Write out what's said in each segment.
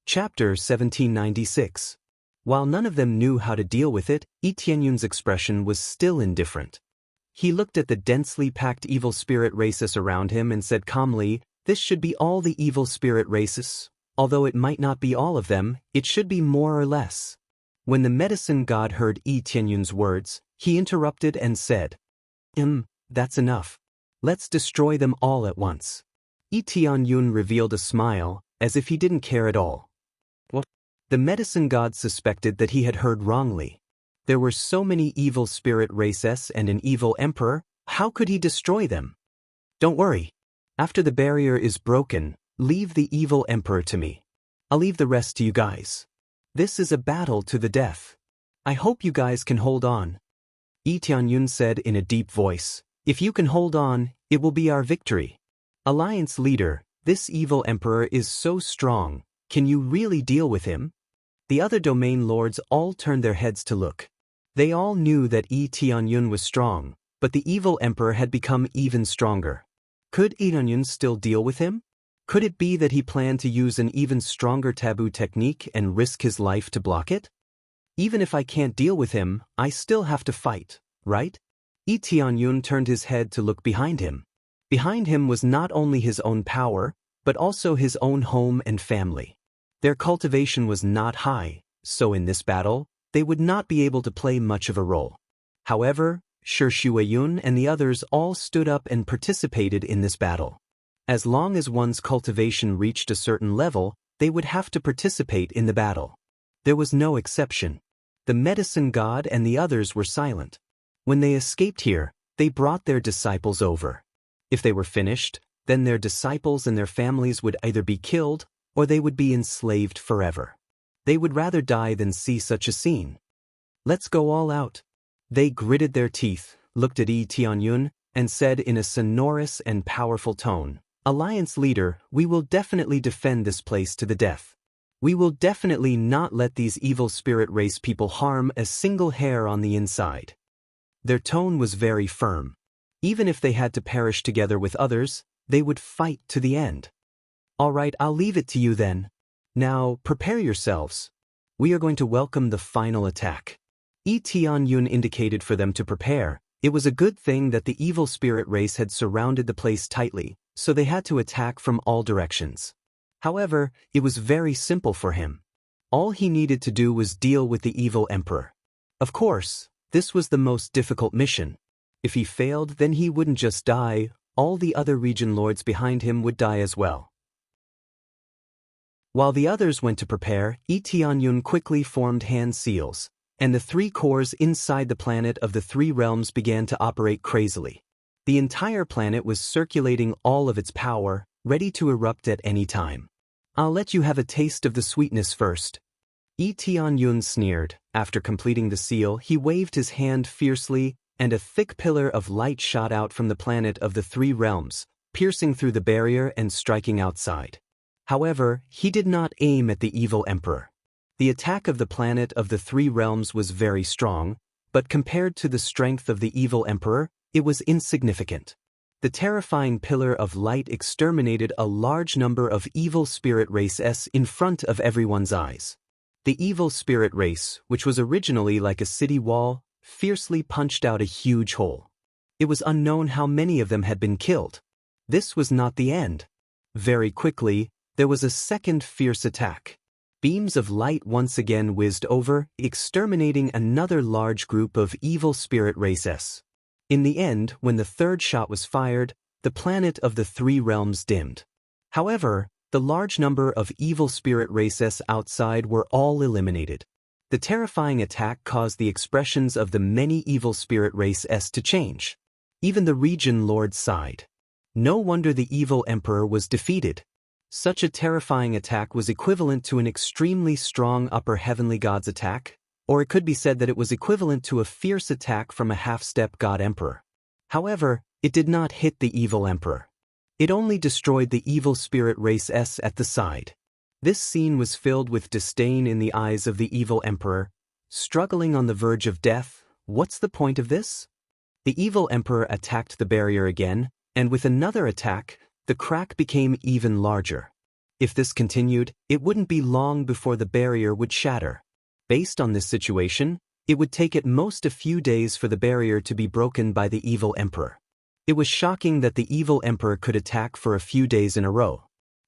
Chapter 1796. While none of them knew how to deal with it, Yi Tianyun's expression was still indifferent. He looked at the densely packed evil spirit races around him and said calmly, "This should be all the evil spirit races. Although it might not be all of them, it should be more or less." When the medicine god heard Yi Tianyun's words, he interrupted and said, That's enough. Let's destroy them all at once." Yi Tianyun revealed a smile, as if he didn't care at all. What? The medicine god suspected that he had heard wrongly. There were so many evil spirit races and an evil emperor, how could he destroy them? "Don't worry. After the barrier is broken, leave the evil emperor to me. I'll leave the rest to you guys. This is a battle to the death. I hope you guys can hold on." Yi Tianyun said in a deep voice, "If you can hold on, it will be our victory. Alliance leader, this evil emperor is so strong, can you really deal with him?" The other domain lords all turned their heads to look. They all knew that Yi Tianyun was strong, but the evil emperor had become even stronger. Could Yi Tianyun still deal with him? Could it be that he planned to use an even stronger taboo technique and risk his life to block it? "Even if I can't deal with him, I still have to fight, right?" Yi Tianyun turned his head to look behind him. Behind him was not only his own power, but also his own home and family. Their cultivation was not high, so in this battle, they would not be able to play much of a role. However, Shi Shuiyun and the others all stood up and participated in this battle. As long as one's cultivation reached a certain level, they would have to participate in the battle. There was no exception. The medicine god and the others were silent. When they escaped here, they brought their disciples over. If they were finished, then their disciples and their families would either be killed or they would be enslaved forever. They would rather die than see such a scene. "Let's go all out." They gritted their teeth, looked at Yi Tianyun, and said in a sonorous and powerful tone, "Alliance leader, we will definitely defend this place to the death. We will definitely not let these evil spirit race people harm a single hair on the inside." Their tone was very firm. Even if they had to perish together with others, they would fight to the end. "All right, I'll leave it to you then. Now, prepare yourselves. We are going to welcome the final attack." Yi Tianyun indicated for them to prepare. It was a good thing that the evil spirit race had surrounded the place tightly, so they had to attack from all directions. However, it was very simple for him. All he needed to do was deal with the evil emperor. Of course, this was the most difficult mission. If he failed, then he wouldn't just die, all the other region lords behind him would die as well. While the others went to prepare, Yi Tianyun quickly formed hand seals, and the three cores inside the planet of the three realms began to operate crazily. The entire planet was circulating all of its power, ready to erupt at any time. "I'll let you have a taste of the sweetness first." Yi Tianyun sneered. After completing the seal, he waved his hand fiercely, and a thick pillar of light shot out from the planet of the three realms, piercing through the barrier and striking outside. However, he did not aim at the evil emperor. The attack of the planet of the three realms was very strong, but compared to the strength of the evil emperor, it was insignificant. The terrifying pillar of light exterminated a large number of evil spirit races in front of everyone's eyes. The evil spirit race, which was originally like a city wall, fiercely punched out a huge hole. It was unknown how many of them had been killed. This was not the end. Very quickly, there was a second fierce attack. Beams of light once again whizzed over, exterminating another large group of evil spirit races. In the end, when the third shot was fired, the planet of the three realms dimmed. However, the large number of evil spirit races outside were all eliminated. The terrifying attack caused the expressions of the many evil spirit races to change. Even the region lord sighed. No wonder the evil emperor was defeated. Such a terrifying attack was equivalent to an extremely strong upper heavenly god's attack, or it could be said that it was equivalent to a fierce attack from a half-step god emperor. However, it did not hit the evil emperor. It only destroyed the evil spirit races at the side. This scene was filled with disdain in the eyes of the evil emperor. Struggling on the verge of death, what's the point of this? The evil emperor attacked the barrier again, and with another attack, the crack became even larger. If this continued, it wouldn't be long before the barrier would shatter. Based on this situation, it would take at most a few days for the barrier to be broken by the evil emperor. It was shocking that the evil emperor could attack for a few days in a row.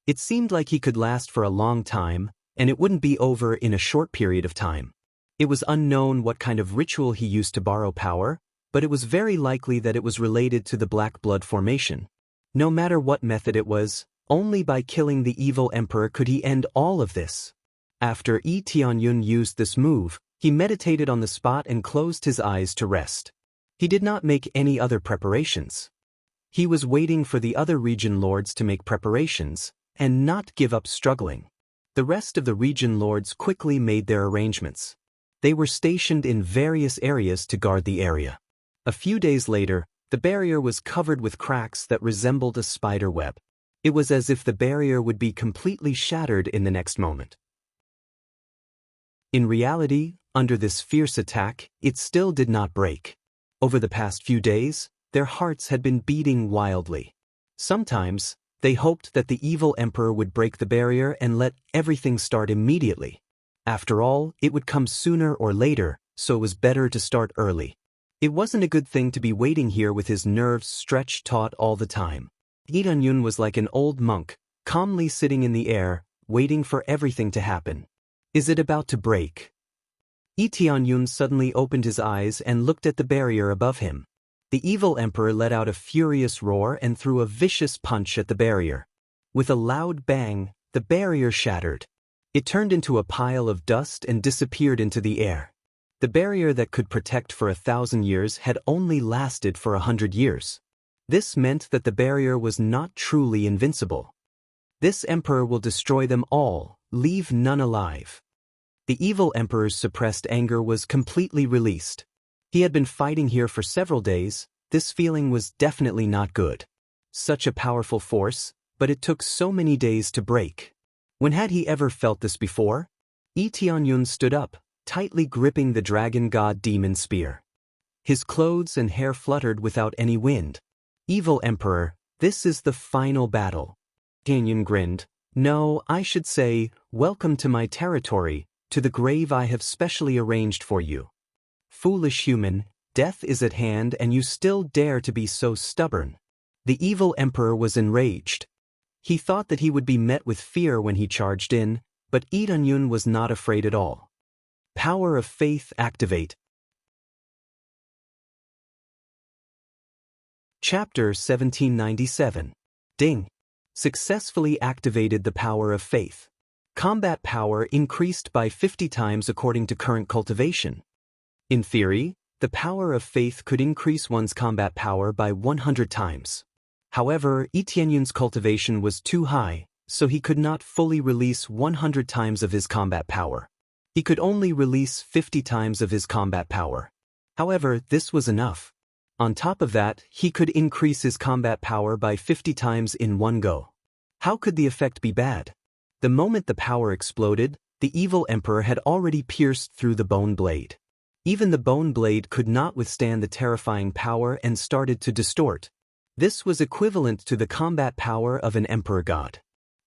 It seemed like he could last for a long time, and it wouldn't be over in a short period of time. It was unknown what kind of ritual he used to borrow power, but it was very likely that it was related to the Black Blood formation. No matter what method it was, only by killing the evil emperor could he end all of this. After Yi Tianyun used this move, he meditated on the spot and closed his eyes to rest. He did not make any other preparations. He was waiting for the other region lords to make preparations, and not give up struggling. The rest of the region lords quickly made their arrangements. They were stationed in various areas to guard the area. A few days later, the barrier was covered with cracks that resembled a spider web. It was as if the barrier would be completely shattered in the next moment. In reality, under this fierce attack, it still did not break. Over the past few days, their hearts had been beating wildly. Sometimes, they hoped that the evil emperor would break the barrier and let everything start immediately. After all, it would come sooner or later, so it was better to start early. It wasn't a good thing to be waiting here with his nerves stretched taut all the time. Yi Tianyun was like an old monk, calmly sitting in the air, waiting for everything to happen. Is it about to break? Yi Tianyun suddenly opened his eyes and looked at the barrier above him. The evil emperor let out a furious roar and threw a vicious punch at the barrier. With a loud bang, the barrier shattered. It turned into a pile of dust and disappeared into the air. The barrier that could protect for 1,000 years had only lasted for 100 years. This meant that the barrier was not truly invincible. This emperor will destroy them all, leave none alive. The evil emperor's suppressed anger was completely released. He had been fighting here for several days. This feeling was definitely not good. Such a powerful force, but it took so many days to break. When had he ever felt this before? Yi Tianyun stood up, tightly gripping the dragon god demon spear. His clothes and hair fluttered without any wind. Evil emperor, this is the final battle. Tianyun grinned. No, I should say, welcome to my territory, to the grave I have specially arranged for you. Foolish human, death is at hand and you still dare to be so stubborn. The evil emperor was enraged. He thought that he would be met with fear when he charged in, but Yi Tianyun was not afraid at all. Power of faith activate. Chapter 1797. Ding. Successfully activated the power of faith. Combat power increased by 50 times according to current cultivation. In theory, the power of faith could increase one's combat power by 100 times. However, Yi Tianyun's cultivation was too high, so he could not fully release 100 times of his combat power. He could only release 50 times of his combat power. However, this was enough. On top of that, he could increase his combat power by 50 times in one go. How could the effect be bad? The moment the power exploded, the evil emperor had already pierced through the bone blade. Even the bone blade could not withstand the terrifying power and started to distort. This was equivalent to the combat power of an emperor god.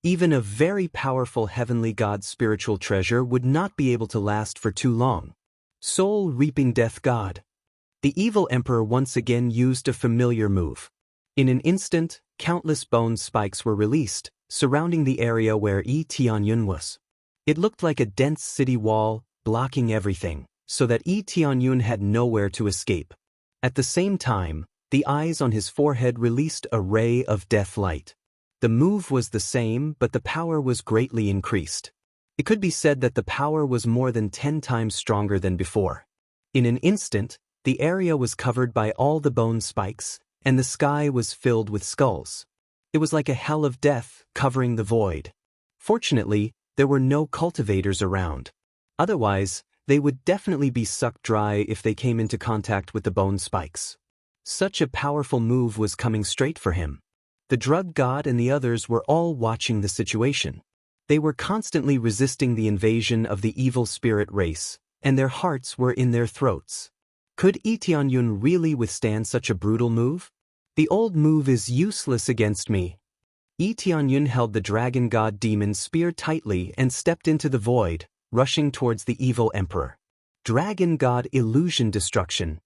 Even a very powerful heavenly god's spiritual treasure would not be able to last for too long. Soul-reaping death god. The evil emperor once again used a familiar move. In an instant, countless bone spikes were released, surrounding the area where Yi Tianyun was. It looked like a dense city wall, blocking everything, so that Yi Tianyun had nowhere to escape. At the same time, the eyes on his forehead released a ray of death light. The move was the same, but the power was greatly increased. It could be said that the power was more than 10 times stronger than before. In an instant, the area was covered by all the bone spikes, and the sky was filled with skulls. It was like a hell of death covering the void. Fortunately, there were no cultivators around. Otherwise, they would definitely be sucked dry if they came into contact with the bone spikes. Such a powerful move was coming straight for him. The drug god and the others were all watching the situation. They were constantly resisting the invasion of the evil spirit race, and their hearts were in their throats. Could Yi Tianyun really withstand such a brutal move? The old move is useless against me. Yi Tianyun held the dragon god demon spear tightly and stepped into the void, rushing towards the evil emperor. Dragon god illusion destruction.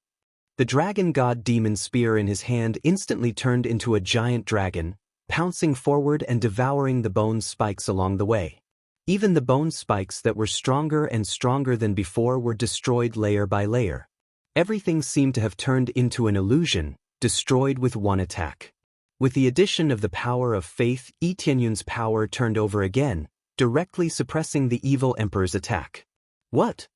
The dragon god demon spear in his hand instantly turned into a giant dragon, pouncing forward and devouring the bone spikes along the way. Even the bone spikes that were stronger and stronger than before were destroyed layer by layer. Everything seemed to have turned into an illusion, destroyed with one attack. With the addition of the power of faith, Yi Tianyun's power turned over again, directly suppressing the evil emperor's attack. What?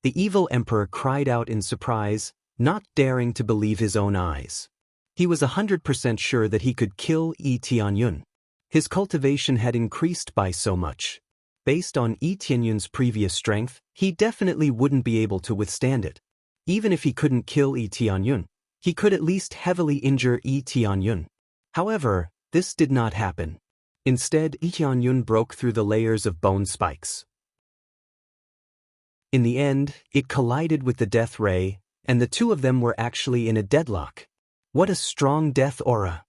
The evil emperor cried out in surprise, not daring to believe his own eyes. He was 100% sure that he could kill Yi Tianyun. His cultivation had increased by so much. Based on Yi Tianyun's previous strength, he definitely wouldn't be able to withstand it. Even if he couldn't kill Yi Tianyun, he could at least heavily injure Yi Tianyun. However, this did not happen. Instead, Yi Tianyun broke through the layers of bone spikes. In the end, it collided with the death ray, and the two of them were actually in a deadlock. What a strong death aura!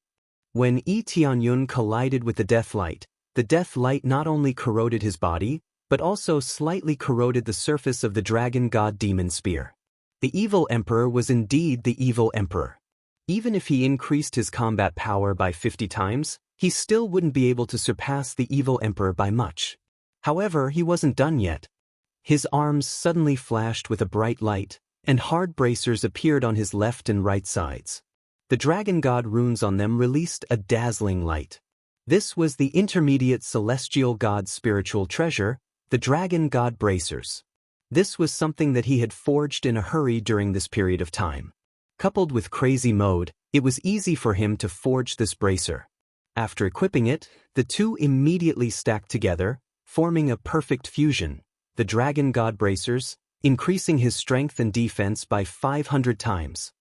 When Yi Tianyun collided with the death light not only corroded his body, but also slightly corroded the surface of the dragon god demon spear. The evil emperor was indeed the evil emperor. Even if he increased his combat power by 50 times, he still wouldn't be able to surpass the evil emperor by much. However, he wasn't done yet. His arms suddenly flashed with a bright light, and hard bracers appeared on his left and right sides. The dragon god runes on them released a dazzling light. This was the intermediate celestial god's spiritual treasure, the dragon god bracers. This was something that he had forged in a hurry during this period of time. Coupled with crazy mode, it was easy for him to forge this bracer. After equipping it, the two immediately stacked together, forming a perfect fusion, the dragon god bracers, increasing his strength and defense by 500 times.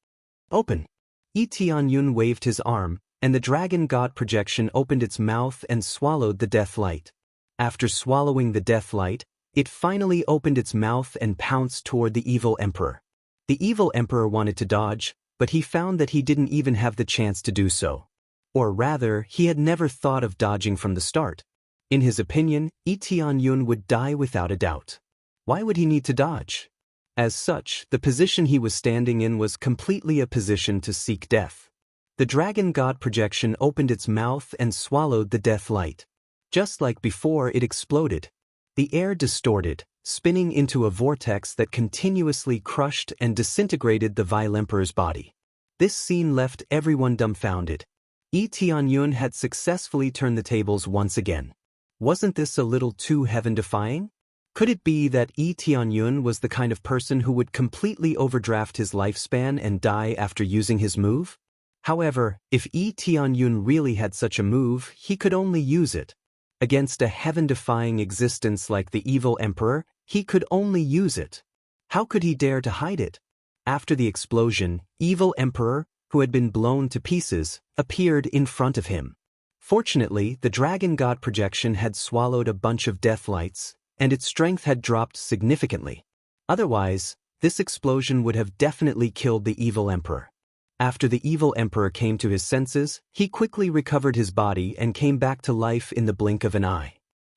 Open! Yi Tianyun waved his arm, and the dragon god projection opened its mouth and swallowed the death light. After swallowing the death light, it finally opened its mouth and pounced toward the evil emperor. The evil emperor wanted to dodge, but he found that he didn't even have the chance to do so. Or rather, he had never thought of dodging from the start. In his opinion, Yi Tianyun would die without a doubt. Why would he need to dodge? As such, the position he was standing in was completely a position to seek death. The dragon god projection opened its mouth and swallowed the death light. Just like before, it exploded. The air distorted, spinning into a vortex that continuously crushed and disintegrated the vile emperor's body. This scene left everyone dumbfounded. Yi Tianyun had successfully turned the tables once again. Wasn't this a little too heaven-defying? Could it be that Yi Tianyun was the kind of person who would completely overdraft his lifespan and die after using his move? However, if Yi Tianyun really had such a move, he could only use it. Against a heaven-defying existence like the evil emperor, he could only use it. How could he dare to hide it? After the explosion, evil emperor, who had been blown to pieces, appeared in front of him. Fortunately, the dragon god projection had swallowed a bunch of death lights, and its strength had dropped significantly. Otherwise, this explosion would have definitely killed the evil emperor. After the evil emperor came to his senses, he quickly recovered his body and came back to life in the blink of an eye.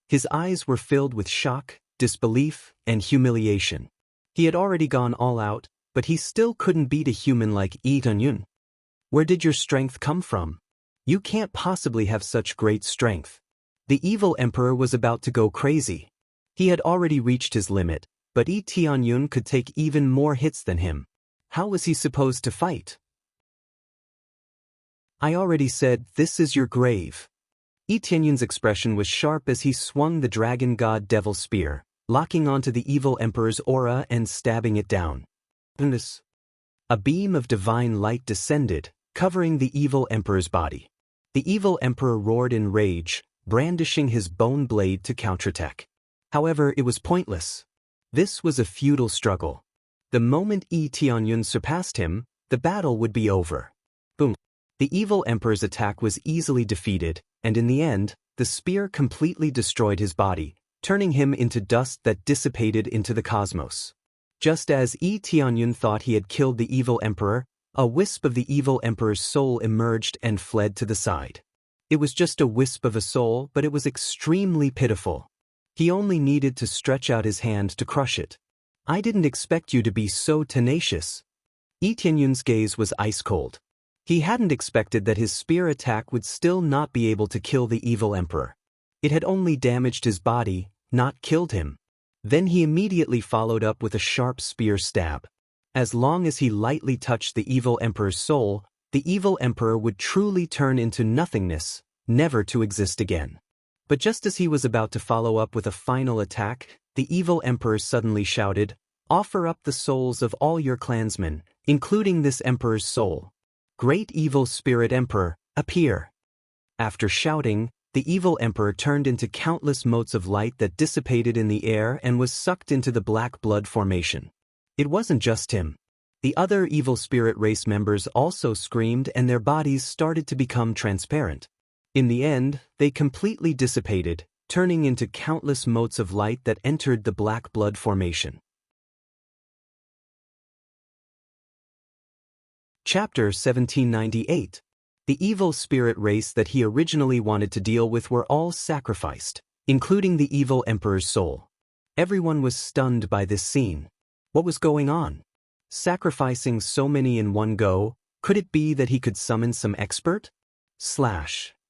His eyes were filled with shock, disbelief, and humiliation. He had already gone all out, but he still couldn't beat a human like Yi Tianyun. Where did your strength come from? You can't possibly have such great strength. The evil emperor was about to go crazy. He had already reached his limit, but Yi Tianyun could take even more hits than him. How was he supposed to fight? I already said, this is your grave. Yi Tianyun's expression was sharp as he swung the dragon god devil spear, locking onto the evil emperor's aura and stabbing it down. A beam of divine light descended, covering the evil emperor's body. The evil emperor roared in rage, brandishing his bone blade to counterattack. However, it was pointless. This was a futile struggle. The moment Yi Tianyun surpassed him, the battle would be over. Boom. The evil emperor's attack was easily defeated, and in the end, the spear completely destroyed his body, turning him into dust that dissipated into the cosmos. Just as Yi Tianyun thought he had killed the evil emperor, a wisp of the evil emperor's soul emerged and fled to the side. It was just a wisp of a soul, but it was extremely pitiful. He only needed to stretch out his hand to crush it. I didn't expect you to be so tenacious. Yi Tianyun's gaze was ice-cold. He hadn't expected that his spear attack would still not be able to kill the evil emperor. It had only damaged his body, not killed him. Then he immediately followed up with a sharp spear stab. As long as he lightly touched the evil emperor's soul, the evil emperor would truly turn into nothingness, never to exist again. But just as he was about to follow up with a final attack, the evil emperor suddenly shouted, "Offer up the souls of all your clansmen, including this emperor's soul. Great evil spirit emperor, appear." After shouting, the evil emperor turned into countless motes of light that dissipated in the air and was sucked into the black blood formation. It wasn't just him. The other evil spirit race members also screamed and their bodies started to become transparent. In the end, they completely dissipated, turning into countless motes of light that entered the black blood formation. Chapter 1798. The evil spirit race that he originally wanted to deal with were all sacrificed, including the evil emperor's soul. Everyone was stunned by this scene. What was going on? Sacrificing so many in one go, could it be that he could summon some expert?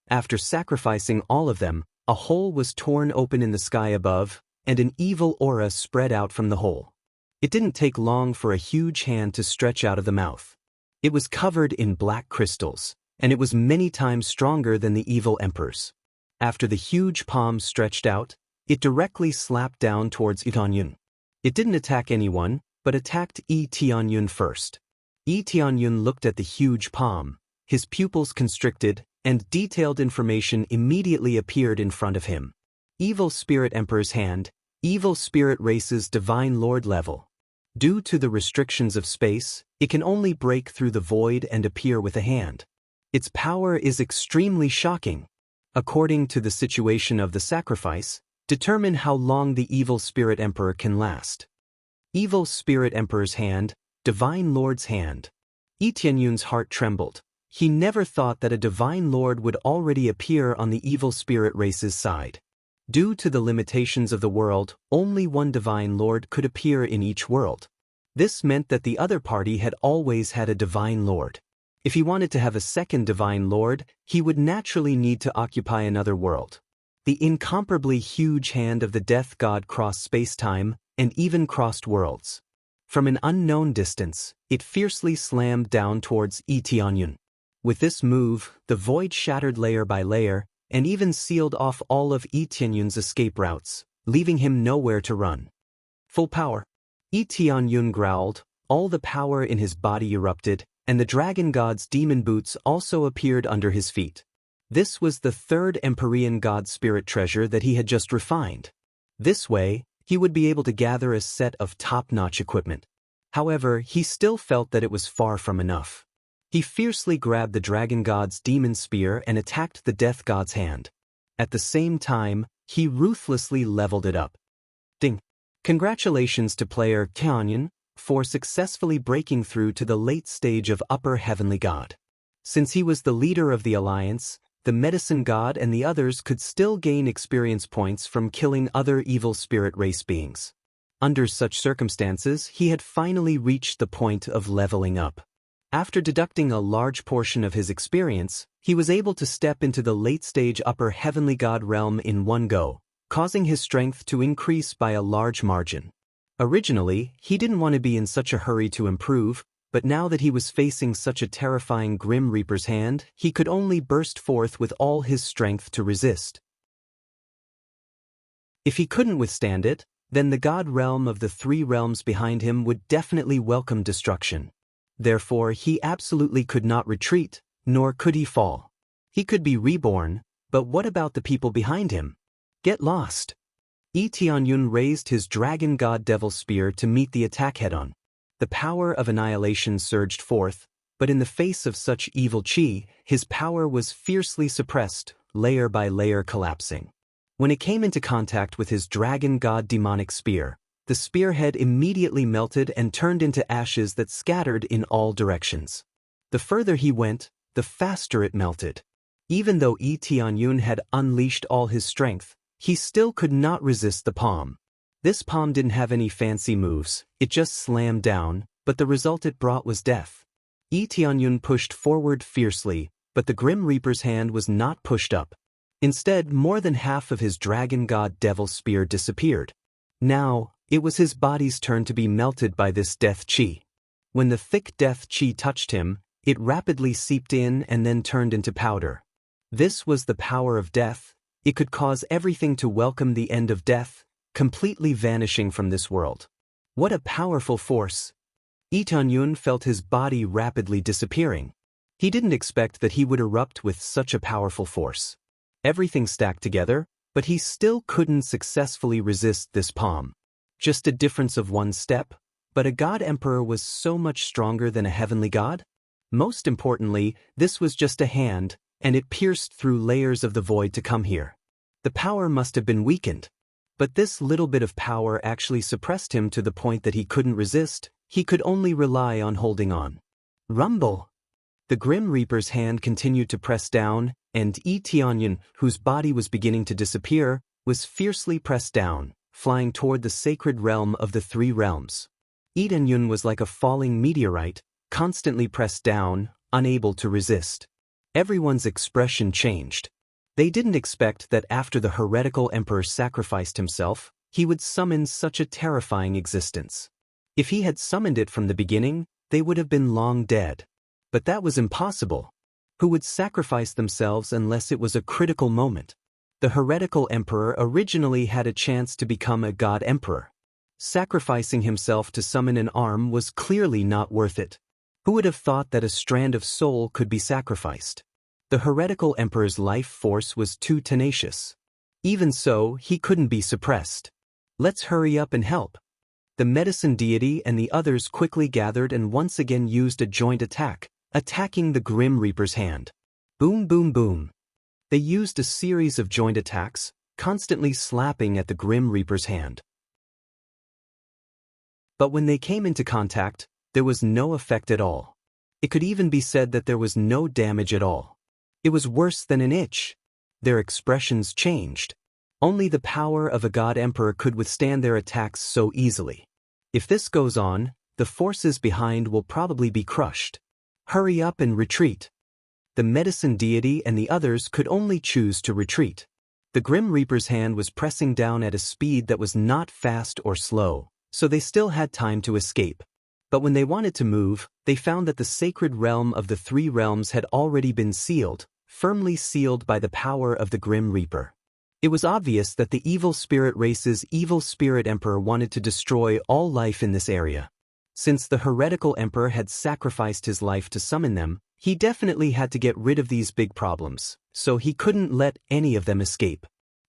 After sacrificing all of them, a hole was torn open in the sky above, and an evil aura spread out from the hole. It didn't take long for a huge hand to stretch out of the mouth. It was covered in black crystals, and it was many times stronger than the evil emperor's. After the huge palm stretched out, it directly slapped down towards Yi Tianyun. It didn't attack anyone, but attacked Yi Tianyun first. Yi Tianyun looked at the huge palm, his pupils constricted, and detailed information immediately appeared in front of him. Evil Spirit Emperor's hand, Evil Spirit Race's Divine Lord level. Due to the restrictions of space, it can only break through the void and appear with a hand. Its power is extremely shocking. According to the situation of the sacrifice, determine how long the Evil Spirit Emperor can last. Evil Spirit Emperor's hand, Divine Lord's hand. Yi Tianyun's heart trembled. He never thought that a Divine Lord would already appear on the Evil Spirit Race's side. Due to the limitations of the world, only one Divine Lord could appear in each world. This meant that the other party had always had a Divine Lord. If he wanted to have a second Divine Lord, he would naturally need to occupy another world. The incomparably huge hand of the Death God crossed space-time and even crossed worlds. From an unknown distance, it fiercely slammed down towards Yi Tianyun. With this move, the void shattered layer by layer, and even sealed off all of Yi Tianyun's escape routes, leaving him nowhere to run. Full power. Yi Tianyun growled, all the power in his body erupted, and the dragon god's demon boots also appeared under his feet. This was the third Empyrean god spirit treasure that he had just refined. This way, he would be able to gather a set of top-notch equipment. However, he still felt that it was far from enough. He fiercely grabbed the dragon god's demon spear and attacked the death god's hand. At the same time, he ruthlessly leveled it up. Ding! Congratulations to player Tianyun for successfully breaking through to the late stage of Upper Heavenly God. Since he was the leader of the Alliance, the Medicine God and the others could still gain experience points from killing other evil spirit race beings. Under such circumstances, he had finally reached the point of leveling up. After deducting a large portion of his experience, he was able to step into the late-stage Upper Heavenly God realm in one go, causing his strength to increase by a large margin. Originally, he didn't want to be in such a hurry to improve, but now that he was facing such a terrifying Grim Reaper's hand, he could only burst forth with all his strength to resist. If he couldn't withstand it, then the God realm of the three realms behind him would definitely welcome destruction. Therefore, he absolutely could not retreat, nor could he fall. He could be reborn, but what about the people behind him? Get lost. Yi Tianyun raised his Dragon God Devil Spear to meet the attack head-on. The power of annihilation surged forth, but in the face of such evil chi, his power was fiercely suppressed, layer by layer collapsing. When it came into contact with his Dragon God Demonic Spear, the spearhead immediately melted and turned into ashes that scattered in all directions. The further he went, the faster it melted. Even though Lee Tianyun had unleashed all his strength, he still could not resist the palm. This palm didn't have any fancy moves, it just slammed down, but the result it brought was death. Lee Tianyun pushed forward fiercely, but the Grim Reaper's hand was not pushed up. Instead, more than half of his dragon god devil spear disappeared. Now, it was his body's turn to be melted by this death chi. When the thick death chi touched him, it rapidly seeped in and then turned into powder. This was the power of death. It could cause everything to welcome the end of death, completely vanishing from this world. What a powerful force! Lee Tianyun felt his body rapidly disappearing. He didn't expect that he would erupt with such a powerful force. Everything stacked together, but he still couldn't successfully resist this palm. Just a difference of one step, but a god emperor was so much stronger than a heavenly god? Most importantly, this was just a hand, and it pierced through layers of the void to come here. The power must have been weakened. But this little bit of power actually suppressed him to the point that he couldn't resist, he could only rely on holding on. Rumble! The Grim Reaper's hand continued to press down, and Lee Tianyun, whose body was beginning to disappear, was fiercely pressed down, flying toward the sacred realm of the three realms. Lee Tianyun was like a falling meteorite, constantly pressed down, unable to resist. Everyone's expression changed. They didn't expect that after the heretical emperor sacrificed himself, he would summon such a terrifying existence. If he had summoned it from the beginning, they would have been long dead. But that was impossible. Who would sacrifice themselves unless it was a critical moment? The heretical emperor originally had a chance to become a god emperor. Sacrificing himself to summon an arm was clearly not worth it. Who would have thought that a strand of soul could be sacrificed? The heretical emperor's life force was too tenacious. Even so, he couldn't be suppressed. Let's hurry up and help. The medicine deity and the others quickly gathered and once again used a joint attack, attacking the Grim Reaper's hand. Boom, boom, boom. They used a series of joint attacks, constantly slapping at the Grim Reaper's hand. But when they came into contact, there was no effect at all. It could even be said that there was no damage at all. It was worse than an itch. Their expressions changed. Only the power of a god emperor could withstand their attacks so easily. If this goes on, the forces behind will probably be crushed. Hurry up and retreat. The medicine deity and the others could only choose to retreat. The Grim Reaper's hand was pressing down at a speed that was not fast or slow, so they still had time to escape. But when they wanted to move, they found that the sacred realm of the three realms had already been sealed, firmly sealed by the power of the Grim Reaper. It was obvious that the evil spirit race's evil spirit emperor wanted to destroy all life in this area. Since the heretical emperor had sacrificed his life to summon them, he definitely had to get rid of these big problems, so he couldn't let any of them escape.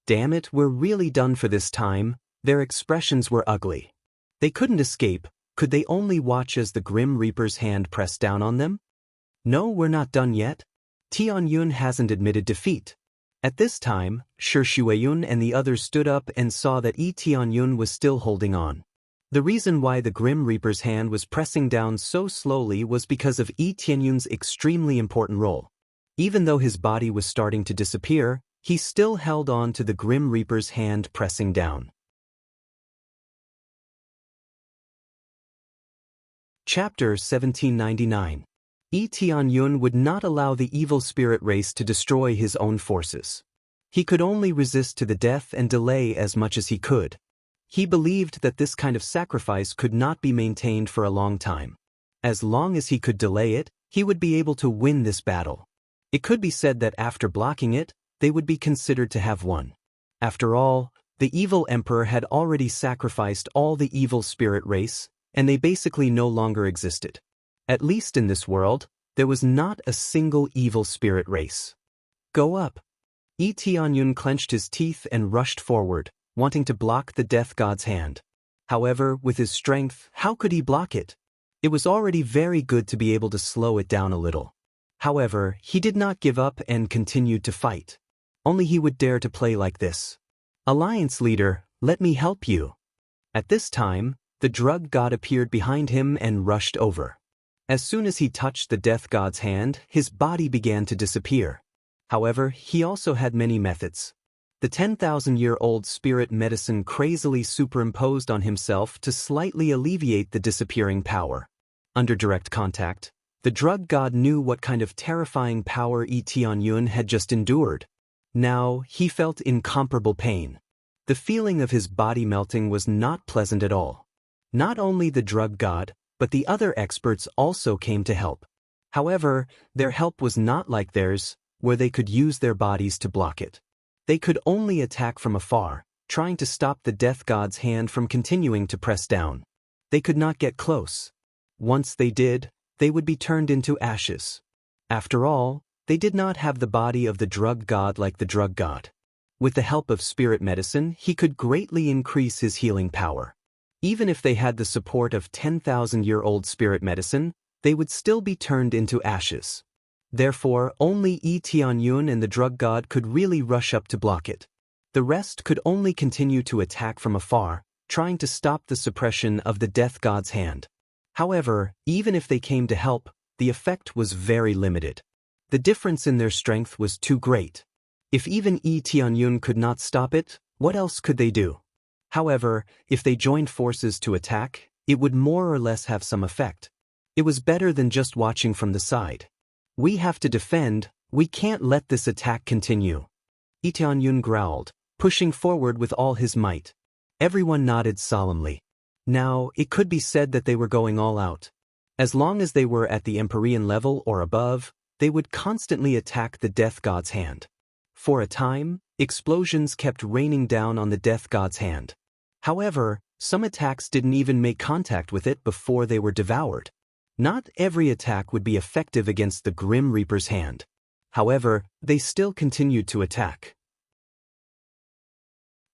Damn it, we're really done for this time. Their expressions were ugly. They couldn't escape. Could they only watch as the Grim Reaper's hand pressed down on them? No, we're not done yet. Tianyun hasn't admitted defeat. At this time, Shi Shuiyun and the others stood up and saw that Lee Tianyun was still holding on. The reason why the Grim Reaper's hand was pressing down so slowly was because of Lee Tianyun's extremely important role. Even though his body was starting to disappear, he still held on to the Grim Reaper's hand pressing down. Chapter 1799. Lee Tianyun would not allow the evil spirit race to destroy his own forces. He could only resist to the death and delay as much as he could. He believed that this kind of sacrifice could not be maintained for a long time. As long as he could delay it, he would be able to win this battle. It could be said that after blocking it, they would be considered to have won. After all, the evil emperor had already sacrificed all the evil spirit race, and they basically no longer existed. At least in this world, there was not a single evil spirit race. Go up. Lee Tianyun clenched his teeth and rushed forward, wanting to block the death god's hand. However, with his strength, how could he block it? It was already very good to be able to slow it down a little. However, he did not give up and continued to fight. Only he would dare to play like this. Alliance leader, let me help you. At this time, the drug god appeared behind him and rushed over. As soon as he touched the death god's hand, his body began to disappear. However, he also had many methods. The 10,000-year-old spirit medicine crazily superimposed on himself to slightly alleviate the disappearing power. Under direct contact, the drug god knew what kind of terrifying power Yi Tianyun had just endured. Now, he felt incomparable pain. The feeling of his body melting was not pleasant at all. Not only the drug god, but the other experts also came to help. However, their help was not like theirs, where they could use their bodies to block it. They could only attack from afar, trying to stop the death god's hand from continuing to press down. They could not get close. Once they did, they would be turned into ashes. After all, they did not have the body of the drug god like the drug god. With the help of spirit medicine, he could greatly increase his healing power. Even if they had the support of 10,000-year-old spirit medicine, they would still be turned into ashes. Therefore, only Yi Tianyun and the drug god could really rush up to block it. The rest could only continue to attack from afar, trying to stop the suppression of the death god's hand. However, even if they came to help, the effect was very limited. The difference in their strength was too great. If even Yi Tianyun could not stop it, what else could they do? However, if they joined forces to attack, it would more or less have some effect. It was better than just watching from the side. We have to defend, we can't let this attack continue. Yi Tianyun growled, pushing forward with all his might. Everyone nodded solemnly. Now, it could be said that they were going all out. As long as they were at the Empyrean level or above, they would constantly attack the death god's hand. For a time, explosions kept raining down on the death god's hand. However, some attacks didn't even make contact with it before they were devoured. Not every attack would be effective against the Grim Reaper's hand. However, they still continued to attack.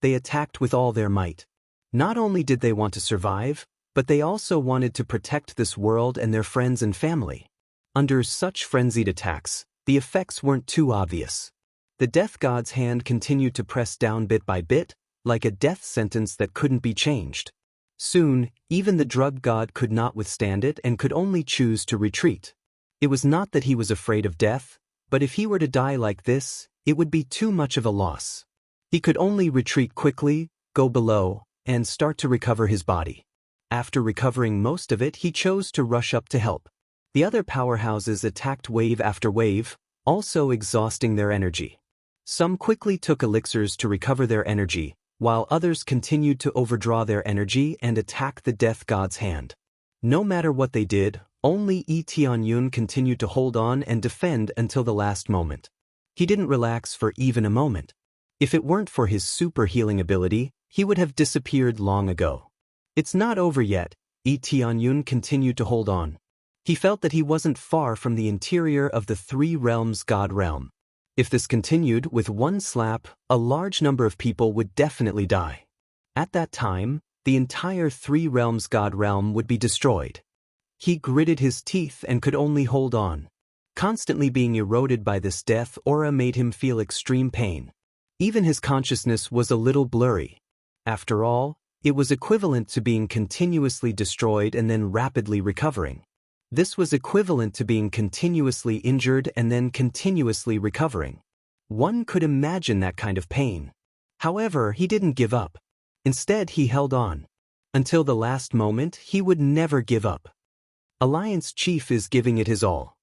They attacked with all their might. Not only did they want to survive, but they also wanted to protect this world and their friends and family. Under such frenzied attacks, the effects weren't too obvious. The death god's hand continued to press down bit by bit, like a death sentence that couldn't be changed. Soon, even the drug god could not withstand it and could only choose to retreat. It was not that he was afraid of death, but if he were to die like this, it would be too much of a loss. He could only retreat quickly, go below, and start to recover his body. After recovering most of it, he chose to rush up to help. The other powerhouses attacked wave after wave, also exhausting their energy. Some quickly took elixirs to recover their energy, while others continued to overdraw their energy and attack the death god's hand. No matter what they did, only Yi Tianyun continued to hold on and defend until the last moment. He didn't relax for even a moment. If it weren't for his super healing ability, he would have disappeared long ago. It's not over yet, Yi Tianyun continued to hold on. He felt that he wasn't far from the interior of the Three Realms God realm. If this continued, with one slap, a large number of people would definitely die. At that time, the entire Three Realms God realm would be destroyed. He gritted his teeth and could only hold on. Constantly being eroded by this death aura made him feel extreme pain. Even his consciousness was a little blurry. After all, it was equivalent to being continuously destroyed and then rapidly recovering. This was equivalent to being continuously injured and then continuously recovering. One could imagine that kind of pain. However, he didn't give up. Instead, he held on. Until the last moment, he would never give up. Alliance Chief is giving it his all.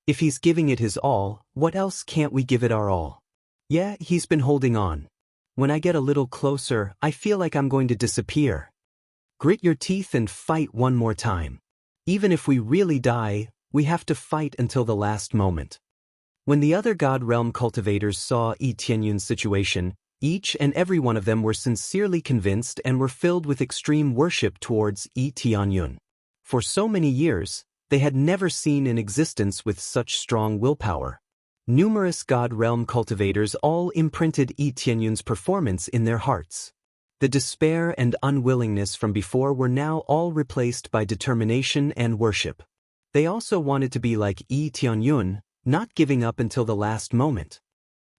If he's giving it his all, what else can't we give it our all? Yeah, he's been holding on. When I get a little closer, I feel like I'm going to disappear. Grit your teeth and fight one more time. Even if we really die, we have to fight until the last moment. When the other God Realm cultivators saw Yi Tianyun's situation, each and every one of them were sincerely convinced and were filled with extreme worship towards Yi Tianyun. For so many years, they had never seen an existence with such strong willpower. Numerous God Realm cultivators all imprinted Yi Tianyun's performance in their hearts. The despair and unwillingness from before were now all replaced by determination and worship. They also wanted to be like Yi Tianyun, not giving up until the last moment.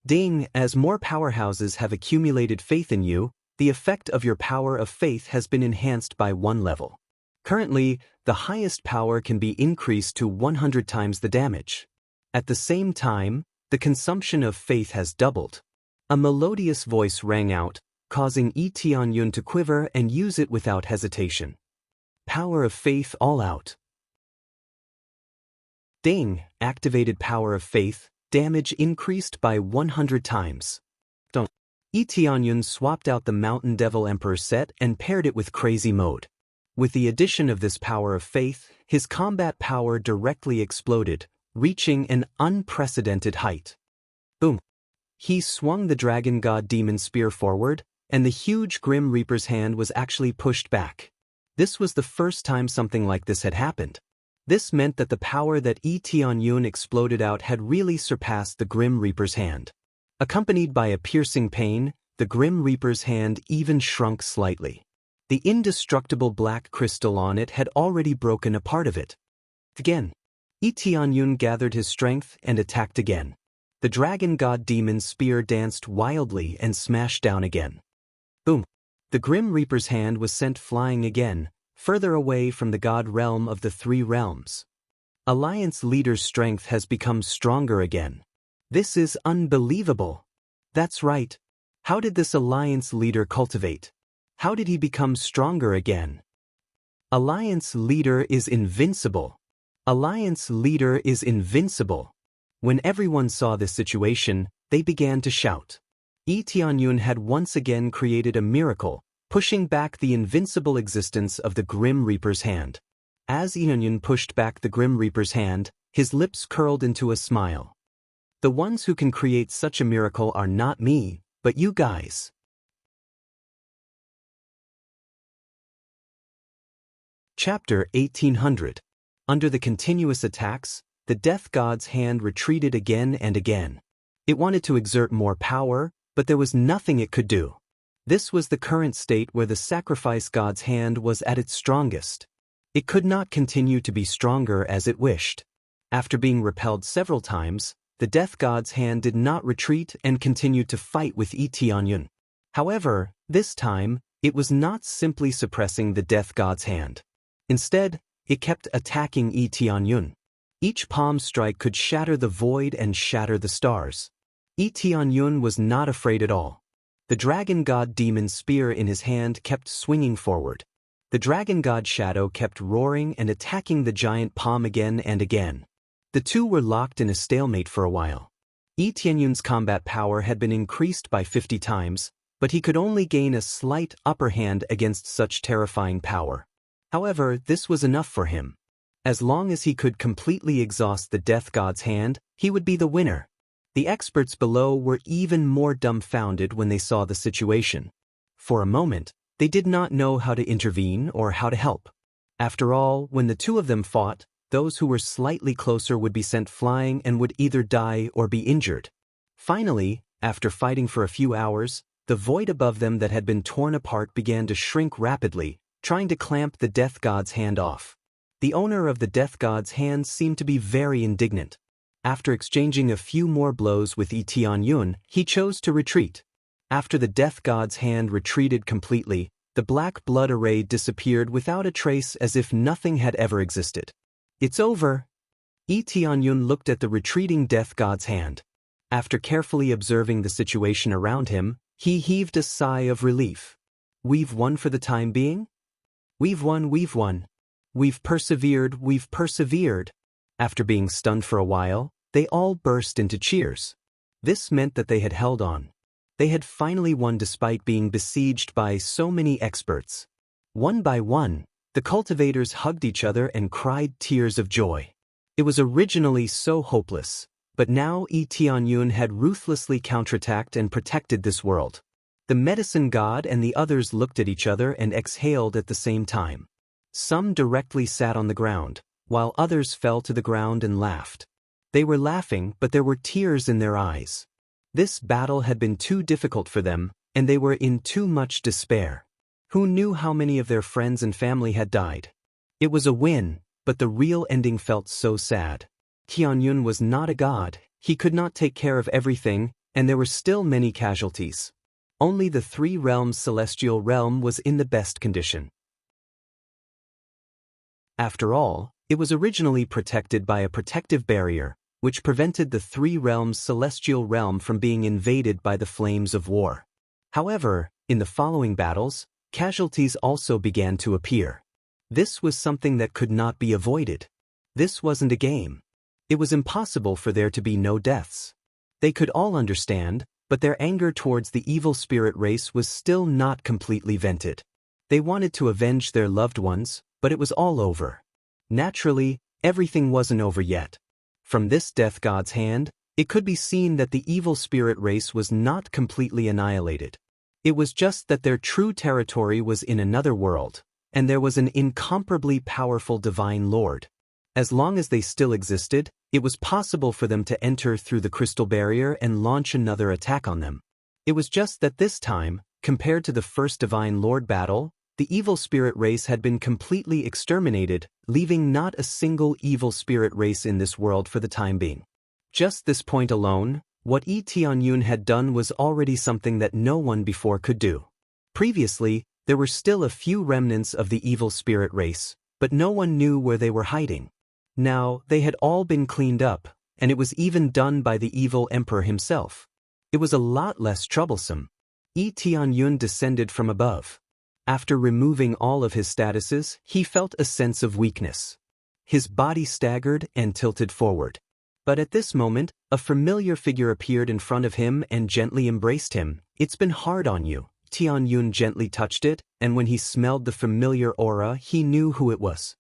Ding, as more powerhouses have accumulated faith in you, the effect of your power of faith has been enhanced by one level. Currently, the highest power can be increased to 100 times the damage. At the same time, The consumption of faith has doubled. A melodious voice rang out, causing Lee Tianyun to quiver and use it without hesitation. Power of faith all out. Ding! Activated power of faith, damage increased by 100 times. Lee Tianyun swapped out the Mountain Devil Emperor set and paired it with Crazy Mode. With the addition of this power of faith, his combat power directly exploded, reaching an unprecedented height. Boom! He swung the Dragon God Demon Spear forward, and the huge Grim Reaper's hand was actually pushed back. This was the first time something like this had happened. This meant that the power that Lee Tianyun exploded out had really surpassed the Grim Reaper's hand. Accompanied by a piercing pain, the Grim Reaper's hand even shrunk slightly. The indestructible black crystal on it had already broken a part of it. Again, Lee Tianyun gathered his strength and attacked again. The Dragon God Demon Spear danced wildly and smashed down again. Boom! The Grim Reaper's hand was sent flying again, further away from the God realm of the three realms. Alliance leader's strength has become stronger again. This is unbelievable. That's right. How did this alliance leader cultivate? How did he become stronger again? Alliance leader is invincible. Alliance leader is invincible. When everyone saw this situation, they began to shout. Lee Tianyun had once again created a miracle, pushing back the invincible existence of the Grim Reaper's hand. As Tianyun pushed back the Grim Reaper's hand, his lips curled into a smile. The ones who can create such a miracle are not me, but you guys. Chapter 1800. Under the continuous attacks, the Death God's hand retreated again and again. It wanted to exert more power, but there was nothing it could do. This was the current state where the Sacrifice God's hand was at its strongest. It could not continue to be stronger as it wished. After being repelled several times, the Death God's hand did not retreat and continued to fight with Lee Tianyun. However, this time, it was not simply suppressing the Death God's hand. Instead, it kept attacking Lee Tianyun. Each palm strike could shatter the void and shatter the stars. Lee Tianyun was not afraid at all. The Dragon God Demon Spear in his hand kept swinging forward. The Dragon God Shadow kept roaring and attacking the giant palm again and again. The two were locked in a stalemate for a while. Lee Tianyun's combat power had been increased by 50 times, but he could only gain a slight upper hand against such terrifying power. However, this was enough for him. As long as he could completely exhaust the Death God's hand, he would be the winner. The experts below were even more dumbfounded when they saw the situation. For a moment, they did not know how to intervene or how to help. After all, when the two of them fought, those who were slightly closer would be sent flying and would either die or be injured. Finally, after fighting for a few hours, the void above them that had been torn apart began to shrink rapidly, trying to clamp the Death God's hand off. The owner of the Death God's hand seemed to be very indignant. After exchanging a few more blows with Lee Tianyun, he chose to retreat. After the Death God's hand retreated completely, the black blood array disappeared without a trace as if nothing had ever existed. It's over. Lee Tianyun looked at the retreating Death God's hand. After carefully observing the situation around him, he heaved a sigh of relief. We've won for the time being? We've won, we've won. We've persevered, we've persevered. After being stunned for a while, they all burst into cheers. This meant that they had held on. They had finally won despite being besieged by so many experts. One by one, the cultivators hugged each other and cried tears of joy. It was originally so hopeless, but now Lee Tianyun had ruthlessly counterattacked and protected this world. The medicine god and the others looked at each other and exhaled at the same time. Some directly sat on the ground, while others fell to the ground and laughed. They were laughing, but there were tears in their eyes. This battle had been too difficult for them, and they were in too much despair. Who knew how many of their friends and family had died? It was a win, but the real ending felt so sad. Tianyun was not a god, he could not take care of everything, and there were still many casualties. Only the three realms' celestial realm was in the best condition. After all, it was originally protected by a protective barrier, which prevented the three realms' celestial realm from being invaded by the flames of war. However, in the following battles, casualties also began to appear. This was something that could not be avoided. This wasn't a game. It was impossible for there to be no deaths. They could all understand, but their anger towards the evil spirit race was still not completely vented. They wanted to avenge their loved ones, but it was all over. Naturally, everything wasn't over yet. From this death god's hand, it could be seen that the evil spirit race was not completely annihilated. It was just that their true territory was in another world, and there was an incomparably powerful divine lord. As long as they still existed, it was possible for them to enter through the crystal barrier and launch another attack on them. It was just that this time, compared to the first divine lord battle, the evil spirit race had been completely exterminated, leaving not a single evil spirit race in this world for the time being. Just this point alone, what Yi Tianyun had done was already something that no one before could do. Previously, there were still a few remnants of the evil spirit race, but no one knew where they were hiding. Now, they had all been cleaned up, and it was even done by the evil emperor himself. It was a lot less troublesome. Yi Tianyun descended from above. After removing all of his statuses, he felt a sense of weakness. His body staggered and tilted forward. But at this moment, a familiar figure appeared in front of him and gently embraced him. "It's been hard on you." Tianyun gently touched it, and when he smelled the familiar aura, he knew who it was.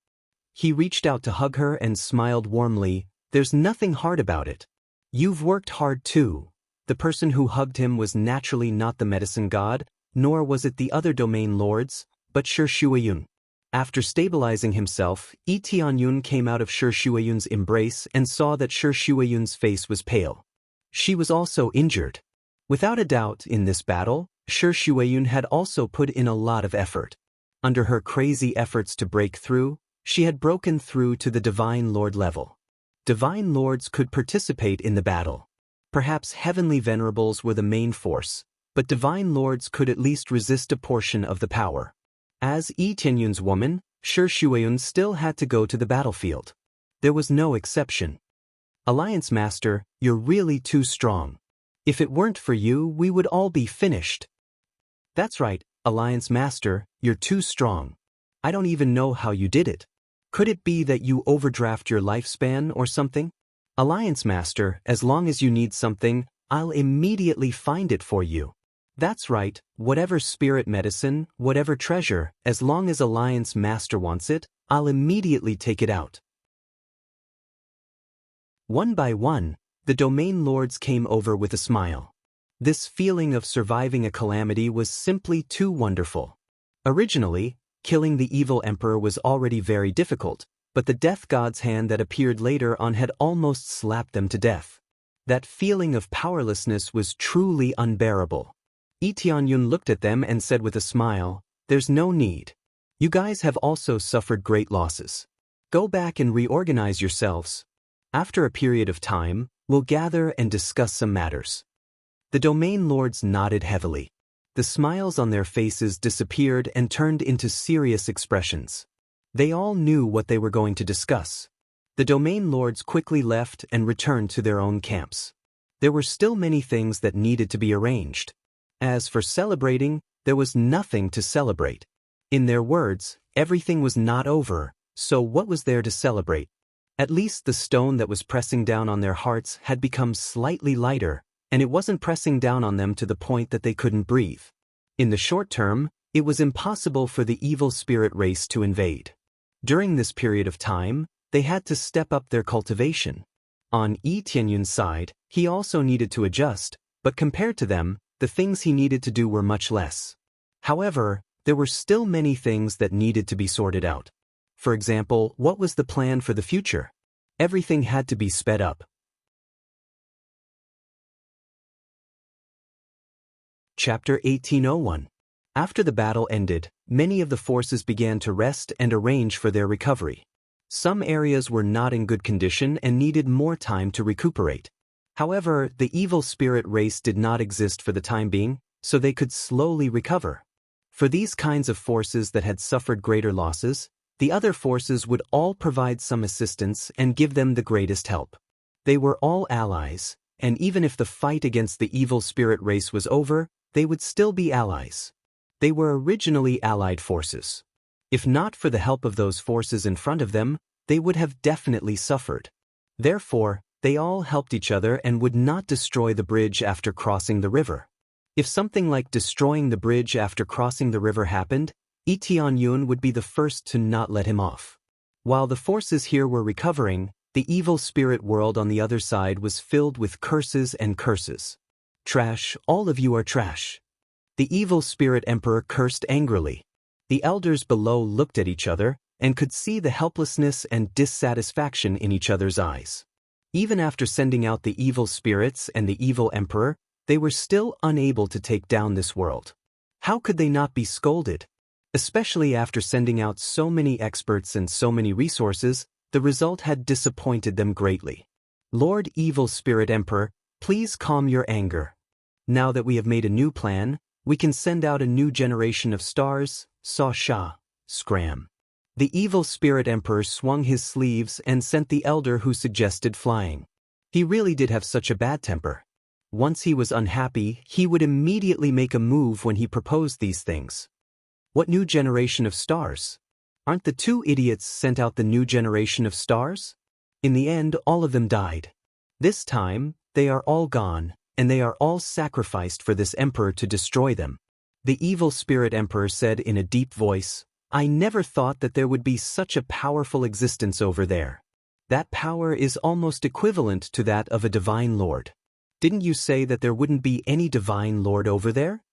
He reached out to hug her and smiled warmly. "There's nothing hard about it. You've worked hard too." The person who hugged him was naturally not the medicine god, nor was it the other domain lords, but Shi Shuayun. After stabilizing himself, Yi Tianyun came out of Shi Shuayun's embrace and saw that Shi Shuayun's face was pale. She was also injured. Without a doubt, in this battle, Shi Shuayun had also put in a lot of effort. Under her crazy efforts to break through, she had broken through to the Divine Lord level. Divine Lords could participate in the battle. Perhaps heavenly venerables were the main force, but Divine Lords could at least resist a portion of the power. As Yi Tianyun's woman, Shi Shuayun still had to go to the battlefield. There was no exception. "Alliance Master, you're really too strong. If it weren't for you, we would all be finished." "That's right, Alliance Master, you're too strong. I don't even know how you did it. Could it be that you overdraft your lifespan or something?" "Alliance Master, as long as you need something, I'll immediately find it for you." "That's right, whatever spirit medicine, whatever treasure, as long as Alliance Master wants it, I'll immediately take it out." One by one, the domain lords came over with a smile. This feeling of surviving a calamity was simply too wonderful. Originally, killing the evil emperor was already very difficult, but the death god's hand that appeared later on had almost slapped them to death. That feeling of powerlessness was truly unbearable. Yi Tianyun looked at them and said with a smile, "There's no need. You guys have also suffered great losses. Go back and reorganize yourselves. After a period of time, we'll gather and discuss some matters." The domain lords nodded heavily. The smiles on their faces disappeared and turned into serious expressions. They all knew what they were going to discuss. The domain lords quickly left and returned to their own camps. There were still many things that needed to be arranged. As for celebrating, there was nothing to celebrate. In their words, everything was not over, so what was there to celebrate? At least the stone that was pressing down on their hearts had become slightly lighter, and it wasn't pressing down on them to the point that they couldn't breathe. In the short term, it was impossible for the evil spirit race to invade. During this period of time, they had to step up their cultivation. On Yi Tianyun's side, he also needed to adjust, but compared to them, the things he needed to do were much less. However, there were still many things that needed to be sorted out. For example, what was the plan for the future? Everything had to be sped up. Chapter 1801. After the battle ended, many of the forces began to rest and arrange for their recovery. Some areas were not in good condition and needed more time to recuperate. However, the evil spirit race did not exist for the time being, so they could slowly recover. For these kinds of forces that had suffered greater losses, the other forces would all provide some assistance and give them the greatest help. They were all allies, and even if the fight against the evil spirit race was over, they would still be allies. They were originally allied forces. If not for the help of those forces in front of them, they would have definitely suffered. Therefore, they all helped each other and would not destroy the bridge after crossing the river. If something like destroying the bridge after crossing the river happened, Lee Tianyun would be the first to not let him off. While the forces here were recovering, the evil spirit world on the other side was filled with curses and curses. Trash, all of you are trash. The evil spirit emperor cursed angrily. The elders below looked at each other and could see the helplessness and dissatisfaction in each other's eyes. Even after sending out the evil spirits and the evil emperor, they were still unable to take down this world. How could they not be scolded? Especially after sending out so many experts and so many resources, the result had disappointed them greatly. Lord Evil Spirit Emperor, please calm your anger. Now that we have made a new plan, we can send out a new generation of stars, Sa-sha, scram. The Evil Spirit Emperor swung his sleeves and sent the elder who suggested flying. He really did have such a bad temper. Once he was unhappy, he would immediately make a move when he proposed these things. What new generation of stars? Aren't the two idiots sent out the new generation of stars? In the end, all of them died. This time, they are all gone, and they are all sacrificed for this emperor to destroy them. The evil spirit emperor said in a deep voice, I never thought that there would be such a powerful existence over there. That power is almost equivalent to that of a divine lord. Didn't you say that there wouldn't be any divine lord over there?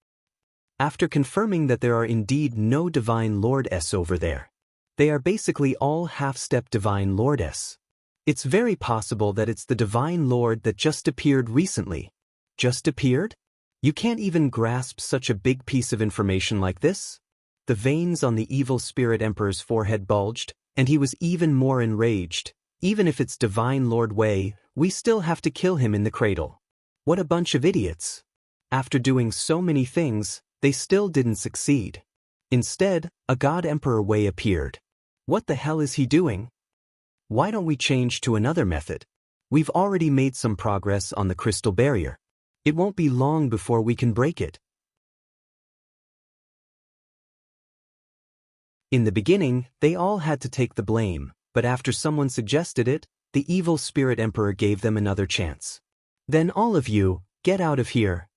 After confirming that there are indeed no divine lordess over there, they are basically all half-step divine lordess. It's very possible that it's the divine lord that just appeared recently. Just appeared? You can't even grasp such a big piece of information like this? The veins on the evil spirit emperor's forehead bulged, and he was even more enraged. Even if it's divine Lord Wei, we still have to kill him in the cradle. What a bunch of idiots. After doing so many things, they still didn't succeed. Instead, a god Emperor Wei appeared. What the hell is he doing? Why don't we change to another method? We've already made some progress on the crystal barrier. It won't be long before we can break it. In the beginning, they all had to take the blame, but after someone suggested it, the evil spirit emperor gave them another chance. Then all of you, get out of here.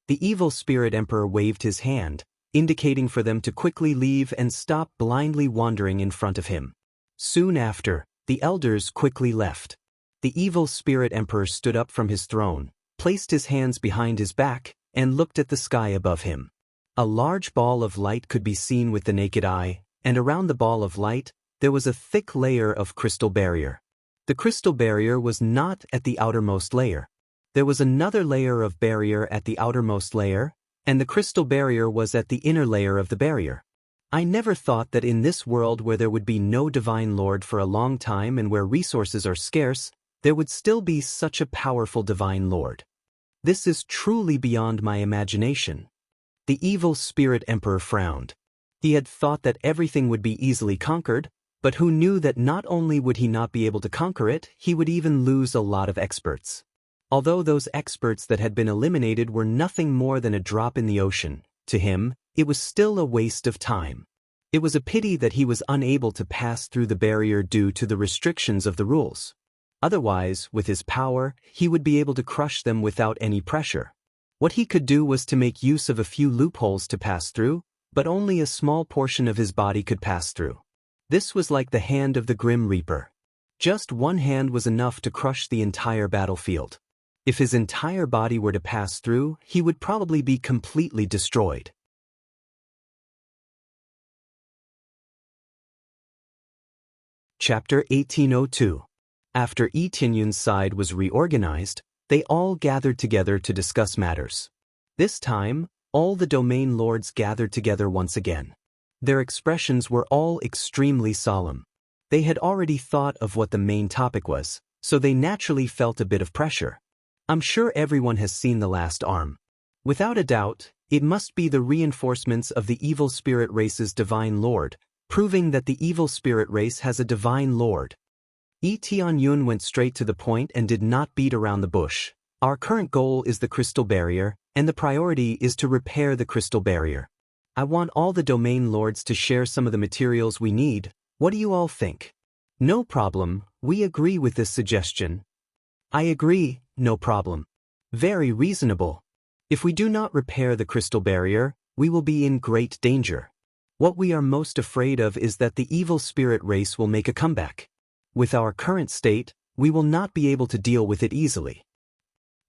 The evil spirit emperor waved his hand, indicating for them to quickly leave and stop blindly wandering in front of him. Soon after, the elders quickly left. The evil spirit emperor stood up from his throne, placed his hands behind his back, and looked at the sky above him. A large ball of light could be seen with the naked eye, and around the ball of light, there was a thick layer of crystal barrier. The crystal barrier was not at the outermost layer. There was another layer of barrier at the outermost layer, and the crystal barrier was at the inner layer of the barrier. I never thought that in this world where there would be no divine lord for a long time and where resources are scarce, there would still be such a powerful divine lord. This is truly beyond my imagination. The evil spirit emperor frowned. He had thought that everything would be easily conquered, but who knew that not only would he not be able to conquer it, he would even lose a lot of experts. Although those experts that had been eliminated were nothing more than a drop in the ocean, to him, it was still a waste of time. It was a pity that he was unable to pass through the barrier due to the restrictions of the rules. Otherwise, with his power, he would be able to crush them without any pressure. What he could do was to make use of a few loopholes to pass through, but only a small portion of his body could pass through. This was like the hand of the Grim Reaper. Just one hand was enough to crush the entire battlefield. If his entire body were to pass through, he would probably be completely destroyed. Chapter 1802. After Lee Tianyun's side was reorganized, they all gathered together to discuss matters. This time, all the domain lords gathered together once again. Their expressions were all extremely solemn. They had already thought of what the main topic was, so they naturally felt a bit of pressure. I'm sure everyone has seen The Last Arm. Without a doubt, it must be the reinforcements of the evil spirit race's divine lord, proving that the evil spirit race has a divine lord. Tianyun went straight to the point and did not beat around the bush. Our current goal is the crystal barrier, and the priority is to repair the crystal barrier. I want all the domain lords to share some of the materials we need. What do you all think? No problem, we agree with this suggestion. I agree, no problem. Very reasonable. If we do not repair the crystal barrier, we will be in great danger. What we are most afraid of is that the evil spirit race will make a comeback. With our current state, we will not be able to deal with it easily.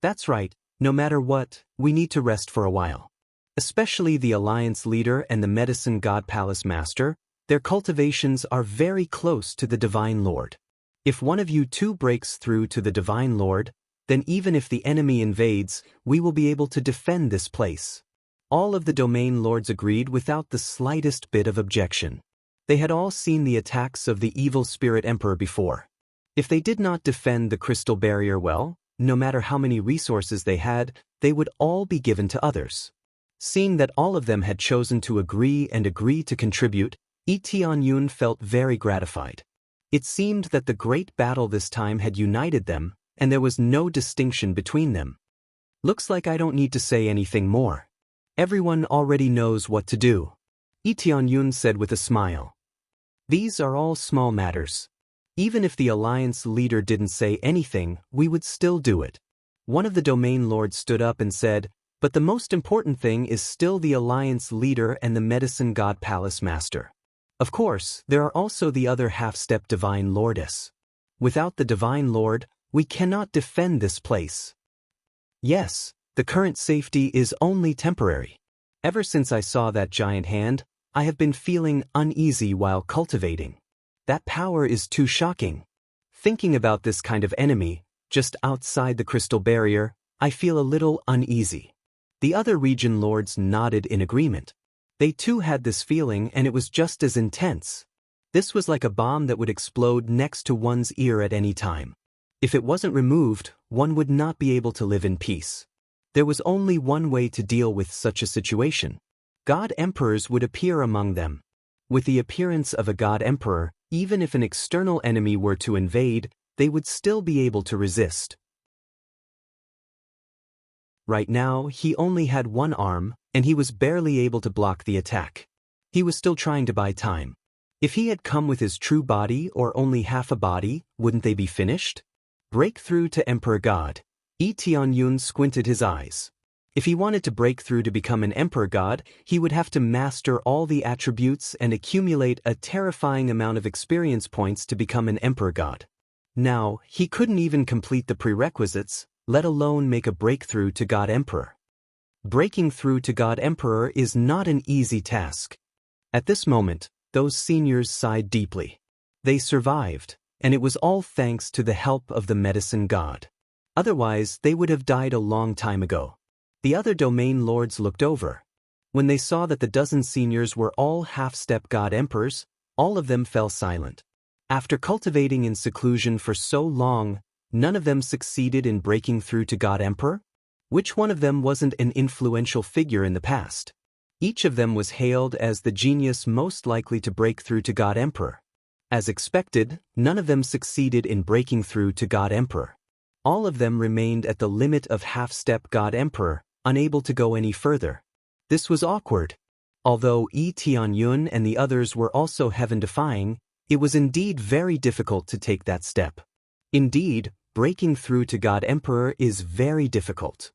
That's right, no matter what, we need to rest for a while. Especially the Alliance leader and the Medicine God Palace Master, their cultivations are very close to the Divine Lord. If one of you two breaks through to the Divine Lord, then even if the enemy invades, we will be able to defend this place. All of the domain lords agreed without the slightest bit of objection. They had all seen the attacks of the evil spirit emperor before. If they did not defend the crystal barrier well, no matter how many resources they had, they would all be given to others. Seeing that all of them had chosen to agree to contribute, Tianyun felt very gratified. It seemed that the great battle this time had united them, and there was no distinction between them. Looks like I don't need to say anything more. Everyone already knows what to do. Tianyun said with a smile. These are all small matters. Even if the Alliance leader didn't say anything, we would still do it. One of the domain lords stood up and said, but the most important thing is still the Alliance leader and the Medicine God Palace Master. Of course, there are also the other half-step Divine Lordess. Without the Divine Lord, we cannot defend this place. Yes, the current safety is only temporary. Ever since I saw that giant hand, I have been feeling uneasy while cultivating. That power is too shocking. Thinking about this kind of enemy, just outside the crystal barrier, I feel a little uneasy. The other region lords nodded in agreement. They too had this feeling, and it was just as intense. This was like a bomb that would explode next to one's ear at any time. If it wasn't removed, one would not be able to live in peace. There was only one way to deal with such a situation. God Emperors would appear among them. With the appearance of a God Emperor, even if an external enemy were to invade, they would still be able to resist. Right now, he only had one arm, and he was barely able to block the attack. He was still trying to buy time. If he had come with his true body or only half a body, wouldn't they be finished? Breakthrough to Emperor God. Tianyun squinted his eyes. If he wanted to break through to become an Emperor God, he would have to master all the attributes and accumulate a terrifying amount of experience points to become an Emperor God. Now, he couldn't even complete the prerequisites, let alone make a breakthrough to God Emperor. Breaking through to God Emperor is not an easy task. At this moment, those seniors sighed deeply. They survived, and it was all thanks to the help of the Medicine God. Otherwise, they would have died a long time ago. The other domain lords looked over. When they saw that the dozen seniors were all half-step God Emperors, all of them fell silent. After cultivating in seclusion for so long, none of them succeeded in breaking through to God Emperor? Which one of them wasn't an influential figure in the past? Each of them was hailed as the genius most likely to break through to God Emperor. As expected, none of them succeeded in breaking through to God Emperor. All of them remained at the limit of half-step God Emperor, unable to go any further. This was awkward. Although Tianyun and the others were also heaven-defying, it was indeed very difficult to take that step. Indeed, breaking through to God Emperor is very difficult.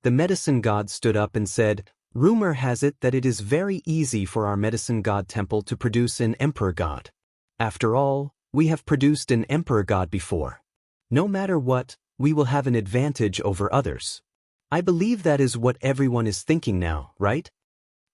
The Medicine God stood up and said, "Rumor has it that it is very easy for our Medicine God Temple to produce an Emperor God. After all, we have produced an Emperor God before. No matter what, we will have an advantage over others." I believe that is what everyone is thinking now, right?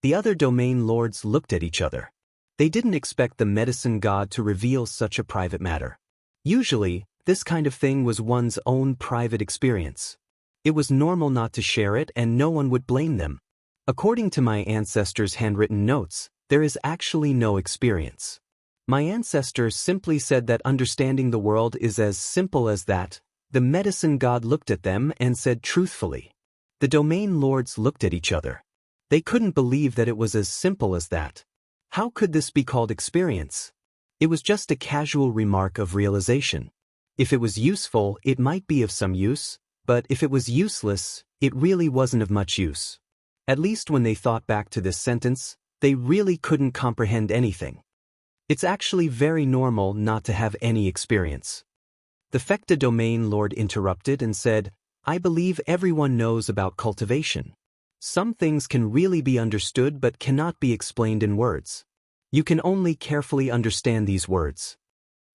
The other domain lords looked at each other. They didn't expect the Medicine God to reveal such a private matter. Usually, this kind of thing was one's own private experience. It was normal not to share it, and no one would blame them. According to my ancestors' handwritten notes, there is actually no experience. My ancestor simply said that understanding the world is as simple as that. The Medicine God looked at them and said truthfully. The domain lords looked at each other. They couldn't believe that it was as simple as that. How could this be called experience? It was just a casual remark of realization. If it was useful, it might be of some use, but if it was useless, it really wasn't of much use. At least when they thought back to this sentence, they really couldn't comprehend anything. It's actually very normal not to have any experience. The Fecta domain lord interrupted and said, I believe everyone knows about cultivation. Some things can really be understood but cannot be explained in words. You can only carefully understand these words.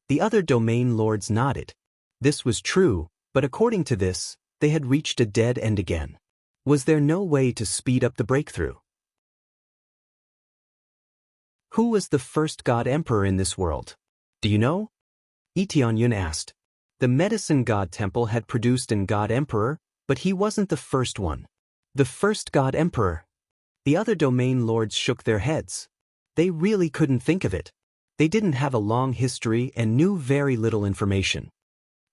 The other domain lords nodded. This was true, but according to this, they had reached a dead end again. Was there no way to speed up the breakthrough? Who was the first god emperor in this world? Do you know? Lee Tianyun asked. The medicine god temple had produced an god emperor, but he wasn't the first one. The first god emperor. The other domain lords shook their heads. They really couldn't think of it. They didn't have a long history and knew very little information.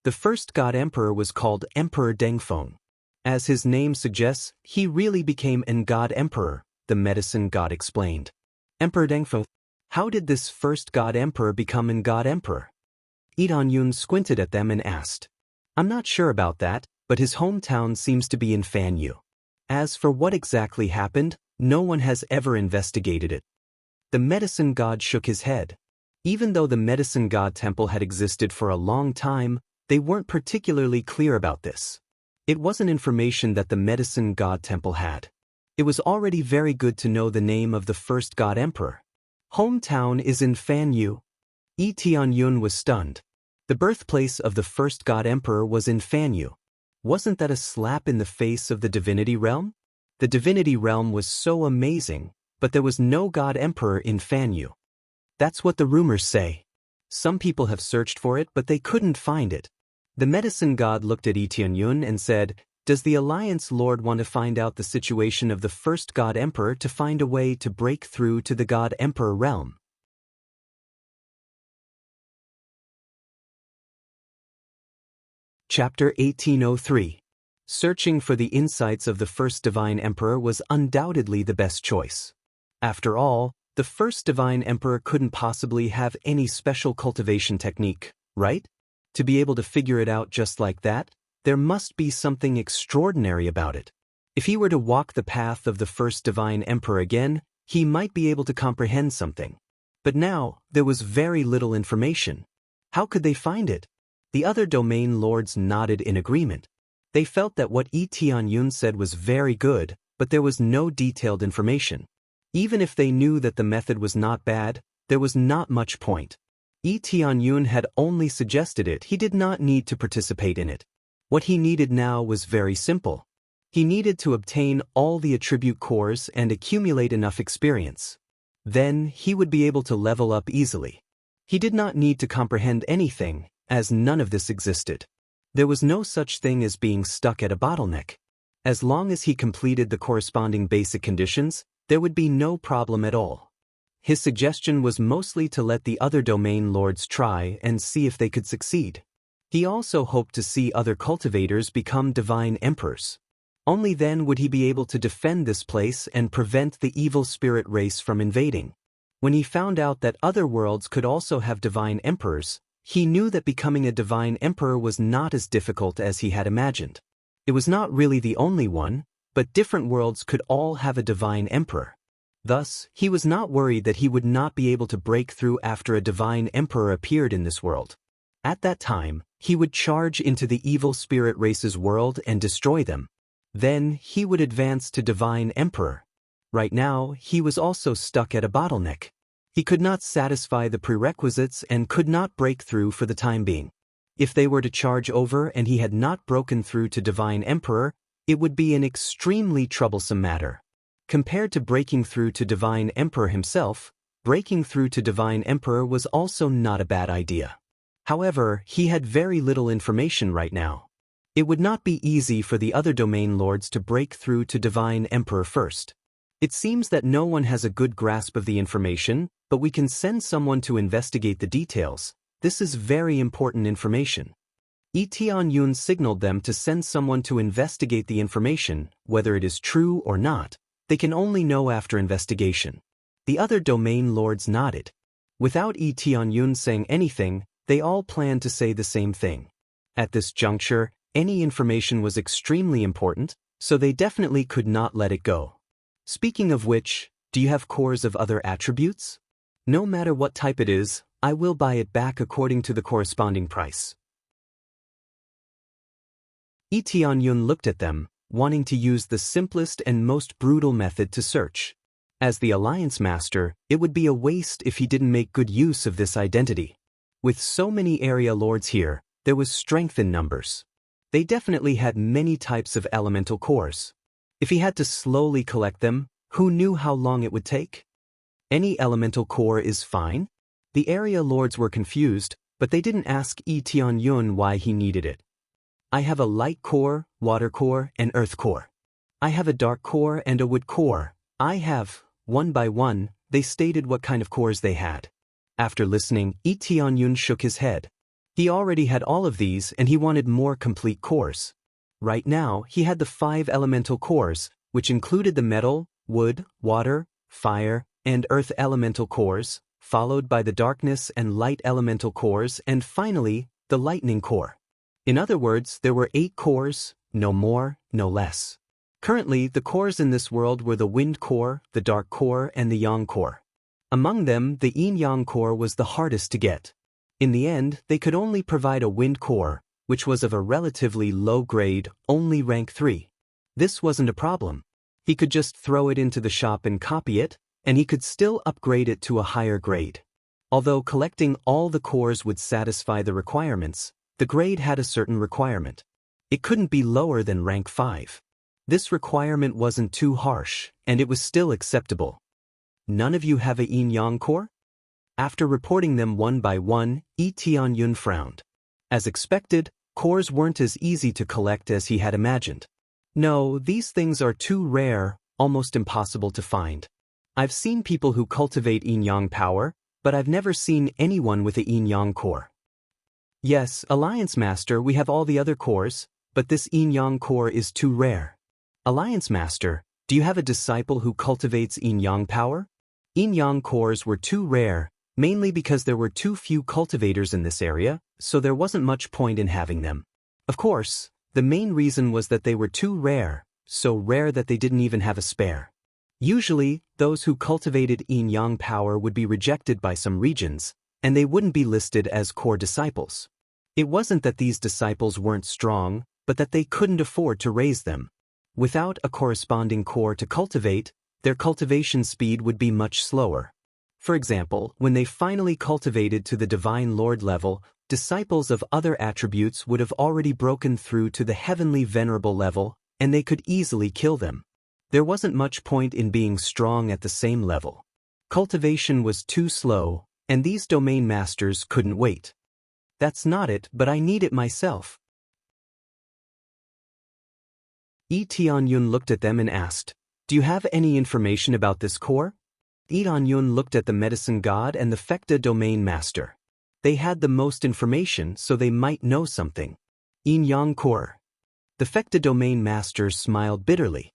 The first god emperor was called Emperor Dengfeng. As his name suggests, he really became an god emperor, the medicine god explained. Emperor Dengfeng. How did this first god emperor become an god emperor? Lee Tianyun squinted at them and asked. I'm not sure about that, but his hometown seems to be in Fanyu. As for what exactly happened, no one has ever investigated it. The medicine god shook his head. Even though the medicine god temple had existed for a long time, they weren't particularly clear about this. It wasn't information that the medicine god temple had. It was already very good to know the name of the first god emperor. Hometown is in Fanyu. Lee Tianyun was stunned. The birthplace of the first god emperor was in Fanyu. Wasn't that a slap in the face of the divinity realm? The divinity realm was so amazing, but there was no god emperor in Fanyu. That's what the rumors say. Some people have searched for it, but they couldn't find it. The medicine god looked at Lee Tianyun and said, Does the Alliance Lord want to find out the situation of the first god emperor to find a way to break through to the god emperor realm? Chapter 1803. Searching for the insights of the first divine emperor was undoubtedly the best choice. After all, the first divine emperor couldn't possibly have any special cultivation technique, right? To be able to figure it out just like that, there must be something extraordinary about it. If he were to walk the path of the first divine emperor again, he might be able to comprehend something. But now, there was very little information. How could they find it? The other domain lords nodded in agreement. They felt that what Lee Tianyun said was very good, but there was no detailed information. Even if they knew that the method was not bad, there was not much point. Lee Tianyun had only suggested it. He did not need to participate in it. What he needed now was very simple. He needed to obtain all the attribute cores and accumulate enough experience. Then he would be able to level up easily. He did not need to comprehend anything, as none of this existed. There was no such thing as being stuck at a bottleneck. As long as he completed the corresponding basic conditions, there would be no problem at all. His suggestion was mostly to let the other domain lords try and see if they could succeed. He also hoped to see other cultivators become divine emperors. Only then would he be able to defend this place and prevent the evil spirit race from invading. When he found out that other worlds could also have divine emperors, he knew that becoming a divine emperor was not as difficult as he had imagined. It was not really the only one, but different worlds could all have a divine emperor. Thus, he was not worried that he would not be able to break through after a divine emperor appeared in this world. At that time, he would charge into the evil spirit race's world and destroy them. Then, he would advance to divine emperor. Right now, he was also stuck at a bottleneck. He could not satisfy the prerequisites and could not break through for the time being. If they were to charge over and he had not broken through to divine emperor, it would be an extremely troublesome matter. Compared to breaking through to divine emperor himself, breaking through to divine emperor was also not a bad idea. However, he had very little information right now. It would not be easy for the other domain lords to break through to divine emperor first. It seems that no one has a good grasp of the information, but we can send someone to investigate the details. This is very important information. Lee Tianyun signaled them to send someone to investigate the information, whether it is true or not. They can only know after investigation. The other domain lords nodded. Without Lee Tianyun saying anything, they all planned to say the same thing. At this juncture, any information was extremely important, so they definitely could not let it go. Speaking of which, do you have cores of other attributes? No matter what type it is, I will buy it back according to the corresponding price. Lee Tianyun looked at them, wanting to use the simplest and most brutal method to search. As the Alliance Master, it would be a waste if he didn't make good use of this identity. With so many area lords here, there was strength in numbers. They definitely had many types of elemental cores. If he had to slowly collect them, who knew how long it would take? Any elemental core is fine. The area lords were confused, but they didn't ask Lee Tianyun why he needed it. I have a light core, water core, and earth core. I have a dark core and a wood core. I have, one by one, they stated what kind of cores they had. After listening, Lee Tianyun shook his head. He already had all of these and he wanted more complete cores. Right now, he had the 5 elemental cores, which included the metal, wood, water, fire, and earth elemental cores, followed by the darkness and light elemental cores, and finally, the lightning core. In other words, there were 8 cores, no more, no less. Currently, the cores in this world were the wind core, the dark core, and the yang core. Among them, the yin-yang core was the hardest to get. In the end, they could only provide a wind core, which was of a relatively low grade, only rank 3. This wasn't a problem. He could just throw it into the shop and copy it, and he could still upgrade it to a higher grade. Although collecting all the cores would satisfy the requirements, the grade had a certain requirement. It couldn't be lower than rank 5. This requirement wasn't too harsh, and it was still acceptable. None of you have a yin-yang core? After reporting them one by one, Lee Tianyun frowned. As expected, cores weren't as easy to collect as he had imagined. No, these things are too rare, almost impossible to find. I've seen people who cultivate yin-yang power, but I've never seen anyone with a yin-yang core. Yes, Alliance Master, we have all the other cores, but this yin-yang core is too rare. Alliance Master, do you have a disciple who cultivates yin-yang power? Yin-yang cores were too rare, mainly because there were too few cultivators in this area, so there wasn't much point in having them. Of course, the main reason was that they were too rare, so rare that they didn't even have a spare. Usually, those who cultivated yin-yang power would be rejected by some regions, and they wouldn't be listed as core disciples. It wasn't that these disciples weren't strong, but that they couldn't afford to raise them. Without a corresponding core to cultivate, their cultivation speed would be much slower. For example, when they finally cultivated to the Divine Lord level, disciples of other attributes would have already broken through to the Heavenly Venerable level, and they could easily kill them. There wasn't much point in being strong at the same level. Cultivation was too slow, and these domain masters couldn't wait. That's not it, but I need it myself. Lee Tianyun looked at them and asked, do you have any information about this core? Lee Tianyun looked at the medicine god and the Fecta domain master. They had the most information, so they might know something. Yin-yang core. The Fecta domain master smiled bitterly.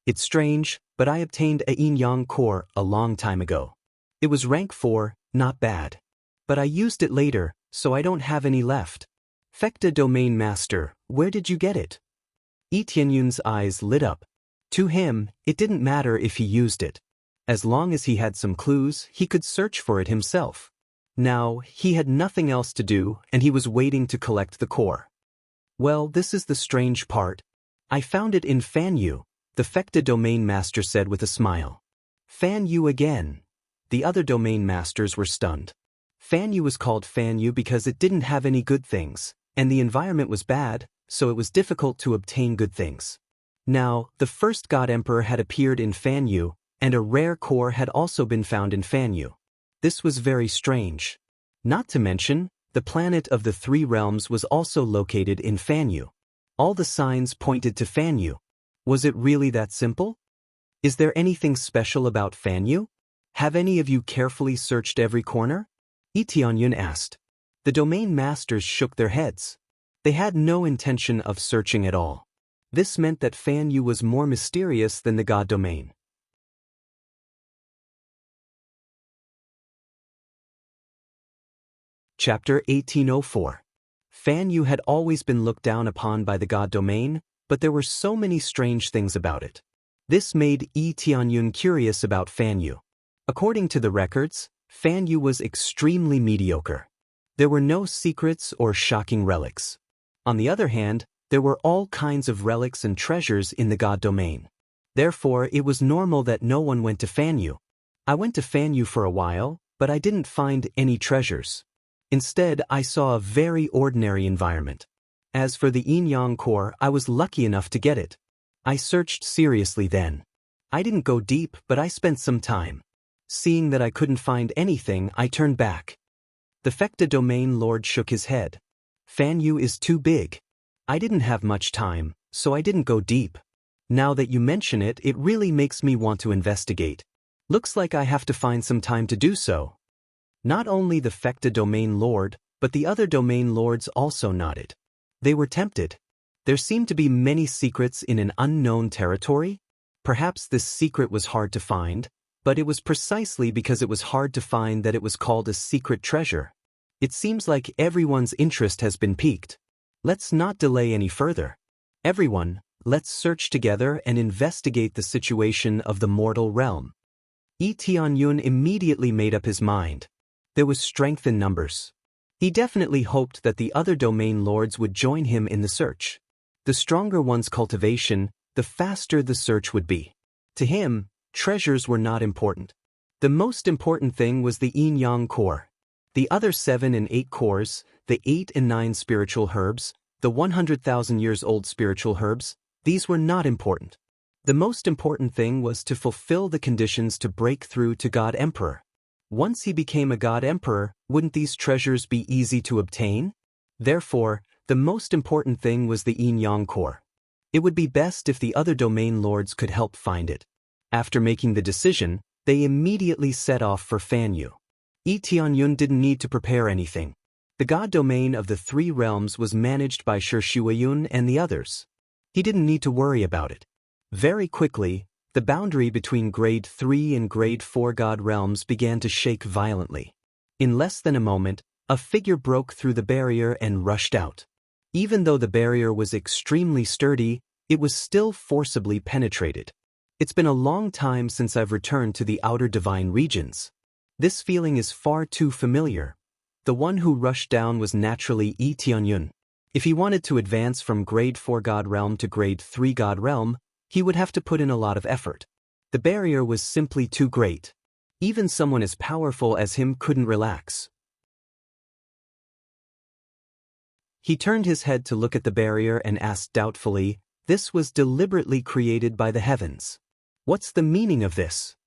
It's strange, but I obtained a yin-yang core a long time ago. It was rank 4, not bad. But I used it later, so I don't have any left. Fecta domain master, where did you get it? Lee Tianyun's eyes lit up. To him, it didn't matter if he used it. As long as he had some clues, he could search for it himself. Now, he had nothing else to do, and he was waiting to collect the core. Well, this is the strange part. I found it in Fan Yu, the Fecta domain master said with a smile. Fan Yu again. The other domain masters were stunned. Fan Yu was called Fan Yu because it didn't have any good things, and the environment was bad, so it was difficult to obtain good things. Now, the first God Emperor had appeared in Fan Yu, and a rare core had also been found in Fan Yu. This was very strange. Not to mention, the planet of the 3 realms was also located in Fan Yu. All the signs pointed to Fan Yu. Was it really that simple? Is there anything special about Fan Yu? Have any of you carefully searched every corner? Lee Tianyun asked. The domain masters shook their heads. They had no intention of searching at all. This meant that Fan Yu was more mysterious than the God domain. Chapter 1804. Fan Yu had always been looked down upon by the god domain, but there were so many strange things about it. This made Yi Tianyun curious about Fan Yu. According to the records, Fan Yu was extremely mediocre. There were no secrets or shocking relics. On the other hand, there were all kinds of relics and treasures in the god domain. Therefore, it was normal that no one went to Fan Yu. I went to Fan Yu for a while, but I didn't find any treasures. Instead, I saw a very ordinary environment. As for the yin-yang core, I was lucky enough to get it. I searched seriously then. I didn't go deep, but I spent some time. Seeing that I couldn't find anything, I turned back. The Fecta domain lord shook his head. Fan Yu is too big. I didn't have much time, so I didn't go deep. Now that you mention it, it really makes me want to investigate. Looks like I have to find some time to do so. Not only the Fecta domain lord, but the other domain lords also nodded. They were tempted. There seemed to be many secrets in an unknown territory. Perhaps this secret was hard to find, but it was precisely because it was hard to find that it was called a secret treasure. It seems like everyone's interest has been piqued. Let's not delay any further. Everyone, let's search together and investigate the situation of the mortal realm. Yi Tianyun immediately made up his mind. There was strength in numbers. He definitely hoped that the other domain lords would join him in the search. The stronger one's cultivation, the faster the search would be. To him, treasures were not important. The most important thing was the yin-yang core. The other 7 and 8 cores, the 8 and 9 spiritual herbs, the 100,000 years old spiritual herbs, these were not important. The most important thing was to fulfill the conditions to break through to God Emperor. Once he became a God Emperor, wouldn't these treasures be easy to obtain? Therefore, the most important thing was the yin-yang core. It would be best if the other domain lords could help find it. After making the decision, they immediately set off for Fan Yu. Yi Tianyun didn't need to prepare anything. The god domain of the 3 realms was managed by Shi Shuiyun and the others. He didn't need to worry about it. Very quickly, the boundary between Grade 3 and Grade 4 god realms began to shake violently. In less than a moment, a figure broke through the barrier and rushed out. Even though the barrier was extremely sturdy, it was still forcibly penetrated. It's been a long time since I've returned to the outer divine regions. This feeling is far too familiar. The one who rushed down was naturally Yi Tianyun. If he wanted to advance from Grade 4 god realm to Grade 3 god realm, he would have to put in a lot of effort. The barrier was simply too great. Even someone as powerful as him couldn't relax. He turned his head to look at the barrier and asked doubtfully, "This was deliberately created by the heavens. What's the meaning of this?"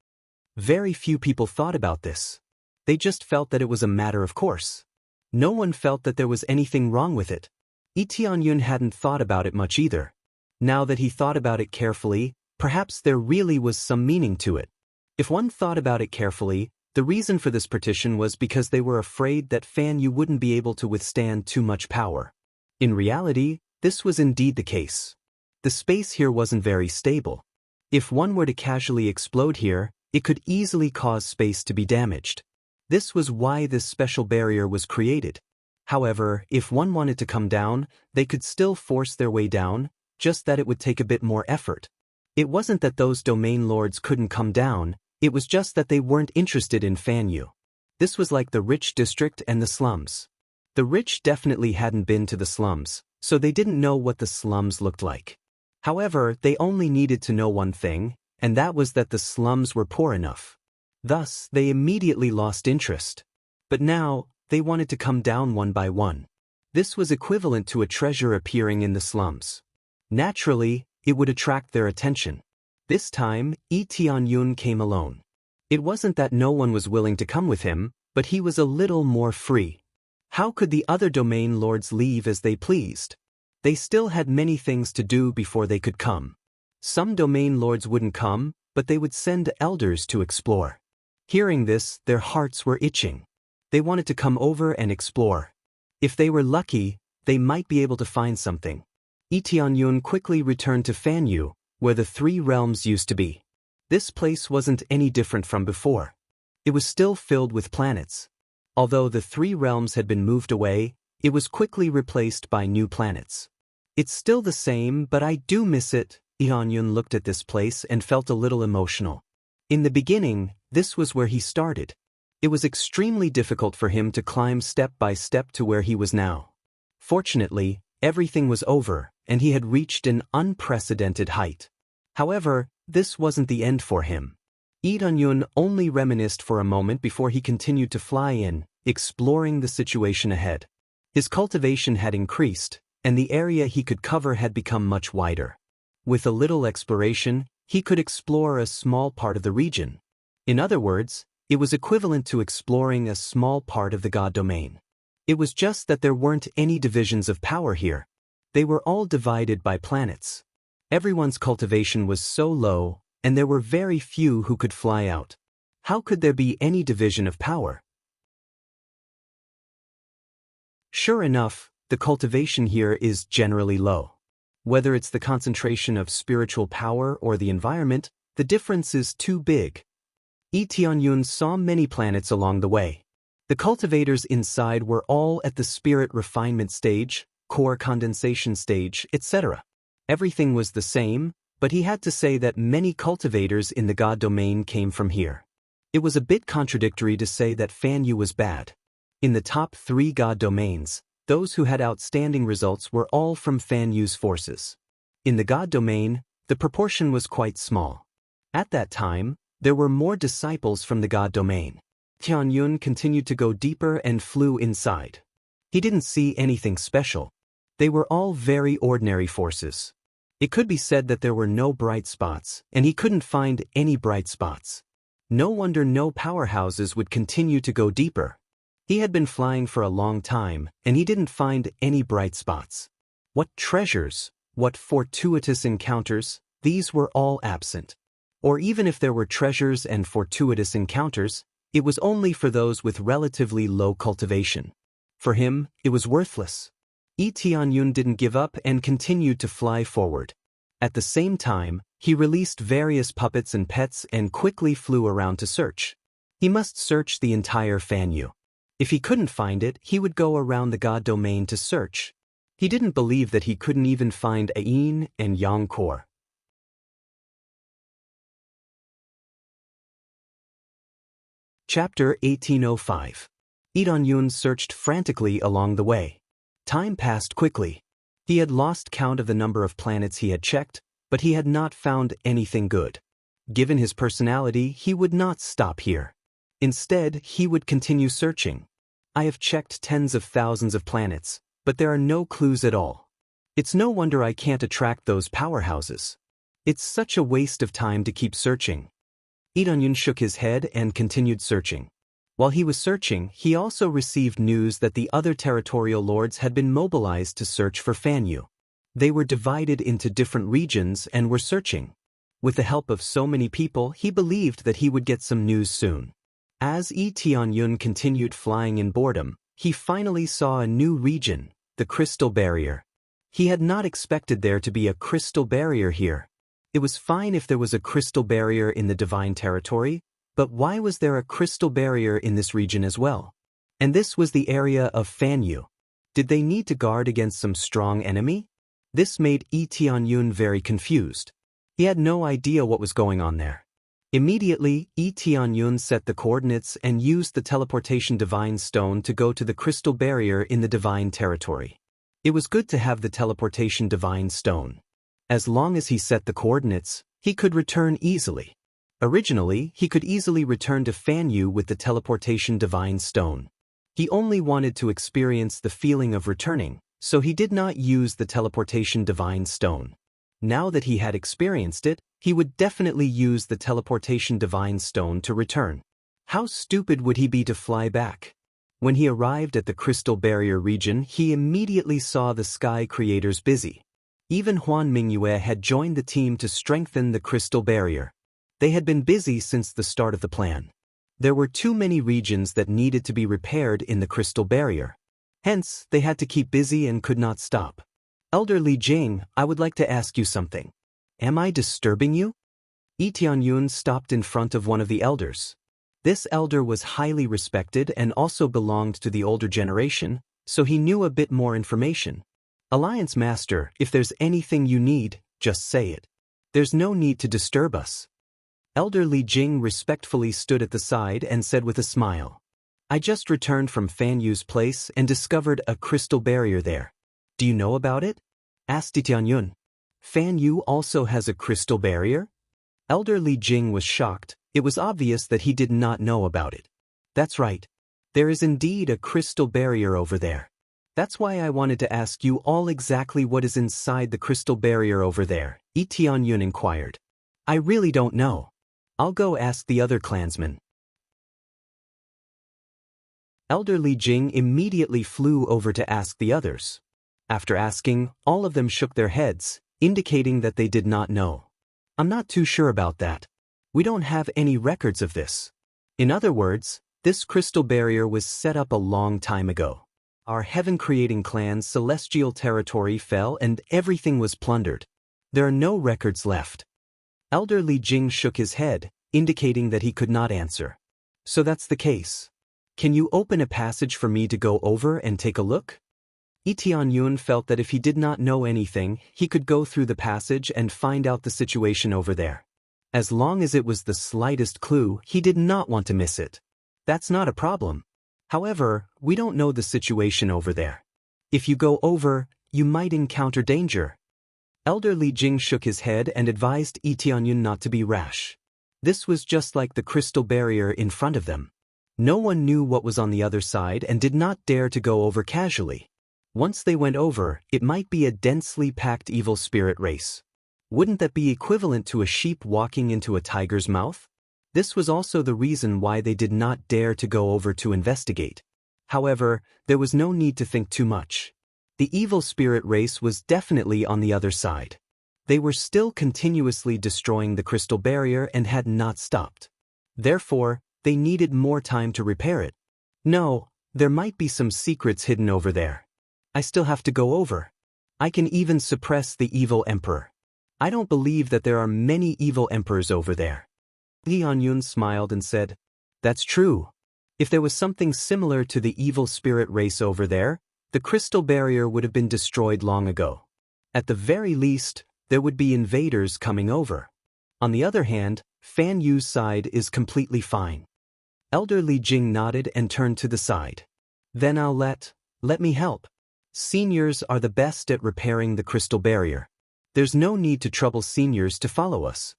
Very few people thought about this. They just felt that it was a matter of course. No one felt that there was anything wrong with it. Yi Tianyun hadn't thought about it much either. Now that he thought about it carefully, perhaps there really was some meaning to it. If one thought about it carefully, the reason for this partition was because they were afraid that Fan Yu wouldn't be able to withstand too much power. In reality, this was indeed the case. The space here wasn't very stable. If one were to casually explode here, it could easily cause space to be damaged. This was why this special barrier was created. However, if one wanted to come down, they could still force their way down, just that it would take a bit more effort. It wasn't that those domain lords couldn't come down, it was just that they weren't interested in Fan Yu. This was like the rich district and the slums. The rich definitely hadn't been to the slums, so they didn't know what the slums looked like. However, they only needed to know one thing, and that was that the slums were poor enough. Thus, they immediately lost interest. But now, they wanted to come down one by one. This was equivalent to a treasure appearing in the slums. Naturally, it would attract their attention. This time, Yi Tianyun came alone. It wasn't that no one was willing to come with him, but he was a little more free. How could the other domain lords leave as they pleased? They still had many things to do before they could come. Some domain lords wouldn't come, but they would send elders to explore. Hearing this, their hearts were itching. They wanted to come over and explore. If they were lucky, they might be able to find something. Yi Tianyun quickly returned to Fan Yu, where the 3 realms used to be. This place wasn't any different from before. It was still filled with planets. Although the 3 realms had been moved away, It was quickly replaced by new planets. It's still the same, but I do miss it. Yeon-yun looked at this place and felt a little emotional. In the beginning, this was where he started. It was extremely difficult for him to climb step by step to where he was now. Fortunately, everything was over, and he had reached an unprecedented height. However, this wasn't the end for him. Yeon-yun only reminisced for a moment before he continued to fly in, exploring the situation ahead. His cultivation had increased, and the area he could cover had become much wider. With a little exploration, he could explore a small part of the region. In other words, it was equivalent to exploring a small part of the God domain. It was just that there weren't any divisions of power here. They were all divided by planets. Everyone's cultivation was so low, and there were very few who could fly out. How could there be any division of power? Sure enough, the cultivation here is generally low. Whether it's the concentration of spiritual power or the environment, the difference is too big. Yeon-yun saw many planets along the way. The cultivators inside were all at the spirit refinement stage, core condensation stage, etc. Everything was the same, but he had to say that many cultivators in the God domain came from here. It was a bit contradictory to say that Fan Yu was bad. In the top 3 God domains, those who had outstanding results were all from Fan Yu's forces. In the God domain, the proportion was quite small. At that time, there were more disciples from the God domain. Yeon-yun continued to go deeper and flew inside. He didn't see anything special. They were all very ordinary forces. It could be said that there were no bright spots, and he couldn't find any bright spots. No wonder no powerhouses would continue to go deeper. He had been flying for a long time, and he didn't find any bright spots. What treasures, what fortuitous encounters, these were all absent. Or even if there were treasures and fortuitous encounters, it was only for those with relatively low cultivation. For him, it was worthless. Yeon-yun didn't give up and continued to fly forward. At the same time, he released various puppets and pets and quickly flew around to search. He must search the entire Fan Yu. If he couldn't find it, he would go around the God domain to search. He didn't believe that he couldn't even find Ain and Yang Core. Chapter 1805. Yeon-yun searched frantically along the way. Time passed quickly. He had lost count of the number of planets he had checked, but he had not found anything good. Given his personality, he would not stop here. Instead, he would continue searching. I have checked tens of thousands of planets, but there are no clues at all. It's no wonder I can't attract those powerhouses. It's such a waste of time to keep searching. Yeon-yun shook his head and continued searching. While he was searching, he also received news that the other territorial lords had been mobilized to search for Fan Yu. They were divided into different regions and were searching. With the help of so many people, he believed that he would get some news soon. As Yeon-yun continued flying in boredom, he finally saw a new region, the Crystal Barrier. He had not expected there to be a crystal barrier here. It was fine if there was a crystal barrier in the divine territory, but why was there a crystal barrier in this region as well? And this was the area of Fan Yu. Did they need to guard against some strong enemy? This made Yeon-yun very confused. He had no idea what was going on there. Immediately, Yeon-yun set the coordinates and used the teleportation divine stone to go to the crystal barrier in the divine territory. It was good to have the teleportation divine stone. As long as he set the coordinates, he could return easily. Originally, he could easily return to Fan Yu with the teleportation divine stone. He only wanted to experience the feeling of returning, so he did not use the teleportation divine stone. Now that he had experienced it, he would definitely use the teleportation divine stone to return. How stupid would he be to fly back? When he arrived at the crystal barrier region, he immediately saw the sky creators busy. Even Huan Mingyue had joined the team to strengthen the crystal barrier. They had been busy since the start of the plan. There were too many regions that needed to be repaired in the crystal barrier. Hence, they had to keep busy and could not stop. Elder Li Jing, I would like to ask you something. Am I disturbing you? Yeon-yun stopped in front of one of the elders. This elder was highly respected and also belonged to the older generation, so he knew a bit more information. Alliance Master, if there's anything you need, just say it. There's no need to disturb us. Elder Li Jing respectfully stood at the side and said with a smile. I just returned from Fan Yu's place and discovered a crystal barrier there. Do you know about it? Asked Tianyun. Fan Yu also has a crystal barrier? Elder Li Jing was shocked. It was obvious that he did not know about it. That's right. There is indeed a crystal barrier over there. That's why I wanted to ask you all exactly what is inside the crystal barrier over there, Tianyun inquired. I really don't know. I'll go ask the other clansmen. Elder Li Jing immediately flew over to ask the others. After asking, all of them shook their heads, indicating that they did not know. I'm not too sure about that. We don't have any records of this. In other words, this crystal barrier was set up a long time ago. Our heaven-creating clan's celestial territory fell and everything was plundered. There are no records left. Elder Li Jing shook his head, indicating that he could not answer. So that's the case. Can you open a passage for me to go over and take a look? Tianyun felt that if he did not know anything, he could go through the passage and find out the situation over there. As long as it was the slightest clue, he did not want to miss it. That's not a problem. However, we don't know the situation over there. If you go over, you might encounter danger. Elder Li Jing shook his head and advised Tianyun not to be rash. This was just like the crystal barrier in front of them. No one knew what was on the other side and did not dare to go over casually. Once they went over, it might be a densely packed evil spirit race. Wouldn't that be equivalent to a sheep walking into a tiger's mouth? This was also the reason why they did not dare to go over to investigate. However, there was no need to think too much. The evil spirit race was definitely on the other side. They were still continuously destroying the crystal barrier and had not stopped. Therefore, they needed more time to repair it. No, there might be some secrets hidden over there. I still have to go over. I can even suppress the evil emperor. I don't believe that there are many evil emperors over there. Tianyun smiled and said, That's true. If there was something similar to the evil spirit race over there, the crystal barrier would have been destroyed long ago. At the very least, there would be invaders coming over. On the other hand, Fan Yu's side is completely fine. Elder Li Jing nodded and turned to the side. Then I'll let me help. Seniors are the best at repairing the crystal barrier. There's no need to trouble seniors to follow us.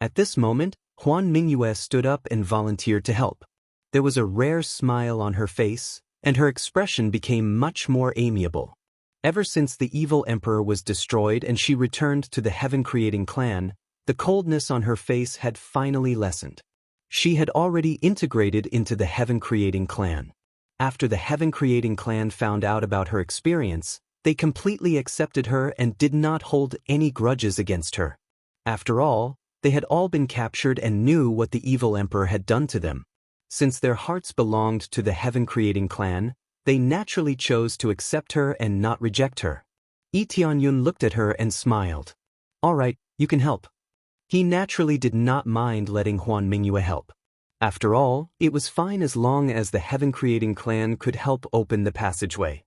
At this moment, Huan Mingyue stood up and volunteered to help. There was a rare smile on her face, and her expression became much more amiable. Ever since the evil emperor was destroyed and she returned to the heaven-creating clan, the coldness on her face had finally lessened. She had already integrated into the heaven-creating clan. After the heaven-creating clan found out about her experience, they completely accepted her and did not hold any grudges against her. After all, they had all been captured and knew what the evil emperor had done to them. Since their hearts belonged to the heaven-creating clan, they naturally chose to accept her and not reject her. Tianyun looked at her and smiled. All right, you can help. He naturally did not mind letting Huan Mingyue help. After all, it was fine as long as the heaven-creating clan could help open the passageway.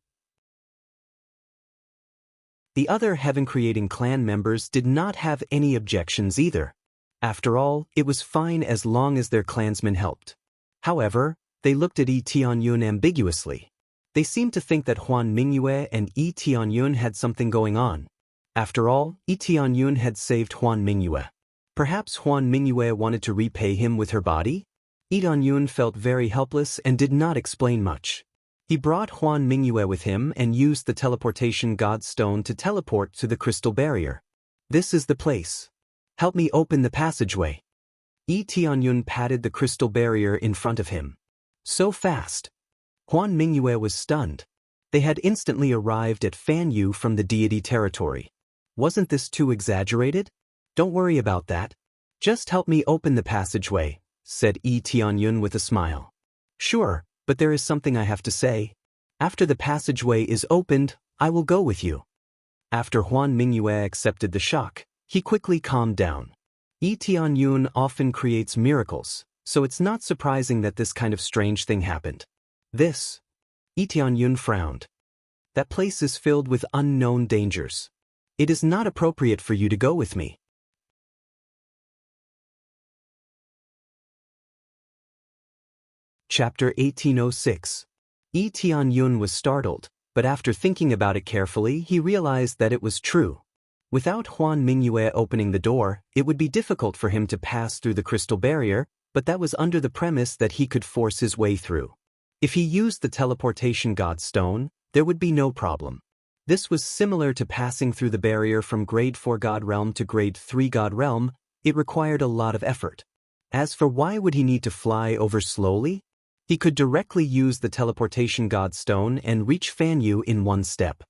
The other heaven-creating clan members did not have any objections either. After all, it was fine as long as their clansmen helped. However, they looked at Tianyun ambiguously. They seemed to think that Huan Mingyue and Tianyun had something going on. After all, Tianyun had saved Huan Mingyue. Perhaps Huan Mingyue wanted to repay him with her body? Tianyun felt very helpless and did not explain much. He brought Huan Mingyue with him and used the teleportation god stone to teleport to the crystal barrier. This is the place. Help me open the passageway. Tianyun patted the crystal barrier in front of him. So fast. Huan Mingyue was stunned. They had instantly arrived at Fan Yu from the deity territory. Wasn't this too exaggerated? Don't worry about that. Just help me open the passageway, said Tianyun with a smile. Sure, but there is something I have to say. After the passageway is opened, I will go with you. After Huan Mingyue accepted the shock, he quickly calmed down. Tianyun often creates miracles, so it's not surprising that this kind of strange thing happened. This Lee Tianyun frowned. That place is filled with unknown dangers. It is not appropriate for you to go with me. Chapter 1806. Lee Tianyun was startled, but after thinking about it carefully, he realized that it was true. Without Huan Mingyue opening the door, it would be difficult for him to pass through the crystal barrier, but that was under the premise that he could force his way through. If he used the teleportation god stone, there would be no problem. This was similar to passing through the barrier from grade 4 god realm to grade 3 god realm. It required a lot of effort. As for why would he need to fly over slowly? He could directly use the teleportation god stone and reach Fanyu in one step.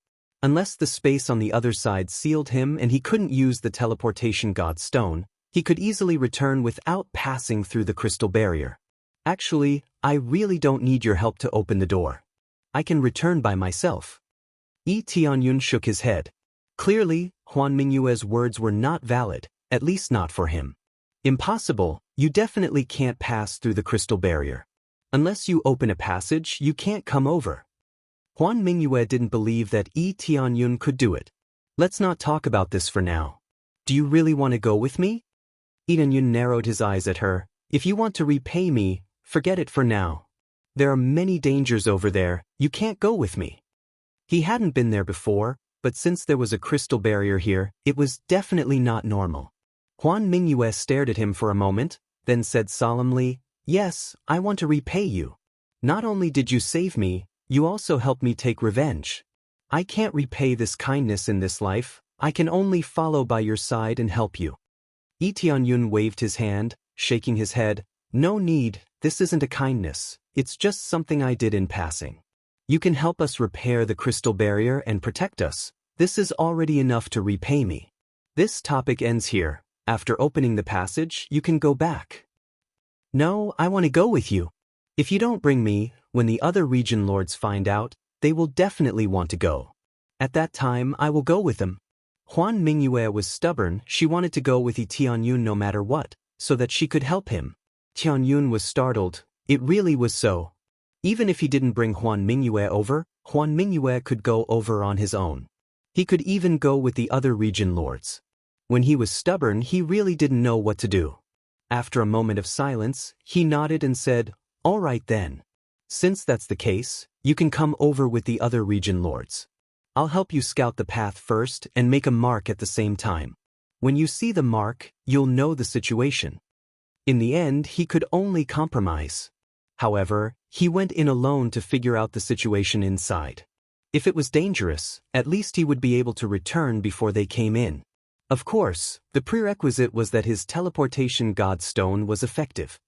Unless the space on the other side sealed him and he couldn't use the teleportation god stone, he could easily return without passing through the crystal barrier. Actually, I really don't need your help to open the door. I can return by myself. Lee Tianyun shook his head. Clearly, Huan Mingyue's words were not valid, at least not for him. Impossible, you definitely can't pass through the crystal barrier. Unless you open a passage, you can't come over. Huan Mingyue didn't believe that Lee Tianyun could do it. Let's not talk about this for now. Do you really want to go with me? Lee Tianyun narrowed his eyes at her. If you want to repay me, forget it for now. There are many dangers over there, you can't go with me. He hadn't been there before, but since there was a crystal barrier here, it was definitely not normal. Huan Mingyue stared at him for a moment, then said solemnly, "Yes, I want to repay you. Not only did you save me, you also helped me take revenge. I can't repay this kindness in this life, I can only follow by your side and help you." Lee Tianyun waved his hand, shaking his head. "No need, this isn't a kindness, it's just something I did in passing. You can help us repair the crystal barrier and protect us. This is already enough to repay me. This topic ends here. After opening the passage, you can go back." "No, I want to go with you. If you don't bring me, when the other region lords find out, they will definitely want to go. At that time, I will go with them." Huan Mingyue was stubborn, she wanted to go with Lee Tianyun no matter what, so that she could help him. Tianyun was startled. It really was so. Even if he didn't bring Huan Mingyue over, Huan Mingyue could go over on his own. He could even go with the other region lords. When he was stubborn, he really didn't know what to do. After a moment of silence, he nodded and said, "All right then. Since that's the case, you can come over with the other region lords. I'll help you scout the path first and make a mark at the same time. When you see the mark, you'll know the situation." In the end, he could only compromise. However, he went in alone to figure out the situation inside. If it was dangerous, at least he would be able to return before they came in. Of course, the prerequisite was that his teleportation god stone was effective.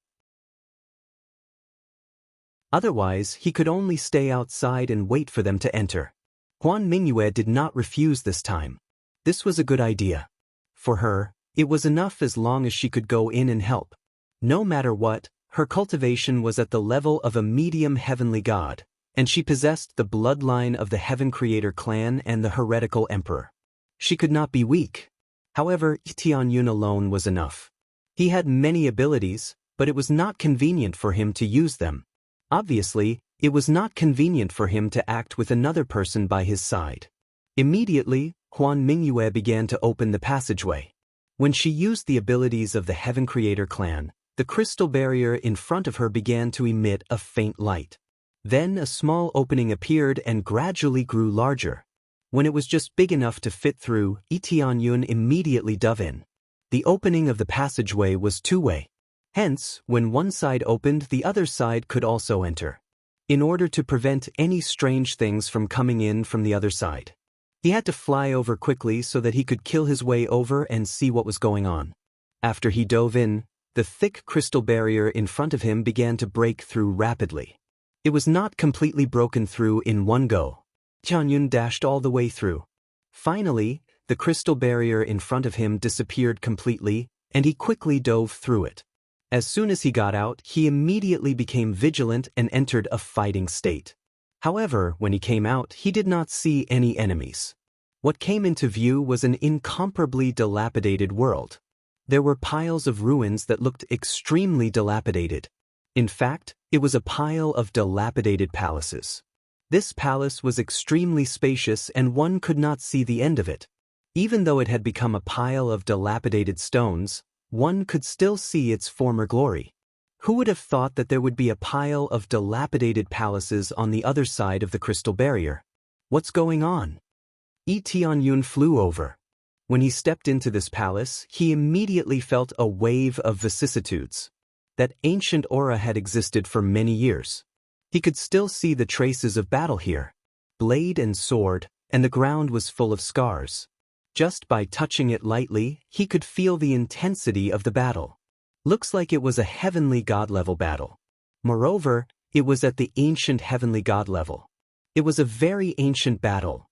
Otherwise, he could only stay outside and wait for them to enter. Huan Mingyue did not refuse this time. This was a good idea. For her, it was enough as long as she could go in and help. No matter what, her cultivation was at the level of a medium heavenly god, and she possessed the bloodline of the Heaven Creator clan and the heretical emperor. She could not be weak. However, Lee Tianyun alone was enough. He had many abilities, but it was not convenient for him to use them. Obviously, it was not convenient for him to act with another person by his side. Immediately, Huan Mingyue began to open the passageway. When she used the abilities of the Heaven Creator clan, the crystal barrier in front of her began to emit a faint light. Then a small opening appeared and gradually grew larger. When it was just big enough to fit through, Lee Tianyun immediately dove in. The opening of the passageway was two-way. Hence, when one side opened, the other side could also enter. In order to prevent any strange things from coming in from the other side, he had to fly over quickly so that he could kill his way over and see what was going on. After he dove in, the thick crystal barrier in front of him began to break through rapidly. It was not completely broken through in one go. Tianyun dashed all the way through. Finally, the crystal barrier in front of him disappeared completely, and he quickly dove through it. As soon as he got out, he immediately became vigilant and entered a fighting state. However, when he came out, he did not see any enemies. What came into view was an incomparably dilapidated world. There were piles of ruins that looked extremely dilapidated. In fact, it was a pile of dilapidated palaces. This palace was extremely spacious and one could not see the end of it. Even though it had become a pile of dilapidated stones, one could still see its former glory. Who would have thought that there would be a pile of dilapidated palaces on the other side of the crystal barrier? What's going on? Yi Tianyun flew over. When he stepped into this palace, he immediately felt a wave of vicissitudes. That ancient aura had existed for many years. He could still see the traces of battle here. Blade and sword, and the ground was full of scars. Just by touching it lightly, he could feel the intensity of the battle. Looks like it was a heavenly god-level battle. Moreover, it was at the ancient heavenly god level. It was a very ancient battle.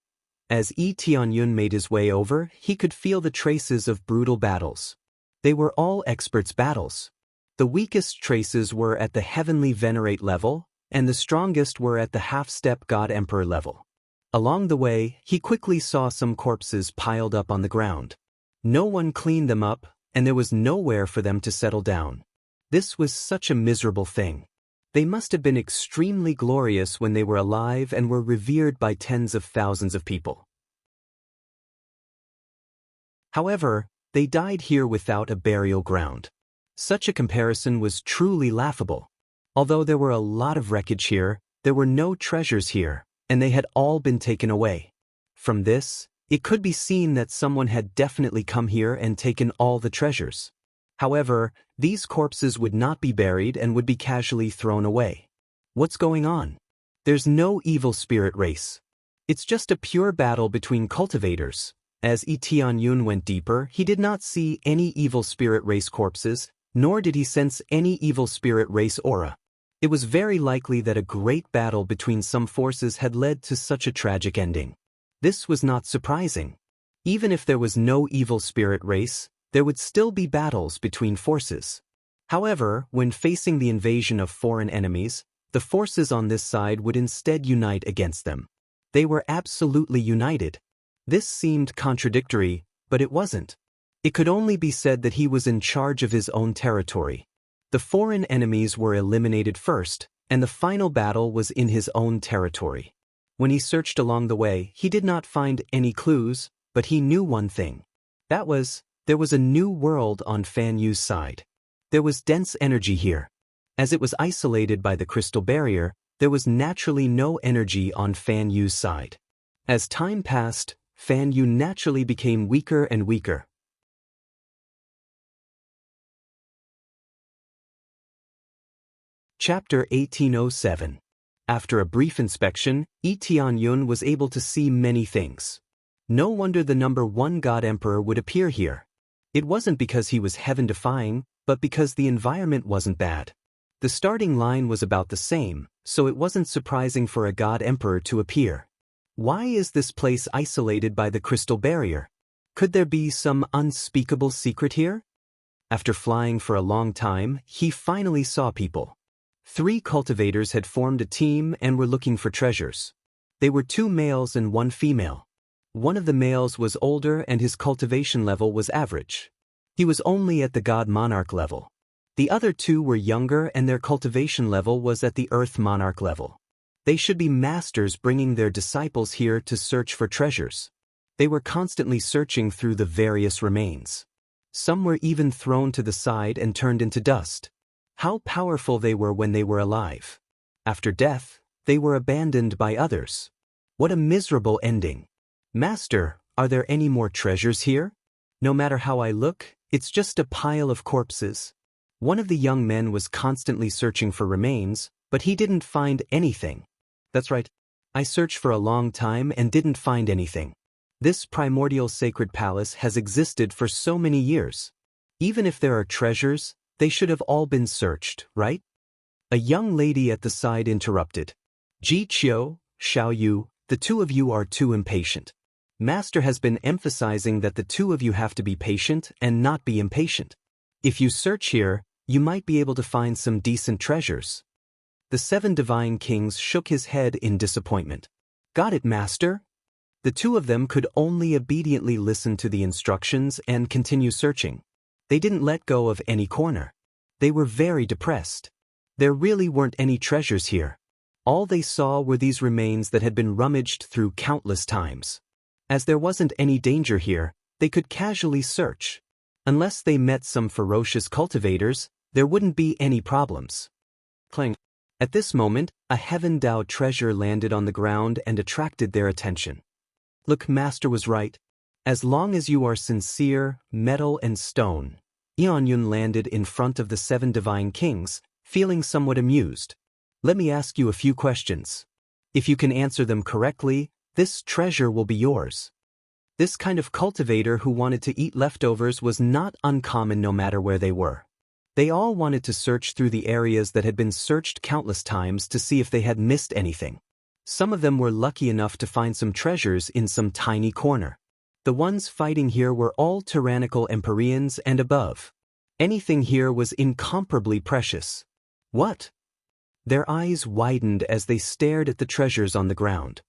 As Yi Tianyun made his way over, he could feel the traces of brutal battles. They were all experts' battles. The weakest traces were at the heavenly venerate level, and the strongest were at the half-step god-emperor level. Along the way, he quickly saw some corpses piled up on the ground. No one cleaned them up, and there was nowhere for them to settle down. This was such a miserable thing. They must have been extremely glorious when they were alive and were revered by tens of thousands of people. However, they died here without a burial ground. Such a comparison was truly laughable. Although there were a lot of wreckage here, there were no treasures here, and they had all been taken away. From this, it could be seen that someone had definitely come here and taken all the treasures. However, these corpses would not be buried and would be casually thrown away. What's going on? There's no evil spirit race. It's just a pure battle between cultivators. As Yi Tianyun went deeper, he did not see any evil spirit race corpses, nor did he sense any evil spirit race aura. It was very likely that a great battle between some forces had led to such a tragic ending. This was not surprising. Even if there was no evil spirit race, there would still be battles between forces. However, when facing the invasion of foreign enemies, the forces on this side would instead unite against them. They were absolutely united. This seemed contradictory, but it wasn't. It could only be said that he was in charge of his own territory. The foreign enemies were eliminated first, and the final battle was in his own territory. When he searched along the way, he did not find any clues, but he knew one thing. That was, there was a new world on Fan Yu's side. There was dense energy here. As it was isolated by the crystal barrier, there was naturally no energy on Fan Yu's side. As time passed, Fan Yu naturally became weaker and weaker. Chapter 1807. After a brief inspection, Yi Tianyun was able to see many things. No wonder the number 1 God Emperor would appear here. It wasn't because he was heaven-defying, but because the environment wasn't bad. The starting line was about the same, so it wasn't surprising for a God Emperor to appear. Why is this place isolated by the crystal barrier? Could there be some unspeakable secret here? After flying for a long time, he finally saw people. 3 cultivators had formed a team and were looking for treasures. They were 2 males and 1 female. One of the males was older and his cultivation level was average. He was only at the God Monarch level. The other 2 were younger and their cultivation level was at the Earth Monarch level. They should be masters bringing their disciples here to search for treasures. They were constantly searching through the various remains. Some were even thrown to the side and turned into dust. How powerful they were when they were alive. After death, they were abandoned by others. What a miserable ending. Master, are there any more treasures here? No matter how I look, it's just a pile of corpses. One of the young men was constantly searching for remains, but he didn't find anything. That's right. I searched for a long time and didn't find anything. This primordial sacred palace has existed for so many years. Even if there are treasures, they should have all been searched, right? A young lady at the side interrupted. Ji Qiu, Xiao Yu, the 2 of you are too impatient. Master has been emphasizing that the 2 of you have to be patient and not be impatient. If you search here, you might be able to find some decent treasures. The 7 divine kings shook his head in disappointment. Got it, Master? The 2 of them could only obediently listen to the instructions and continue searching. They didn't let go of any corner. They were very depressed. There really weren't any treasures here. All they saw were these remains that had been rummaged through countless times. As there wasn't any danger here, they could casually search. Unless they met some ferocious cultivators, there wouldn't be any problems. Clang. At this moment, a Heaven Dao treasure landed on the ground and attracted their attention. Look, Master was right. As long as you are sincere, metal and stone. Eonyun landed in front of the 7 divine kings, feeling somewhat amused. Let me ask you a few questions. If you can answer them correctly, this treasure will be yours. This kind of cultivator who wanted to eat leftovers was not uncommon no matter where they were. They all wanted to search through the areas that had been searched countless times to see if they had missed anything. Some of them were lucky enough to find some treasures in some tiny corner. The ones fighting here were all tyrannical Empyreans and above. Anything here was incomparably precious. What? Their eyes widened as they stared at the treasures on the ground.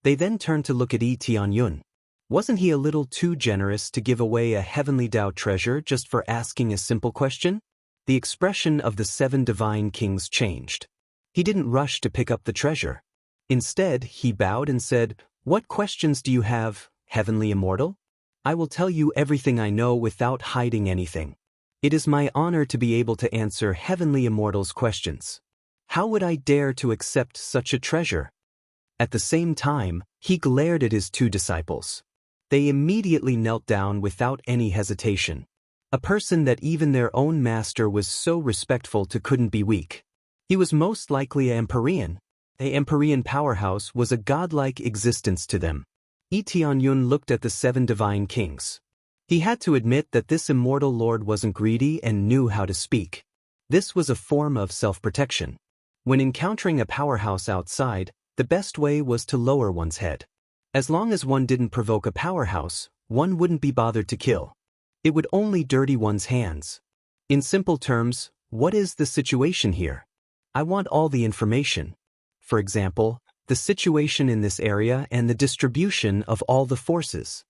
They then turned to look at Tianyun. Wasn't he a little too generous to give away a heavenly Dao treasure just for asking a simple question? The expression of the 7 divine kings changed. He didn't rush to pick up the treasure. Instead, he bowed and said, "What questions do you have, Heavenly Immortal? I will tell you everything I know without hiding anything. It is my honor to be able to answer Heavenly Immortal's questions. How would I dare to accept such a treasure?" At the same time, he glared at his 2 disciples. They immediately knelt down without any hesitation. A person that even their own master was so respectful to couldn't be weak. He was most likely an Empyrean. The Empyrean powerhouse was a godlike existence to them. Tianyun looked at the 7 divine kings. He had to admit that this immortal lord wasn't greedy and knew how to speak. This was a form of self-protection. When encountering a powerhouse outside, the best way was to lower one's head. As long as one didn't provoke a powerhouse, one wouldn't be bothered to kill. It would only dirty one's hands. In simple terms, what is the situation here? I want all the information. For example, the situation in this area and the distribution of all the forces.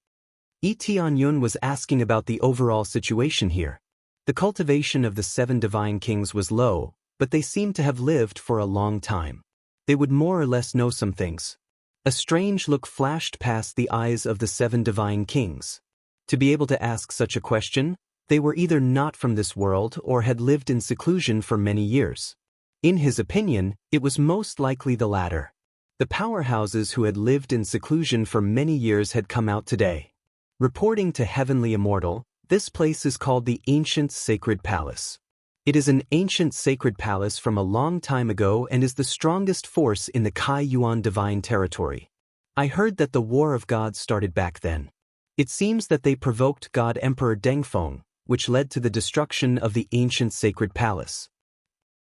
Tianyun was asking about the overall situation here. The cultivation of the 7 divine kings was low, but they seemed to have lived for a long time. They would more or less know some things. A strange look flashed past the eyes of the 7 divine kings. To be able to ask such a question, they were either not from this world or had lived in seclusion for many years. In his opinion, it was most likely the latter. The powerhouses who had lived in seclusion for many years had come out today. Reporting to Heavenly Immortal, this place is called the Ancient Sacred Palace. It is an ancient sacred palace from a long time ago and is the strongest force in the Kai Yuan divine territory. I heard that the War of Gods started back then. It seems that they provoked God Emperor Dengfeng, which led to the destruction of the ancient sacred palace.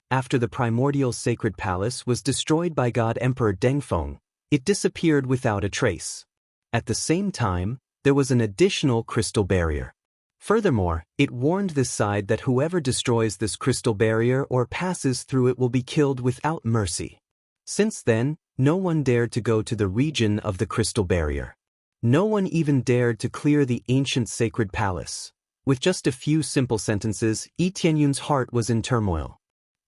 After the primordial sacred palace was destroyed by God Emperor Dengfeng, it disappeared without a trace. At the same time, there was an additional crystal barrier. Furthermore, it warned this side that whoever destroys this crystal barrier or passes through it will be killed without mercy. Since then, no one dared to go to the region of the crystal barrier. No one even dared to clear the ancient sacred palace. With just a few simple sentences, Tianyun's heart was in turmoil.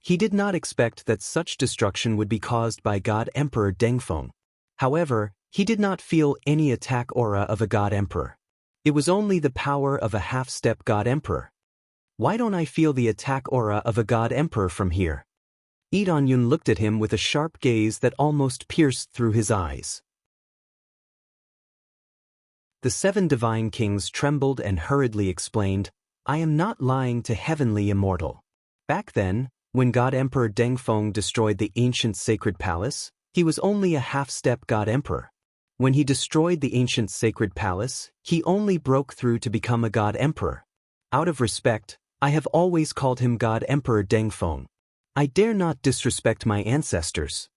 He did not expect that such destruction would be caused by God Emperor Dengfeng. However, he did not feel any attack aura of a God Emperor. It was only the power of a half-step God Emperor. Why don't I feel the attack aura of a God Emperor from here? Tianyun looked at him with a sharp gaze that almost pierced through his eyes. The 7 divine kings trembled and hurriedly explained, "I am not lying to Heavenly Immortal. Back then, when God Emperor Dengfeng destroyed the ancient sacred palace, he was only a half-step God Emperor. When he destroyed the ancient sacred palace, he only broke through to become a God Emperor. Out of respect, I have always called him God Emperor Dengfeng. I dare not disrespect my ancestors."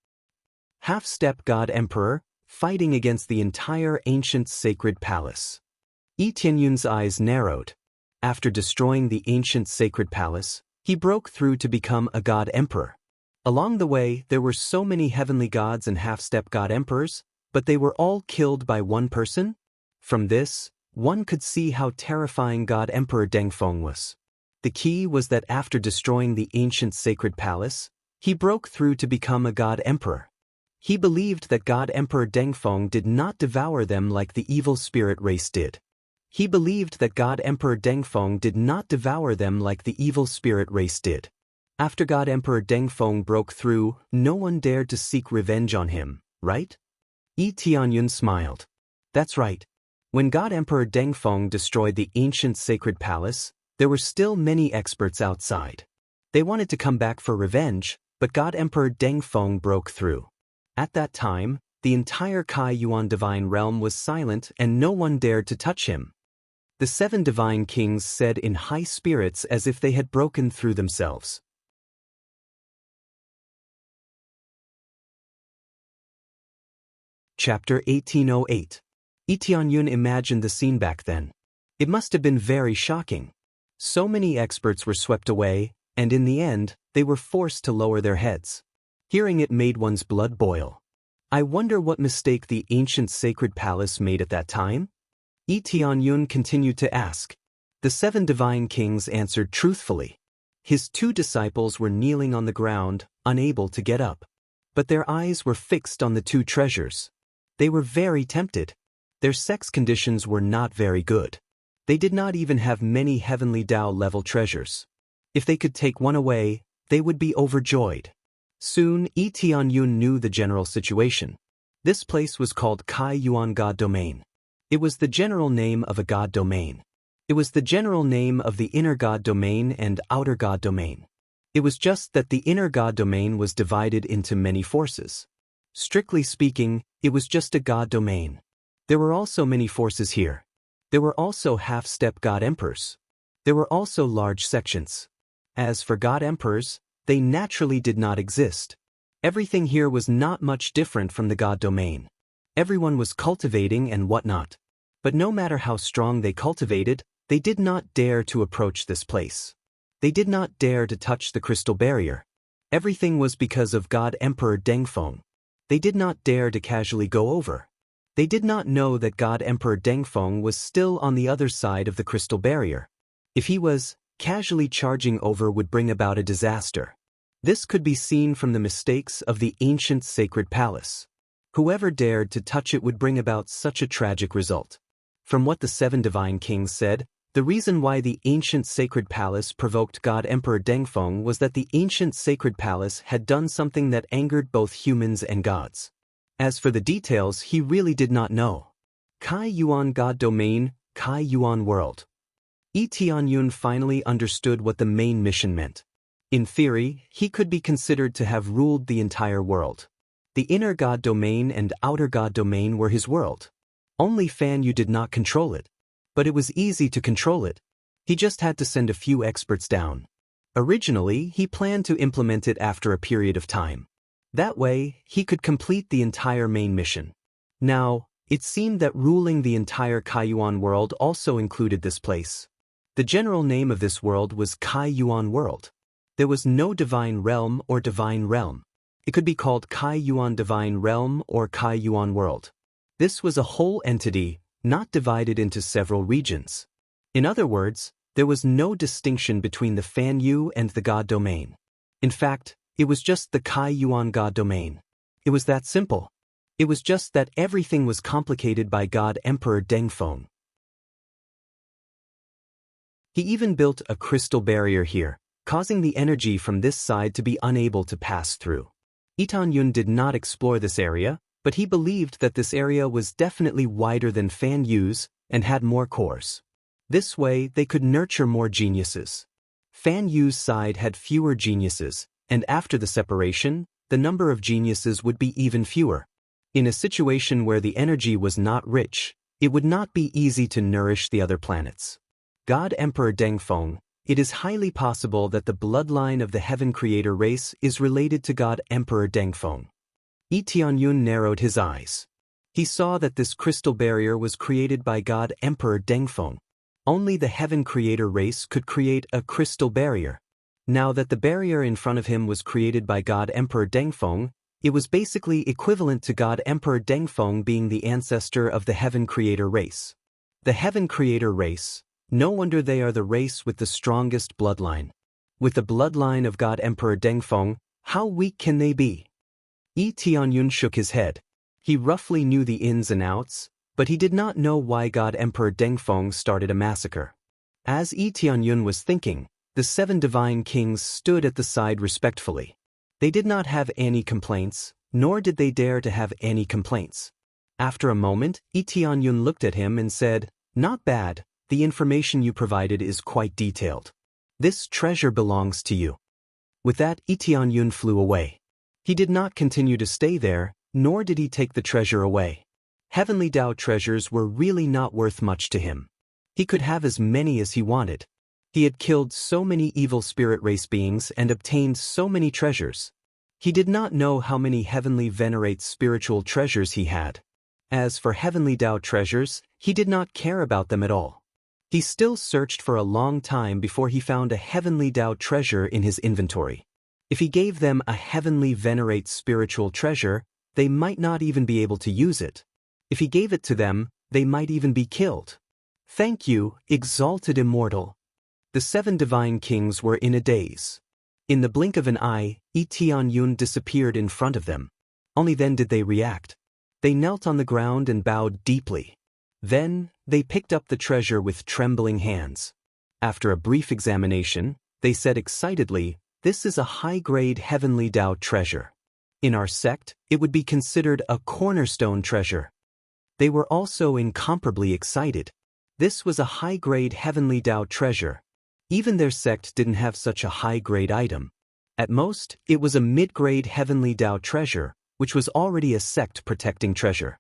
Half-step God Emperor, fighting against the entire ancient sacred palace. Tianyun's eyes narrowed. After destroying the ancient sacred palace, he broke through to become a God Emperor. Along the way, there were so many heavenly gods and half-step God Emperors, but they were all killed by one person? From this, one could see how terrifying God Emperor Dengfeng was. The key was that after destroying the ancient sacred palace, He broke through to become a God Emperor. He believed that God Emperor Dengfeng did not devour them like the evil spirit race did. He believed that God Emperor Dengfeng did not devour them like the evil spirit race did. After God Emperor Dengfeng broke through, no one dared to seek revenge on him, right? Yi Tianyun smiled. That's right. When God Emperor Dengfeng destroyed the ancient sacred palace, there were still many experts outside. They wanted to come back for revenge, but God Emperor Dengfeng broke through. At that time, the entire Kai Yuan divine realm was silent and no one dared to touch him. The 7 divine kings said in high spirits as if they had broken through themselves. Chapter 1808. Yi Tianyun imagined the scene back then. It must have been very shocking. So many experts were swept away, and in the end, they were forced to lower their heads. Hearing it made one's blood boil. I wonder what mistake the ancient sacred palace made at that time? Yi Tianyun continued to ask. The 7 divine kings answered truthfully. His 2 disciples were kneeling on the ground, unable to get up. But their eyes were fixed on the 2 treasures. They were very tempted. Their sex conditions were not very good. They did not even have many heavenly Tao-level treasures. If they could take one away, they would be overjoyed. Soon, Yi Tianyun knew the general situation. This place was called Kai Yuan God Domain. It was the general name of a God domain. It was the general name of the inner God domain and outer God domain. It was just that the inner God domain was divided into many forces. Strictly speaking, it was just a God domain. There were also many forces here. There were also half-step God Emperors. There were also large sections. As for God Emperors, they naturally did not exist. Everything here was not much different from the God domain. Everyone was cultivating and whatnot. But no matter how strong they cultivated, they did not dare to approach this place. They did not dare to touch the crystal barrier. Everything was because of God Emperor Dengfeng. They did not dare to casually go over. They did not know that God Emperor Dengfeng was still on the other side of the crystal barrier. If he was, casually charging over would bring about a disaster. This could be seen from the mistakes of the ancient sacred palace. Whoever dared to touch it would bring about such a tragic result. From what the 7 divine kings said, the reason why the ancient sacred palace provoked God Emperor Dengfeng was that the ancient sacred palace had done something that angered both humans and gods. As for the details, he really did not know. Kai Yuan God Domain, Kai Yuan World. Yi Tianyun finally understood what the main mission meant. In theory, he could be considered to have ruled the entire world. The inner God domain and outer God domain were his world. Only Fan Yu did not control it. But it was easy to control it. He just had to send a few experts down. Originally, he planned to implement it after a period of time. That way, he could complete the entire main mission. Now, it seemed that ruling the entire Kai Yuan world also included this place. The general name of this world was Kai Yuan World. There was no divine realm or divine realm. It could be called Kai Yuan Divine Realm or Kai Yuan World. This was a whole entity, not divided into several regions. In other words, there was no distinction between the Fan Yu and the God domain. In fact, it was just the Kai Yuan God domain. It was that simple. It was just that everything was complicated by God Emperor Dengfeng. He even built a crystal barrier here, causing the energy from this side to be unable to pass through. Yi Tianyun did not explore this area, but he believed that this area was definitely wider than Fan Yu's and had more cores. This way, they could nurture more geniuses. Fan Yu's side had fewer geniuses, and after the separation, the number of geniuses would be even fewer. In a situation where the energy was not rich, it would not be easy to nourish the other planets. God Emperor Dengfeng, it is highly possible that the bloodline of the Heaven Creator race is related to God Emperor Dengfeng. Yi Tianyun narrowed his eyes. He saw that this crystal barrier was created by God Emperor Dengfeng. Only the Heaven Creator race could create a crystal barrier. Now that the barrier in front of him was created by God Emperor Dengfeng, it was basically equivalent to God Emperor Dengfeng being the ancestor of the Heaven Creator race. The Heaven Creator race, no wonder they are the race with the strongest bloodline. With the bloodline of God Emperor Dengfeng, How weak can they be? Yi Tianyun shook his head. He roughly knew the ins and outs, but he did not know why God Emperor Dengfeng started a massacre. As Yi Tianyun was thinking, the 7 divine kings stood at the side respectfully. They did not have any complaints, nor did they dare to have any complaints. After a moment, Yi Tianyun looked at him and said, "Not bad, the information you provided is quite detailed. This treasure belongs to you." With that, Yi Tianyun flew away. He did not continue to stay there, nor did he take the treasure away. Heavenly Tao treasures were really not worth much to him. He could have as many as he wanted. He had killed so many evil spirit race beings and obtained so many treasures. He did not know how many heavenly venerate spiritual treasures he had. As for heavenly Tao treasures, he did not care about them at all. He still searched for a long time before he found a heavenly Tao treasure in his inventory. If he gave them a heavenly venerate spiritual treasure, they might not even be able to use it. If he gave it to them, they might even be killed. "Thank you, exalted immortal." The 7 divine kings were in a daze. In the blink of an eye, Yi Tianyun disappeared in front of them. Only then did they react. They knelt on the ground and bowed deeply. Then, they picked up the treasure with trembling hands. After a brief examination, they said excitedly, "This is a high-grade heavenly Tao treasure. In our sect, it would be considered a cornerstone treasure." They were also incomparably excited. This was a high-grade heavenly Tao treasure. Even their sect didn't have such a high-grade item. At most, it was a mid-grade heavenly Tao treasure, which was already a sect-protecting treasure.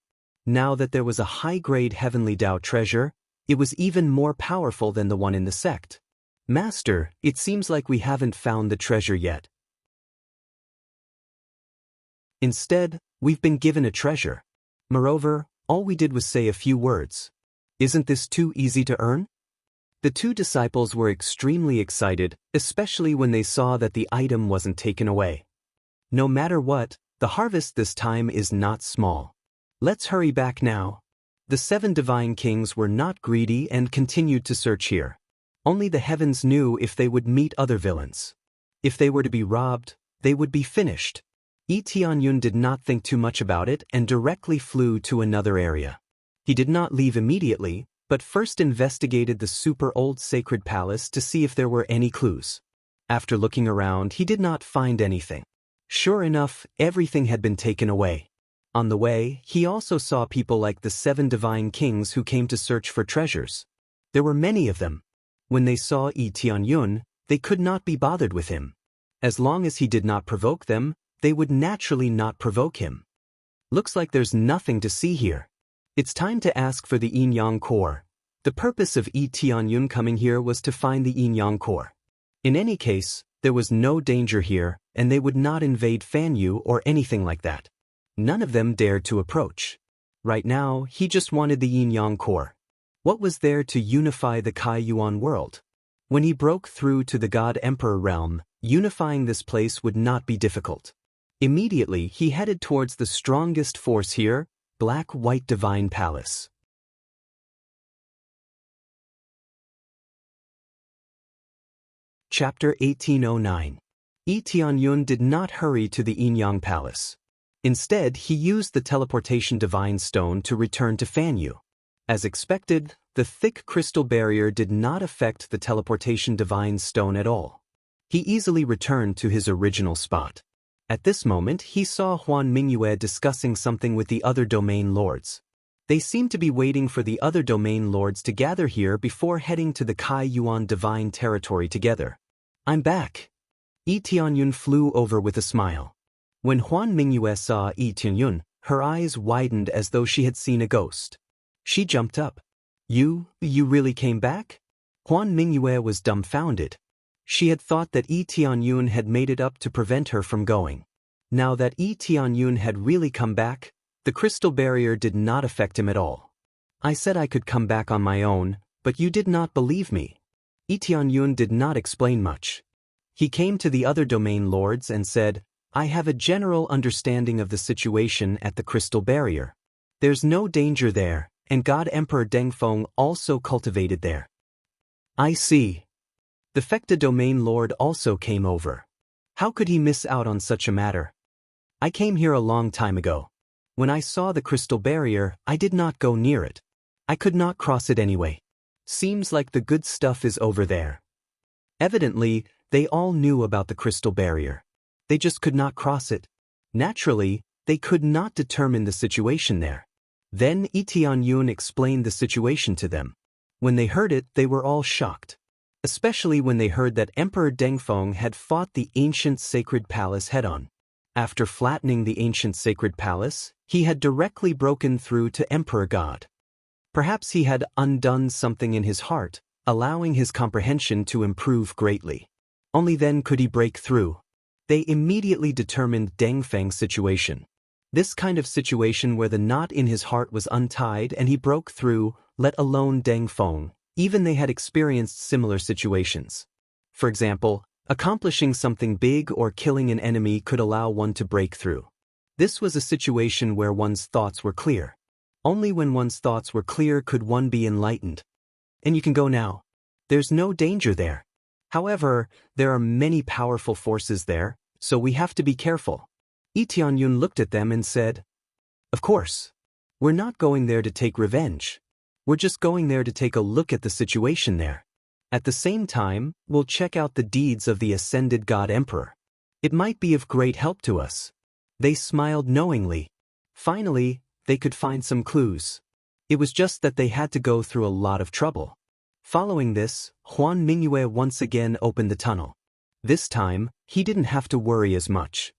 Now that there was a high-grade heavenly Tao treasure, it was even more powerful than the one in the sect. "Master, it seems like we haven't found the treasure yet. Instead, we've been given a treasure. Moreover, all we did was say a few words. Isn't this too easy to earn?" The 2 disciples were extremely excited, especially when they saw that the item wasn't taken away. No matter what, the harvest this time is not small. Let's hurry back now. The 7 divine kings were not greedy and continued to search here. Only the heavens knew if they would meet other villains. If they were to be robbed, they would be finished. Yi Tianyun did not think too much about it and directly flew to another area. He did not leave immediately, but first investigated the super-old sacred palace to see if there were any clues. After looking around, he did not find anything. Sure enough, everything had been taken away. On the way, he also saw people like the 7 divine kings who came to search for treasures. There were many of them. When they saw Yi Tianyun, they could not be bothered with him. As long as he did not provoke them, they would naturally not provoke him. Looks like there's nothing to see here. It's time to ask for the yin-yang core. The purpose of Yi Tianyun coming here was to find the yin-yang core. In any case, there was no danger here, and they would not invade Fanyu or anything like that. None of them dared to approach. Right now, he just wanted the yin-yang core. What was there to unify the Kai Yuan world? When he broke through to the God Emperor realm, unifying this place would not be difficult. Immediately, he headed towards the strongest force here, Black-White Divine Palace. Chapter 1809. Yi Tianyun did not hurry to the Yin-Yang Palace. Instead, he used the teleportation divine stone to return to Fanyu. As expected, the thick crystal barrier did not affect the teleportation divine stone at all. He easily returned to his original spot. At this moment, he saw Huan Mingyue discussing something with the other domain lords. They seemed to be waiting for the other domain lords to gather here before heading to the Kai Yuan divine territory together. "I'm back." Yi Tianyun flew over with a smile. When Huan Mingyue saw Yi Tianyun, her eyes widened as though she had seen a ghost. She jumped up. You really came back?" Huan Mingyue was dumbfounded. She had thought that Yi Tianyun had made it up to prevent her from going. Now that Yi Tianyun had really come back, the crystal barrier did not affect him at all. "I said I could come back on my own, but you did not believe me." Yi Tianyun did not explain much. He came to the other domain lords and said, "I have a general understanding of the situation at the crystal barrier. There's no danger there, and God Emperor Dengfeng also cultivated there." "I see." The Fecta domain lord also came over. How could he miss out on such a matter? I came here a long time ago. When I saw the crystal barrier, I did not go near it. I could not cross it anyway. Seems like the good stuff is over there. Evidently, they all knew about the crystal barrier. They just could not cross it. Naturally, they could not determine the situation there. Then Yi Tianyun explained the situation to them. When they heard it, they were all shocked. Especially when they heard that Emperor Dengfeng had fought the ancient sacred palace head-on. After flattening the ancient sacred palace, he had directly broken through to Emperor God. Perhaps he had undone something in his heart, allowing his comprehension to improve greatly. Only then could he break through. They immediately determined Dengfeng's situation. This kind of situation where the knot in his heart was untied and he broke through, let alone Dengfeng, even they had experienced similar situations. For example, accomplishing something big or killing an enemy could allow one to break through. This was a situation where one's thoughts were clear. Only when one's thoughts were clear could one be enlightened. And you can go now. There's no danger there. However, there are many powerful forces there, so we have to be careful. Yi Tianyun looked at them and said, "Of course. We're not going there to take revenge. We're just going there to take a look at the situation there. At the same time, we'll check out the deeds of the ascended God Emperor. It might be of great help to us." They smiled knowingly. Finally, they could find some clues. It was just that they had to go through a lot of trouble. Following this, Huan Mingyue once again opened the tunnel. This time, he didn't have to worry as much.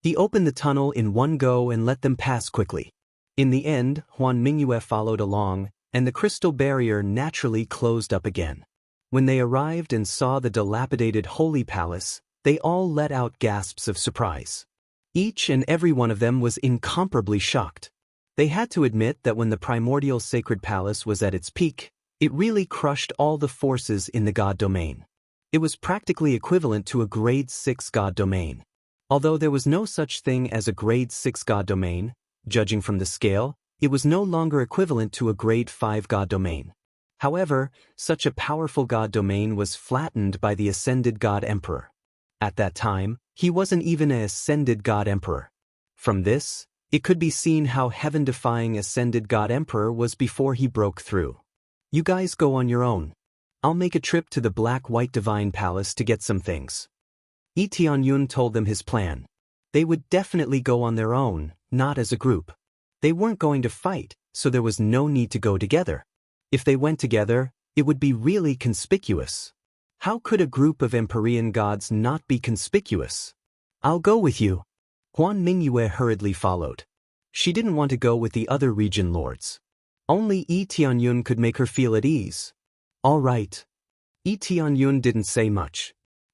He opened the tunnel in one go and let them pass quickly. In the end, Huan Mingyue followed along, and the crystal barrier naturally closed up again. When they arrived and saw the dilapidated holy palace, they all let out gasps of surprise. Each and every one of them was incomparably shocked. They had to admit that when the primordial sacred palace was at its peak, it really crushed all the forces in the god domain. It was practically equivalent to a grade 6 god domain. Although there was no such thing as a grade 6 god domain, judging from the scale, it was no longer equivalent to a grade 5 god domain. However, such a powerful god domain was flattened by the ascended god emperor. At that time, he wasn't even an ascended god emperor. From this, it could be seen how heaven-defying ascended god emperor was before he broke through. You guys go on your own. I'll make a trip to the black-white divine palace to get some things. Yi Tianyun told them his plan. They would definitely go on their own, not as a group. They weren't going to fight, so there was no need to go together. If they went together, it would be really conspicuous. How could a group of Empyrean gods not be conspicuous? I'll go with you. Huan Mingyue hurriedly followed. She didn't want to go with the other region lords. Only Yi Tianyun could make her feel at ease. All right. Yi Tianyun didn't say much.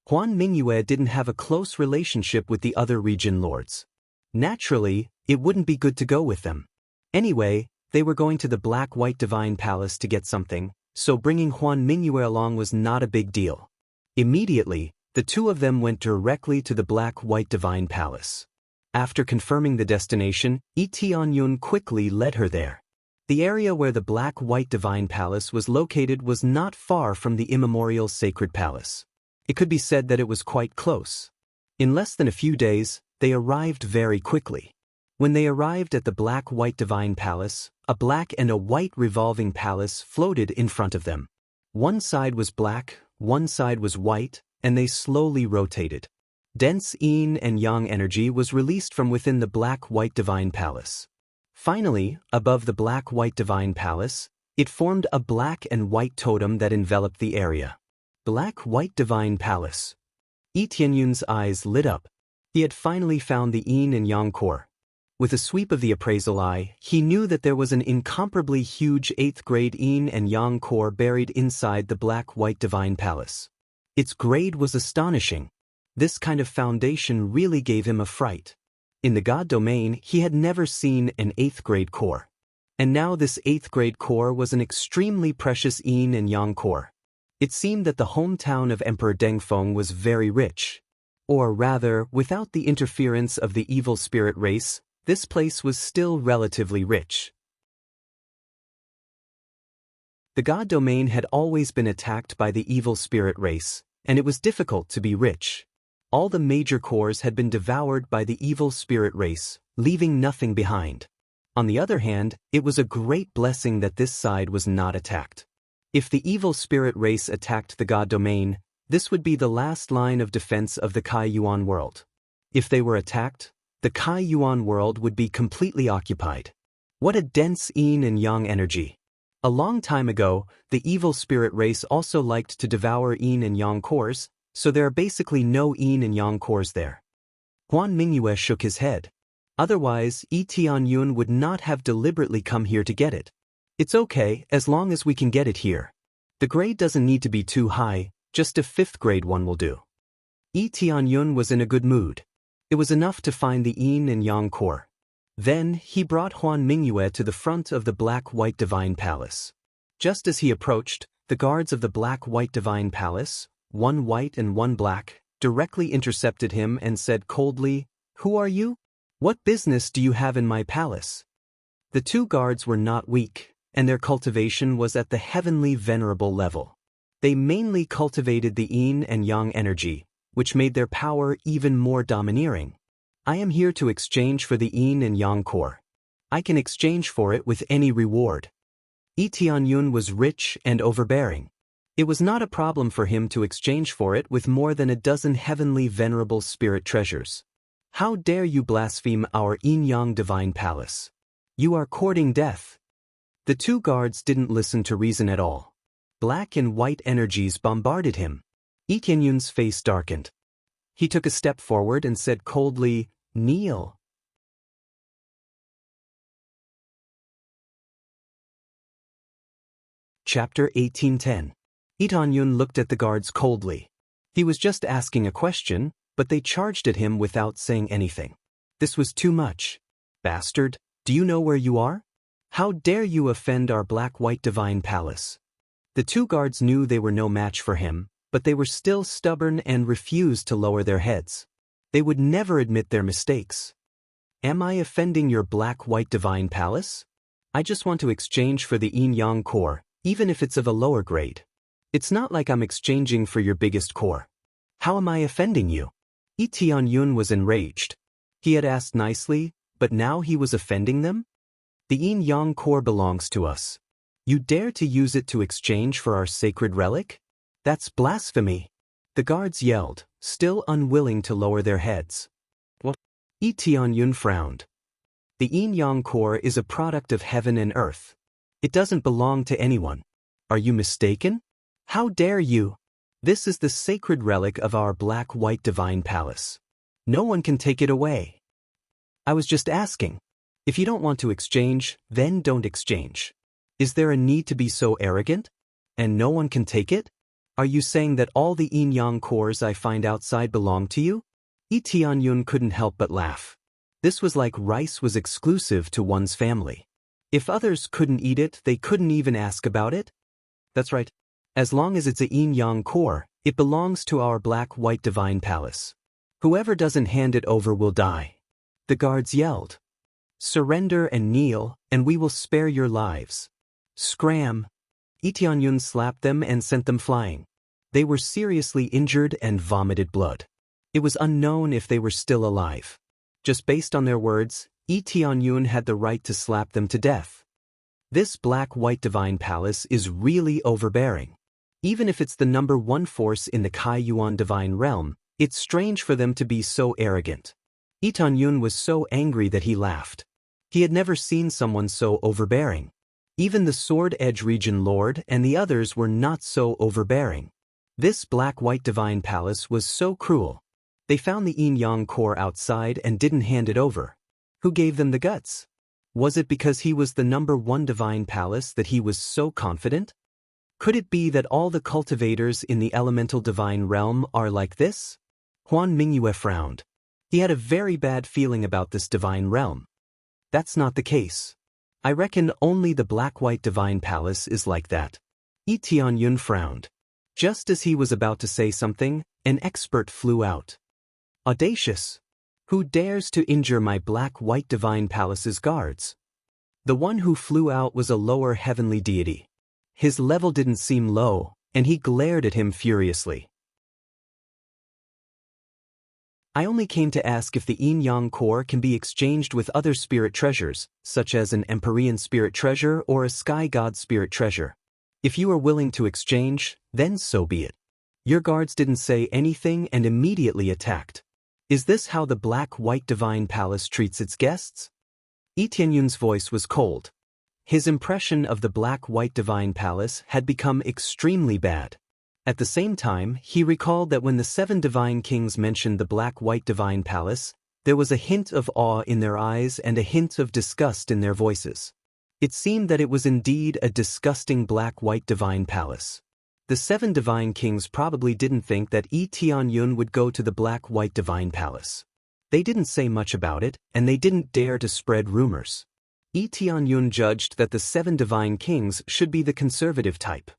Huan Mingyue didn't have a close relationship with the other region lords. Naturally, it wouldn't be good to go with them. Anyway, they were going to the black-white divine palace to get something, so bringing Huan Mingyue along was not a big deal. Immediately, the two of them went directly to the black-white divine palace. After confirming the destination, Yi Tianyun quickly led her there. The area where the black-white divine palace was located was not far from the immemorial sacred palace. It could be said that it was quite close. In less than a few days, they arrived very quickly. When they arrived at the black-white divine palace, a black and a white revolving palace floated in front of them. One side was black, one side was white, and they slowly rotated. Dense yin and yang energy was released from within the black-white divine palace. Finally, above the black-white divine palace, it formed a black and white totem that enveloped the area. Black-white divine palace. Yi Tianyun's eyes lit up. He had finally found the yin and yang core. With a sweep of the appraisal eye, he knew that there was an incomparably huge 8th grade yin and yang core buried inside the black-white divine palace. Its grade was astonishing. This kind of foundation really gave him a fright. In the god domain, he had never seen an 8th grade core. And now this 8th grade core was an extremely precious yin and yang core. It seemed that the hometown of Emperor Dengfeng was very rich. Or rather, without the interference of the evil spirit race, this place was still relatively rich. The god domain had always been attacked by the evil spirit race, and it was difficult to be rich. All the major cores had been devoured by the evil spirit race, leaving nothing behind. On the other hand, it was a great blessing that this side was not attacked. If the evil spirit race attacked the God domain, this would be the last line of defense of the Kai Yuan world. If they were attacked, the Kai Yuan world would be completely occupied. What a dense yin and yang energy. A long time ago, the evil spirit race also liked to devour yin and yang cores, so there are basically no yin and yang cores there. Huan Mingyue shook his head. Otherwise, Yi Tianyun would not have deliberately come here to get it. It's okay, as long as we can get it here. The grade doesn't need to be too high, just a 5th grade one will do. Yi Tianyun was in a good mood. It was enough to find the yin and yang core. Then, he brought Huan Mingyue to the front of the Black-White Divine Palace. Just as he approached, the guards of the Black-White Divine Palace, one white and one black, directly intercepted him and said coldly, "Who are you? What business do you have in my palace?" The two guards were not weak, and their cultivation was at the heavenly venerable level. They mainly cultivated the yin and yang energy, which made their power even more domineering. "I am here to exchange for the yin and yang core. I can exchange for it with any reward." Yi Tianyun was rich and overbearing. It was not a problem for him to exchange for it with more than a dozen heavenly venerable spirit treasures. "How dare you blaspheme our yin-yang divine palace? You are courting death." The two guards didn't listen to reason at all. Black and white energies bombarded him. Yi Tianyun's face darkened. He took a step forward and said coldly, "Kneel." Chapter 1810. Yi Tianyun looked at the guards coldly. He was just asking a question, but they charged at him without saying anything. This was too much. "Bastard, do you know where you are? How dare you offend our Black-White Divine Palace?" The two guards knew they were no match for him, but they were still stubborn and refused to lower their heads. They would never admit their mistakes. "Am I offending your Black-White Divine Palace? I just want to exchange for the yin-yang core, even if it's of a lower grade. It's not like I'm exchanging for your biggest core. How am I offending you?" Yi Tianyun was enraged. He had asked nicely, but now he was offending them? "The yin-yang core belongs to us. You dare to use it to exchange for our sacred relic? That's blasphemy." The guards yelled, still unwilling to lower their heads. "What?" Yi Tianyun frowned. "The yin-yang core is a product of heaven and earth. It doesn't belong to anyone. Are you mistaken? How dare you? This is the sacred relic of our Black-White Divine Palace. No one can take it away." "I was just asking. If you don't want to exchange, then don't exchange. Is there a need to be so arrogant? And no one can take it? Are you saying that all the yin-yang cores I find outside belong to you?" Yi Tianyun couldn't help but laugh. This was like rice was exclusive to one's family. If others couldn't eat it, they couldn't even ask about it? That's right. As long as it's a yin-yang core, it belongs to our Black-White Divine Palace. Whoever doesn't hand it over will die. The guards yelled. "Surrender and kneel, and we will spare your lives." "Scram!" Yi Tianyun slapped them and sent them flying. They were seriously injured and vomited blood. It was unknown if they were still alive. Just based on their words, Yi Tianyun had the right to slap them to death. This Black-White Divine Palace is really overbearing. Even if it's the number one force in the Kai Yuan Divine Realm, it's strange for them to be so arrogant. Yi Tianyun was so angry that he laughed. He had never seen someone so overbearing. Even the Sword Edge Region Lord and the others were not so overbearing. This Black-White Divine Palace was so cruel. They found the yin-yang core outside and didn't hand it over. Who gave them the guts? Was it because he was the number one Divine Palace that he was so confident? Could it be that all the cultivators in the elemental divine realm are like this? Huan Mingyue frowned. He had a very bad feeling about this divine realm. That's not the case. I reckon only the Black-White Divine Palace is like that. Yi Tianyun frowned. Just as he was about to say something, an expert flew out. "Audacious! Who dares to injure my Black-White Divine Palace's guards?" The one who flew out was a lower heavenly deity. His level didn't seem low, and he glared at him furiously. I only came to ask if the yin-yang core can be exchanged with other spirit treasures, such as an Empyrean spirit treasure or a sky god spirit treasure. If you are willing to exchange, then so be it. Your guards didn't say anything and immediately attacked. Is this how the Black-White Divine Palace treats its guests? Yi Tianyun's voice was cold. His impression of the Black-White Divine Palace had become extremely bad. At the same time, he recalled that when the 7 divine kings mentioned the Black-White Divine Palace, there was a hint of awe in their eyes and a hint of disgust in their voices. It seemed that it was indeed a disgusting Black-White Divine Palace. The 7 divine kings probably didn't think that Yi Tianyun would go to the Black-White Divine Palace. They didn't say much about it, and they didn't dare to spread rumors. Yi Tianyun judged that the 7 divine kings should be the conservative type.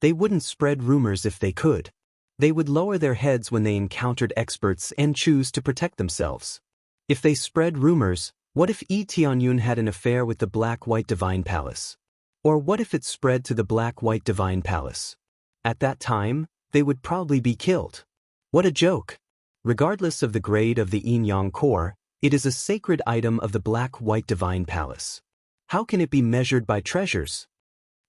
They wouldn't spread rumors if they could. They would lower their heads when they encountered experts and choose to protect themselves. If they spread rumors, what if Yi Tianyun had an affair with the Black-White Divine Palace? Or what if it spread to the Black-White Divine Palace? At that time, they would probably be killed. What a joke! Regardless of the grade of the yin-yang core, it is a sacred item of the Black-White Divine Palace. How can it be measured by treasures?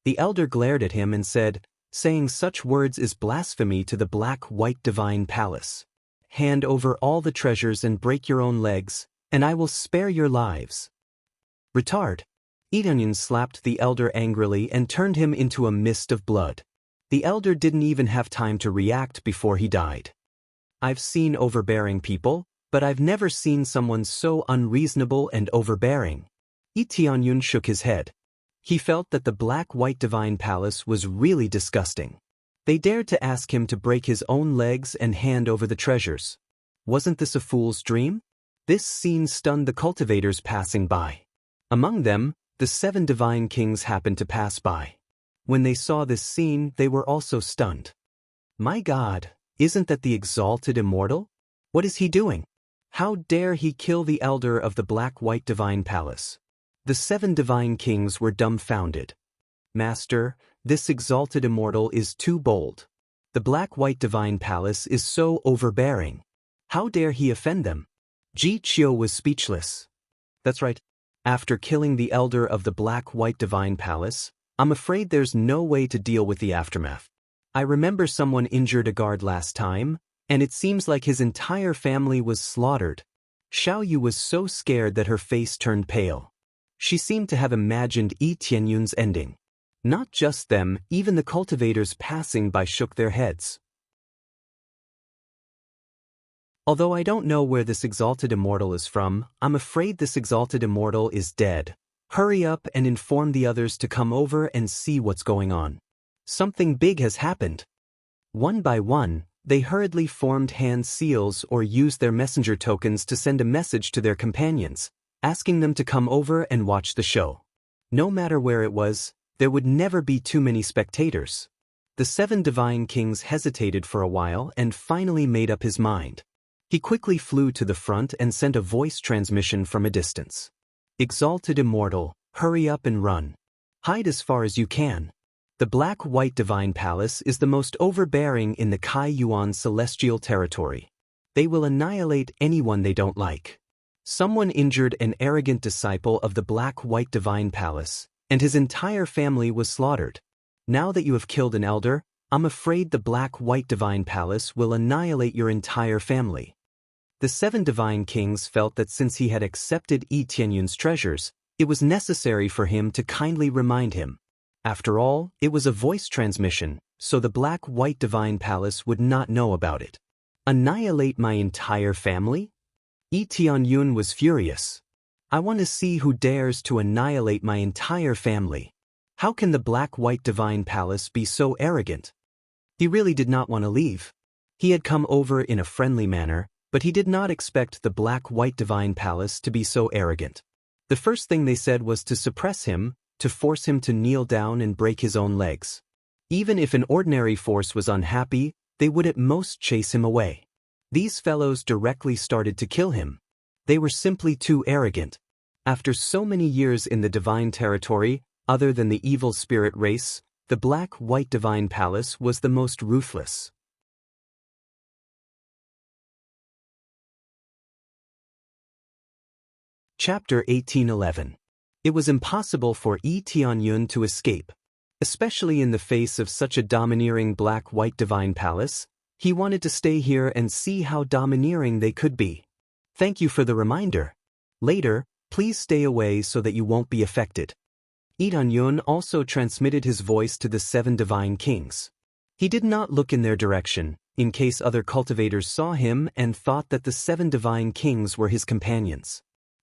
The elder glared at him and said, "Saying such words is blasphemy to the Black-White Divine Palace. Hand over all the treasures and break your own legs, and I will spare your lives." Retard! Yi Tianyun slapped the elder angrily and turned him into a mist of blood. The elder didn't even have time to react before he died. I've seen overbearing people, but I've never seen someone so unreasonable and overbearing. Yi Tianyun shook his head. He felt that the Black-White Divine Palace was really disgusting. They dared to ask him to break his own legs and hand over the treasures. Wasn't this a fool's dream? This scene stunned the cultivators passing by. Among them, the 7 divine kings happened to pass by. When they saw this scene, they were also stunned. My God, isn't that the exalted immortal? What is he doing? How dare he kill the elder of the Black-White Divine Palace? The 7 divine kings were dumbfounded. Master, this exalted immortal is too bold. The Black-White Divine Palace is so overbearing. How dare he offend them? Ji Qiu was speechless. That's right. After killing the elder of the Black-White Divine Palace, I'm afraid there's no way to deal with the aftermath. I remember someone injured a guard last time, and it seems like his entire family was slaughtered. Xiao Yu was so scared that her face turned pale. She seemed to have imagined Yi Tianyun's ending. Not just them, even the cultivators passing by shook their heads. Although I don't know where this exalted immortal is from, I'm afraid this exalted immortal is dead. Hurry up and inform the others to come over and see what's going on. Something big has happened. One by one, they hurriedly formed hand seals or used their messenger tokens to send a message to their companions, asking them to come over and watch the show. No matter where it was, there would never be too many spectators. The 7 divine kings hesitated for a while and finally made up his mind. He quickly flew to the front and sent a voice transmission from a distance. Exalted immortal, hurry up and run. Hide as far as you can. The Black-White Divine Palace is the most overbearing in the Kai Yuan celestial territory. They will annihilate anyone they don't like. Someone injured an arrogant disciple of the Black-White Divine Palace, and his entire family was slaughtered. Now that you have killed an elder, I'm afraid the Black-White Divine Palace will annihilate your entire family. The 7 divine kings felt that since he had accepted Yi Tianyun's treasures, it was necessary for him to kindly remind him. After all, it was a voice transmission, so the Black-White Divine Palace would not know about it. Annihilate my entire family? Yi Tianyun was furious. I want to see who dares to annihilate my entire family. How can the Black-White Divine Palace be so arrogant? He really did not want to leave. He had come over in a friendly manner, but he did not expect the Black-White Divine Palace to be so arrogant. The first thing they said was to suppress him, to force him to kneel down and break his own legs. Even if an ordinary force was unhappy, they would at most chase him away. These fellows directly started to kill him. They were simply too arrogant. After so many years in the divine territory, other than the evil spirit race, the Black-White Divine Palace was the most ruthless. Chapter 1811. It was impossible for Yi Tianyun to escape. Especially in the face of such a domineering black-white divine palace, he wanted to stay here and see how domineering they could be. Thank you for the reminder. Later, please stay away so that you won't be affected. Yi Tianyun also transmitted his voice to the 7 divine kings. He did not look in their direction, in case other cultivators saw him and thought that the 7 divine kings were his companions.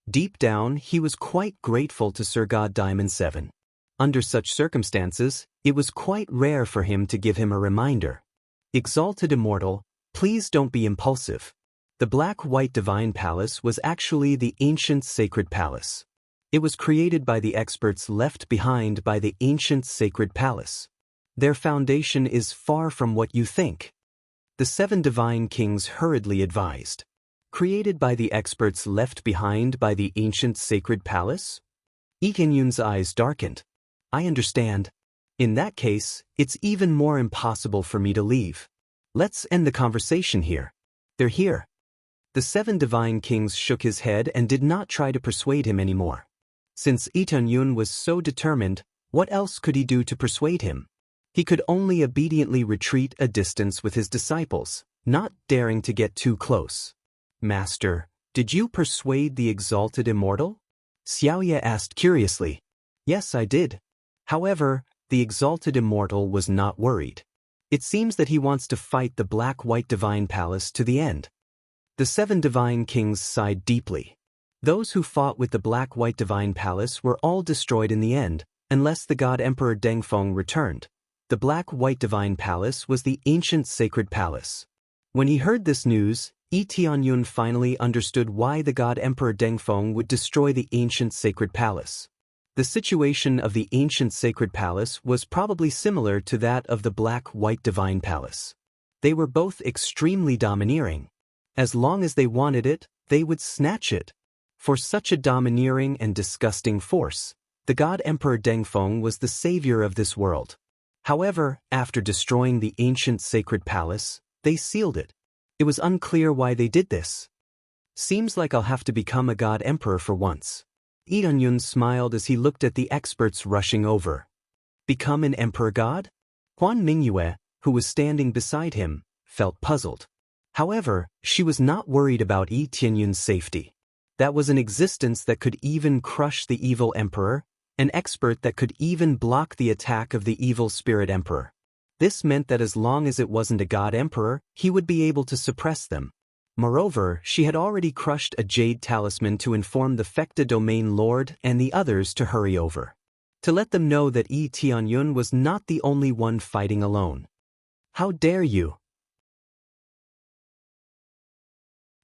Deep down, he was quite grateful to Sir God Diamond 7. Under such circumstances, it was quite rare for him to give him a reminder. Exalted Immortal, please don't be impulsive. The black-white divine palace was actually the ancient sacred palace. It was created by the experts left behind by the ancient sacred palace. Their foundation is far from what you think. The 7 divine kings hurriedly advised. Created by the experts left behind by the ancient sacred palace? Yi Tianyun's eyes darkened. I understand. In that case, it's even more impossible for me to leave. Let's end the conversation here. They're here. The 7 divine kings shook his head and did not try to persuade him anymore. Since Yi Tianyun was so determined, what else could he do to persuade him? He could only obediently retreat a distance with his disciples, not daring to get too close. Master, did you persuade the exalted immortal? Xiaoye asked curiously. Yes, I did. However, the exalted immortal was not worried. It seems that he wants to fight the black-white divine palace to the end. The 7 divine kings sighed deeply. Those who fought with the black-white divine palace were all destroyed in the end, unless the god Emperor Dengfeng returned. The black-white divine palace was the ancient sacred palace. When he heard this news, Yi Tianyun finally understood why the god Emperor Dengfeng would destroy the ancient sacred palace. The situation of the ancient sacred palace was probably similar to that of the black-white divine palace. They were both extremely domineering. As long as they wanted it, they would snatch it. For such a domineering and disgusting force, the god Emperor Dengfeng was the savior of this world. However, after destroying the ancient sacred palace, they sealed it. It was unclear why they did this. Seems like I'll have to become a god emperor for once. Yi Tianyun smiled as he looked at the experts rushing over. Become an emperor god? Huan Mingyue, who was standing beside him, felt puzzled. However, she was not worried about Yi Tianyun's safety. That was an existence that could even crush the evil emperor, an expert that could even block the attack of the evil spirit emperor. This meant that as long as it wasn't a god emperor, he would be able to suppress them. Moreover, she had already crushed a jade talisman to inform the Fecta domain lord and the others to hurry over. To let them know that Yi Tianyun was not the only one fighting alone. How dare you?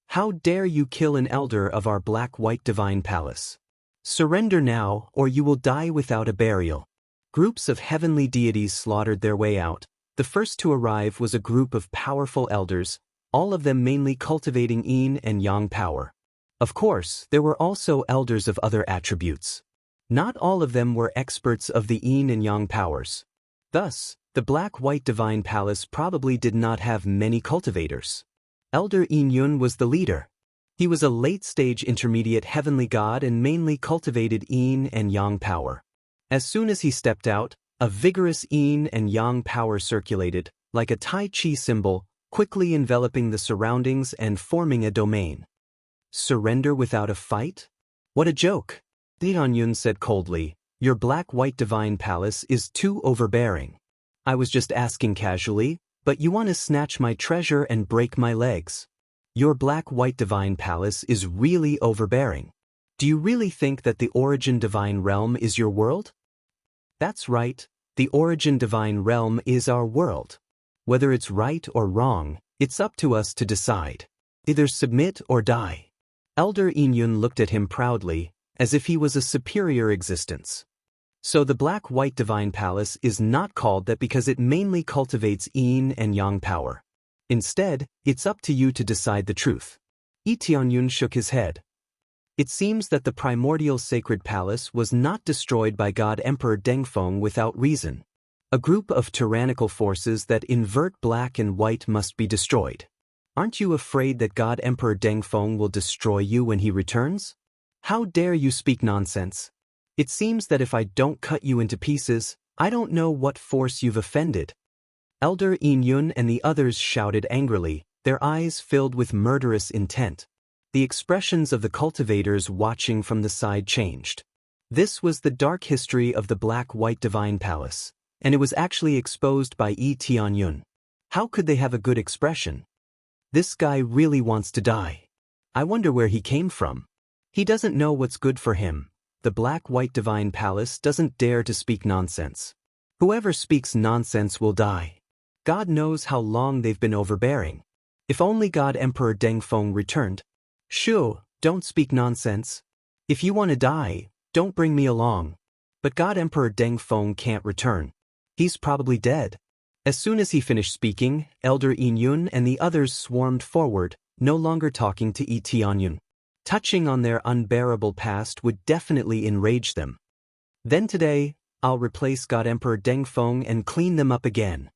How dare you kill an elder of our black-white divine palace? Surrender now, or you will die without a burial. Groups of heavenly deities slaughtered their way out. The first to arrive was a group of powerful elders, all of them mainly cultivating yin and yang power. Of course, there were also elders of other attributes. Not all of them were experts of the yin and yang powers. Thus, the black-white divine palace probably did not have many cultivators. Elder Yin Yun was the leader. He was a late-stage intermediate heavenly god and mainly cultivated yin and yang power. As soon as he stepped out, a vigorous yin and yang power circulated, like a Tai Chi symbol, quickly enveloping the surroundings and forming a domain. Surrender without a fight? What a joke! Yi Tianyun said coldly, your black-white divine palace is too overbearing. I was just asking casually, but you want to snatch my treasure and break my legs. Your black-white divine palace is really overbearing. Do you really think that the origin divine realm is your world? That's right, the origin divine realm is our world. Whether it's right or wrong, it's up to us to decide. Either submit or die. Elder Yin Yun looked at him proudly, as if he was a superior existence. So the black-white divine palace is not called that because it mainly cultivates yin and yang power. Instead, it's up to you to decide the truth. Yi Tianyun shook his head. It seems that the primordial sacred palace was not destroyed by God Emperor Dengfeng without reason. A group of tyrannical forces that invert black and white must be destroyed. Aren't you afraid that God Emperor Dengfeng will destroy you when he returns? How dare you speak nonsense? It seems that if I don't cut you into pieces, I don't know what force you've offended. Elder Yun and the others shouted angrily, their eyes filled with murderous intent. The expressions of the cultivators watching from the side changed. This was the dark history of the Black-White Divine Palace, and it was actually exposed by Yun. How could they have a good expression? This guy really wants to die. I wonder where he came from. He doesn't know what's good for him. The Black-White Divine Palace doesn't dare to speak nonsense. Whoever speaks nonsense will die. God knows how long they've been overbearing. If only God Emperor Dengfeng returned. Shoo, don't speak nonsense. If you want to die, don't bring me along. But God Emperor Dengfeng can't return. He's probably dead. As soon as he finished speaking, Elder Yun and the others swarmed forward, no longer talking to Tianyun. Touching on their unbearable past would definitely enrage them. Then today, I'll replace God Emperor Dengfeng and clean them up again.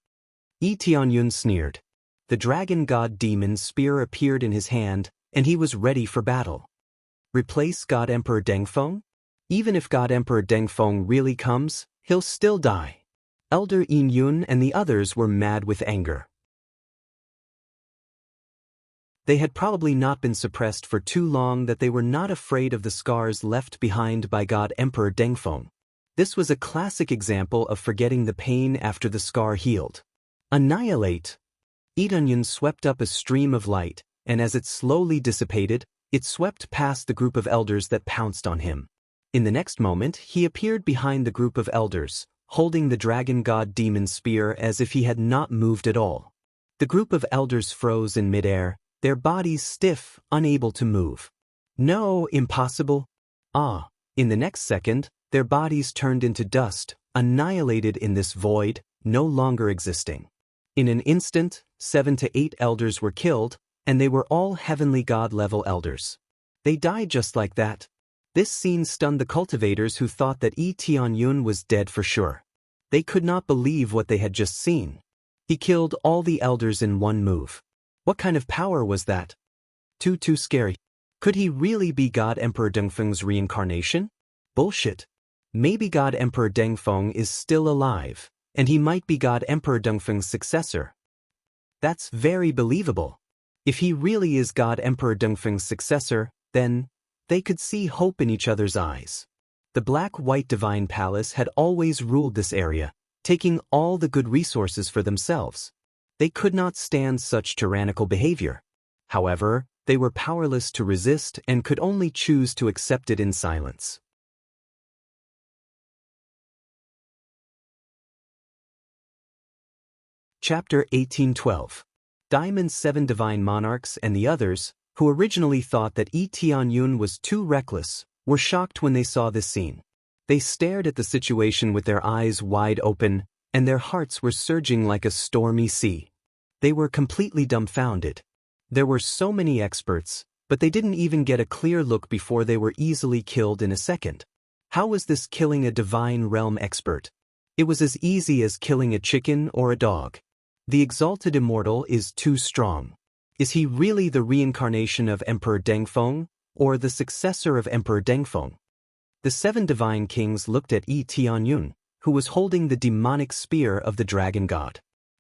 Tianyun sneered. The dragon god demon's spear appeared in his hand, and he was ready for battle. Replace God Emperor Dengfeng? Even if God Emperor Dengfeng really comes, he'll still die. Elder Yun and the others were mad with anger. They had probably not been suppressed for too long that they were not afraid of the scars left behind by God Emperor Dengfeng. This was a classic example of forgetting the pain after the scar healed. Annihilate! Tianyun swept up a stream of light, and as it slowly dissipated, it swept past the group of elders that pounced on him. In the next moment, he appeared behind the group of elders, holding the dragon god demon spear as if he had not moved at all. The group of elders froze in midair, their bodies stiff, unable to move. No, impossible. In the next second, their bodies turned into dust, annihilated in this void, no longer existing. In an instant, 7 to 8 elders were killed, and they were all heavenly god-level elders. They died just like that. This scene stunned the cultivators who thought that Tianyun was dead for sure. They could not believe what they had just seen. He killed all the elders in one move. What kind of power was that? Too scary. Could he really be God Emperor Dengfeng's reincarnation? Bullshit. Maybe God Emperor Dengfeng is still alive, and he might be God Emperor Dengfeng's successor. That's very believable. If he really is God Emperor Dengfeng's successor, then they could see hope in each other's eyes. The Black-White Divine Palace had always ruled this area, taking all the good resources for themselves. They could not stand such tyrannical behavior. However, they were powerless to resist and could only choose to accept it in silence. Chapter 1812. Diamond's 7 divine monarchs and the others, who originally thought that Tianyun was too reckless, were shocked when they saw this scene. They stared at the situation with their eyes wide open, and their hearts were surging like a stormy sea. They were completely dumbfounded. There were so many experts, but they didn't even get a clear look before they were easily killed in a second. How was this killing a divine realm expert? It was as easy as killing a chicken or a dog. The exalted immortal is too strong. Is he really the reincarnation of Emperor Dengfeng, or the successor of Emperor Dengfeng? The 7 divine kings looked at Tianyun, who was holding the demonic spear of the dragon god.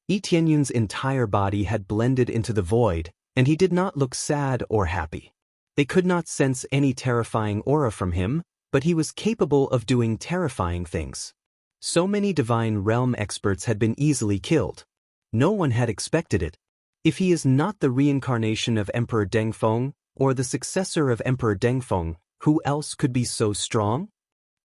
Tianyun's entire body had blended into the void, and he did not look sad or happy. They could not sense any terrifying aura from him, but he was capable of doing terrifying things. So many divine realm experts had been easily killed. No one had expected it. If he is not the reincarnation of Emperor Dengfeng, or the successor of Emperor Dengfeng, who else could be so strong?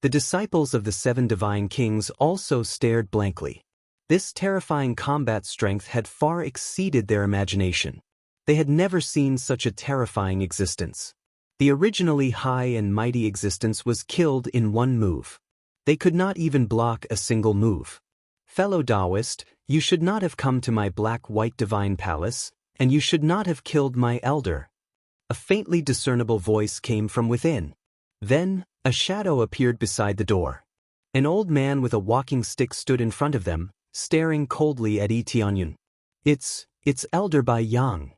The disciples of the 7 divine kings also stared blankly. This terrifying combat strength had far exceeded their imagination. They had never seen such a terrifying existence. The originally high and mighty existence was killed in one move. They could not even block a single move. Fellow Taoist, you should not have come to my Black-White Divine Palace, and you should not have killed my elder. A faintly discernible voice came from within. Then, a shadow appeared beside the door. An old man with a walking stick stood in front of them, staring coldly at Tianyun. It's Elder Bai Yang.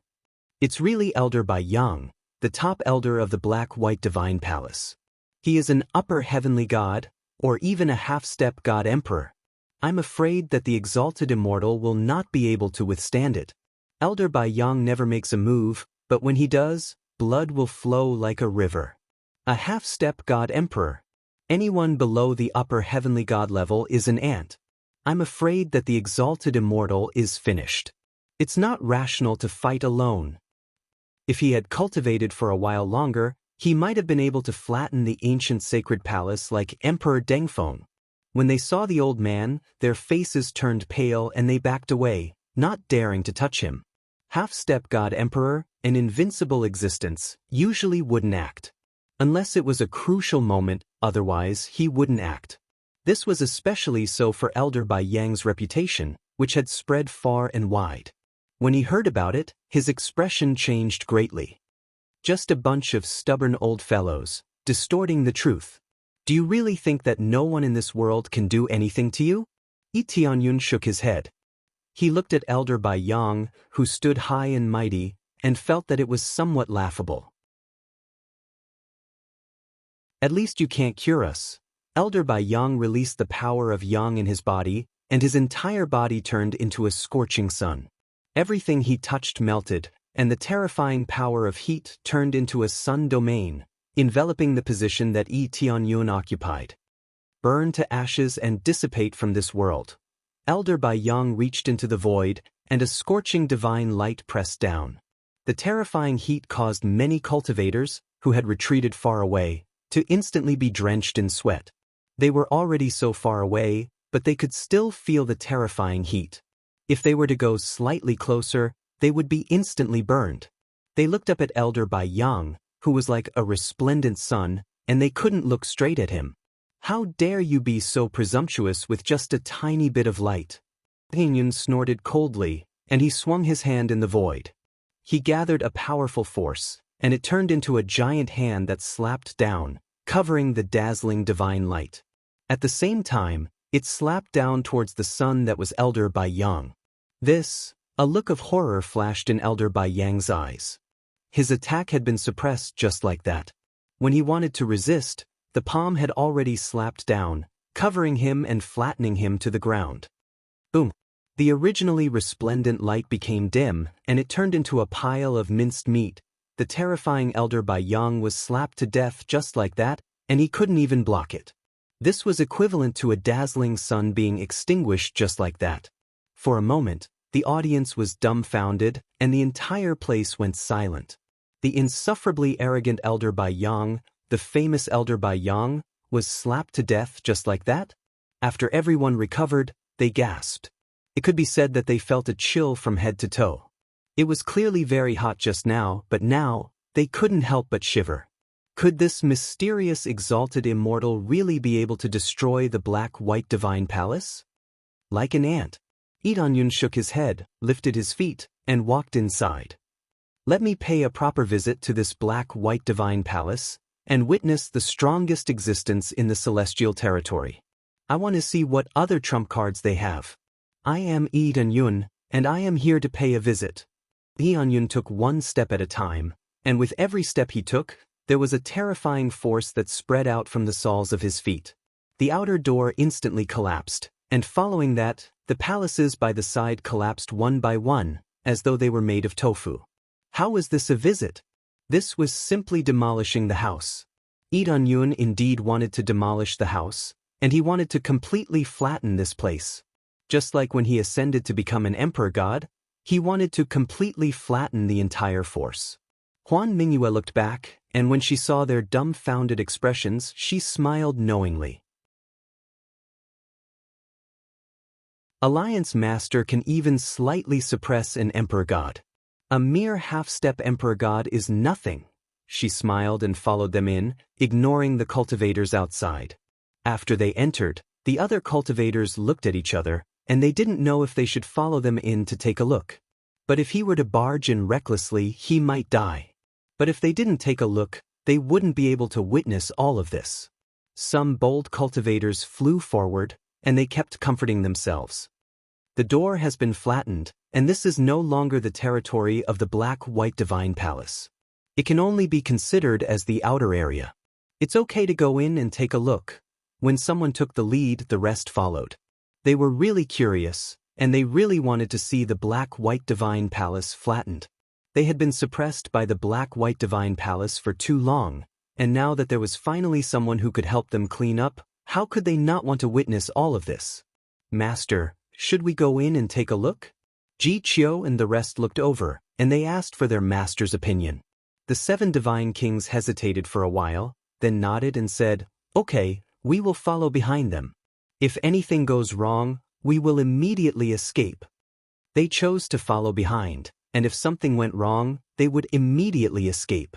It's really Elder Bai Yang, the top elder of the black-white divine palace. He is an upper heavenly god, or even a half-step god emperor. I'm afraid that the exalted immortal will not be able to withstand it. Elder Bai Yang never makes a move, but when he does, blood will flow like a river. A half-step god emperor. Anyone below the upper heavenly god level is an ant. I'm afraid that the exalted immortal is finished. It's not rational to fight alone. If he had cultivated for a while longer, he might have been able to flatten the ancient sacred palace like Emperor Dengfeng. When they saw the old man, their faces turned pale and they backed away, not daring to touch him. Half-step god emperor, an invincible existence, usually wouldn't act. Unless it was a crucial moment, otherwise he wouldn't act. This was especially so for Elder Bai Yang's reputation, which had spread far and wide. When he heard about it, his expression changed greatly. Just a bunch of stubborn old fellows, distorting the truth. Do you really think that no one in this world can do anything to you? Yi Tianyun shook his head. He looked at Elder Bai Yang, who stood high and mighty, and felt that it was somewhat laughable. At least you can't cure us. Elder Bai Yang released the power of Yang in his body, and his entire body turned into a scorching sun. Everything he touched melted, and the terrifying power of heat turned into a sun domain, enveloping the position that Yi Tianyun occupied. Burn to ashes and dissipate from this world. Elder Bai Yang reached into the void, and a scorching divine light pressed down. The terrifying heat caused many cultivators, who had retreated far away, to instantly be drenched in sweat. They were already so far away, but they could still feel the terrifying heat. If they were to go slightly closer, they would be instantly burned. They looked up at Elder Bai Yang, who was like a resplendent sun, and they couldn't look straight at him. How dare you be so presumptuous with just a tiny bit of light? Tianyun snorted coldly, and he swung his hand in the void. He gathered a powerful force, and it turned into a giant hand that slapped down, covering the dazzling divine light. At the same time, it slapped down towards the sun that was Elder Bai Yang. A look of horror flashed in Elder Bai Yang's eyes. His attack had been suppressed just like that. When he wanted to resist, the palm had already slapped down, covering him and flattening him to the ground. Boom! The originally resplendent light became dim, and it turned into a pile of minced meat. The terrifying Elder Bai Yang was slapped to death just like that, and he couldn't even block it. This was equivalent to a dazzling sun being extinguished just like that. For a moment, the audience was dumbfounded, and the entire place went silent. The insufferably arrogant Elder Bai Yang, the famous Elder Bai Yang, was slapped to death just like that? After everyone recovered, they gasped. It could be said that they felt a chill from head to toe. It was clearly very hot just now, but now, they couldn't help but shiver. Could this mysterious exalted immortal really be able to destroy the black-white divine palace? Like an ant, Yi Tianyun shook his head, lifted his feet, and walked inside. Let me pay a proper visit to this black-white divine palace, and witness the strongest existence in the celestial territory. I want to see what other trump cards they have. I am Yi Tianyun, and I am here to pay a visit. Yi Tianyun took one step at a time, and with every step he took, there was a terrifying force that spread out from the soles of his feet. The outer door instantly collapsed, and following that, the palaces by the side collapsed one by one, as though they were made of tofu. How was this a visit? This was simply demolishing the house. Yi Tianyun indeed wanted to demolish the house, and he wanted to completely flatten this place. Just like when he ascended to become an emperor god, he wanted to completely flatten the entire force. Huan Mingyue looked back, and when she saw their dumbfounded expressions, she smiled knowingly. Alliance Master can even slightly suppress an emperor god. A mere half-step emperor god is nothing. She smiled and followed them in, ignoring the cultivators outside. After they entered, the other cultivators looked at each other, and they didn't know if they should follow them in to take a look. But if he were to barge in recklessly, he might die. But if they didn't take a look, they wouldn't be able to witness all of this. Some bold cultivators flew forward, and they kept comforting themselves. The door has been flattened, and this is no longer the territory of the black-white divine palace. It can only be considered as the outer area. It's okay to go in and take a look. When someone took the lead, the rest followed. They were really curious, and they really wanted to see the black-white divine palace flattened. They had been suppressed by the black-white divine palace for too long, and now that there was finally someone who could help them clean up, how could they not want to witness all of this? Master, should we go in and take a look? Ji Qiu and the rest looked over, and they asked for their master's opinion. The 7 divine kings hesitated for a while, then nodded and said, "Okay, we will follow behind them. If anything goes wrong, we will immediately escape." They chose to follow behind, and if something went wrong, they would immediately escape.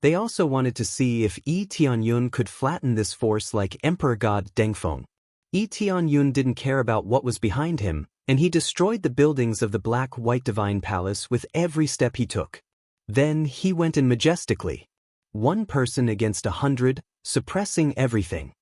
They also wanted to see if Yi Tianyun could flatten this force like Emperor God Dengfeng. Yi Tianyun didn't care about what was behind him, and he destroyed the buildings of the black-white divine palace with every step he took. Then he went in majestically. 1 person against 100, suppressing everything.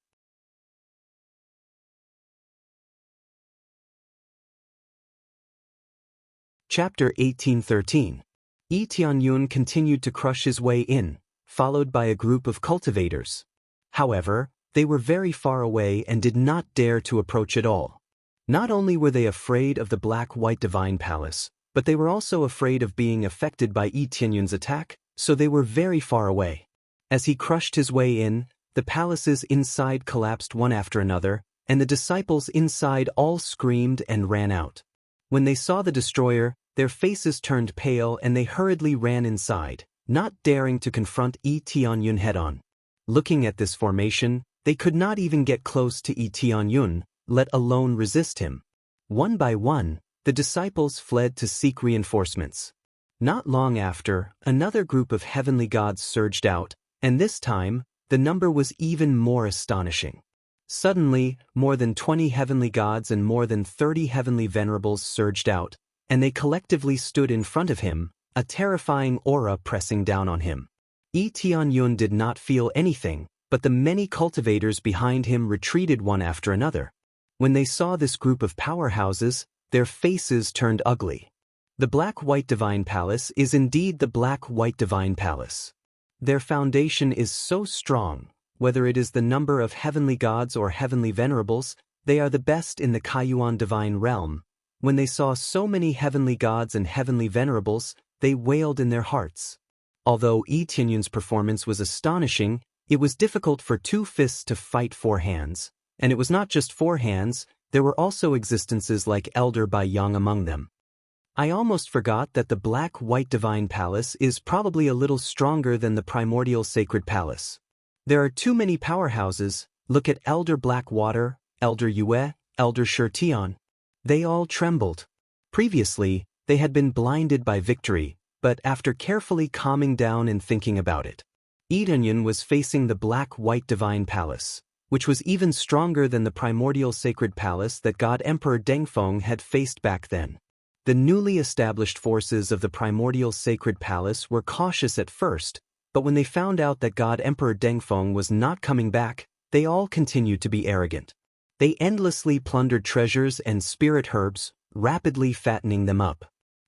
Chapter 1813. Yi Tianyun continued to crush his way in, followed by a group of cultivators. However, they were very far away and did not dare to approach at all. Not only were they afraid of the black-white divine palace, but they were also afraid of being affected by Yi Tianyun's attack, so they were very far away. As he crushed his way in, the palaces inside collapsed one after another, and the disciples inside all screamed and ran out. When they saw the destroyer, their faces turned pale and they hurriedly ran inside, not daring to confront Yi Tianyun head-on. Looking at this formation, they could not even get close to Yi Tianyun, let alone resist him. One by one, the disciples fled to seek reinforcements. Not long after, another group of heavenly gods surged out, and this time, the number was even more astonishing. Suddenly, more than 20 heavenly gods and more than 30 heavenly venerables surged out, and they collectively stood in front of him, a terrifying aura pressing down on him. Yi Tianyun did not feel anything, but the many cultivators behind him retreated one after another. When they saw this group of powerhouses, their faces turned ugly. The black-white divine palace is indeed the black-white divine palace. Their foundation is so strong, whether it is the number of heavenly gods or heavenly venerables, they are the best in the Kaiyuan divine realm. When they saw so many heavenly gods and heavenly venerables, they wailed in their hearts. Although Yi Tianyun's performance was astonishing, it was difficult for 2 fists to fight 4 hands, and it was not just 4 hands, there were also existences like Elder Bai Yang among them. I almost forgot that the black-white divine palace is probably a little stronger than the primordial sacred palace. There are too many powerhouses. Look at Elder Blackwater, Elder Yue, Elder Shurtian. They all trembled. Previously, they had been blinded by victory, but after carefully calming down and thinking about it, Yi Tianyun was facing the black-white divine palace, which was even stronger than the primordial sacred palace that God Emperor Dengfeng had faced back then. The newly established forces of the primordial sacred palace were cautious at first, but when they found out that God Emperor Dengfeng was not coming back, they all continued to be arrogant. They endlessly plundered treasures and spirit herbs, rapidly fattening them up.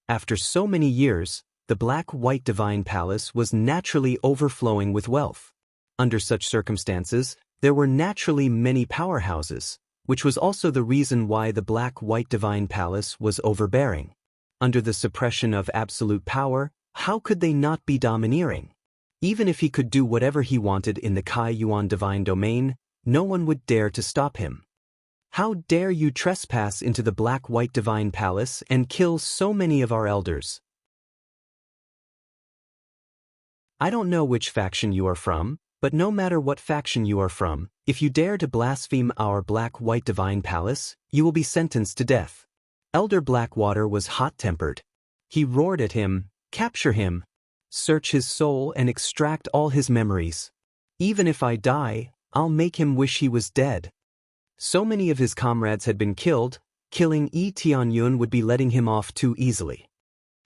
After so many years, the black-white divine palace was naturally overflowing with wealth. Under such circumstances, there were naturally many powerhouses, which was also the reason why the black-white divine palace was overbearing. Under the suppression of absolute power, how could they not be domineering? Even if he could do whatever he wanted in the Kaiyuan divine domain, no one would dare to stop him. How dare you trespass into the black-white divine palace and kill so many of our elders? I don't know which faction you are from, but no matter what faction you are from, if you dare to blaspheme our black-white divine palace, you will be sentenced to death. Elder Blackwater was hot-tempered. He roared at him, "Capture him! Search his soul and extract all his memories. Even if I die, I'll make him wish he was dead." So many of his comrades had been killed, killing Yi Tianyun would be letting him off too easily.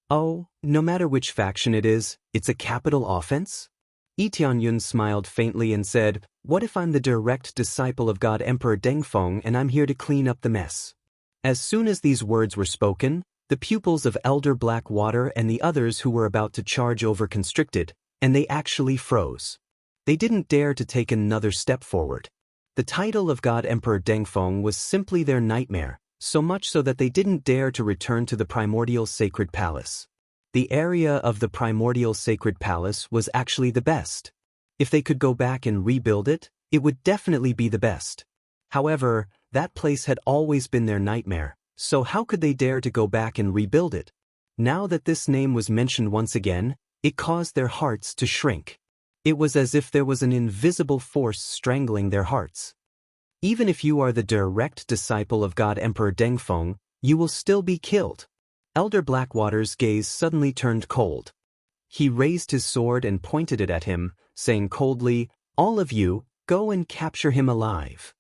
Oh, no matter which faction it is, it's a capital offense? Yi Tianyun smiled faintly and said, "What if I'm the direct disciple of God Emperor Dengfeng and I'm here to clean up the mess?" As soon as these words were spoken, the pupils of Elder Blackwater and the others who were about to charge over constricted, and they actually froze. They didn't dare to take another step forward. The title of God Emperor Dengfeng was simply their nightmare, so much so that they didn't dare to return to the primordial sacred palace. The area of the primordial sacred palace was actually the best. If they could go back and rebuild it, it would definitely be the best. However, that place had always been their nightmare, so how could they dare to go back and rebuild it? Now that this name was mentioned once again, it caused their hearts to shrink. It was as if there was an invisible force strangling their hearts. Even if you are the direct disciple of God Emperor Dengfeng, you will still be killed. Elder Blackwater's gaze suddenly turned cold. He raised his sword and pointed it at him, saying coldly, "All of you, go and capture him alive."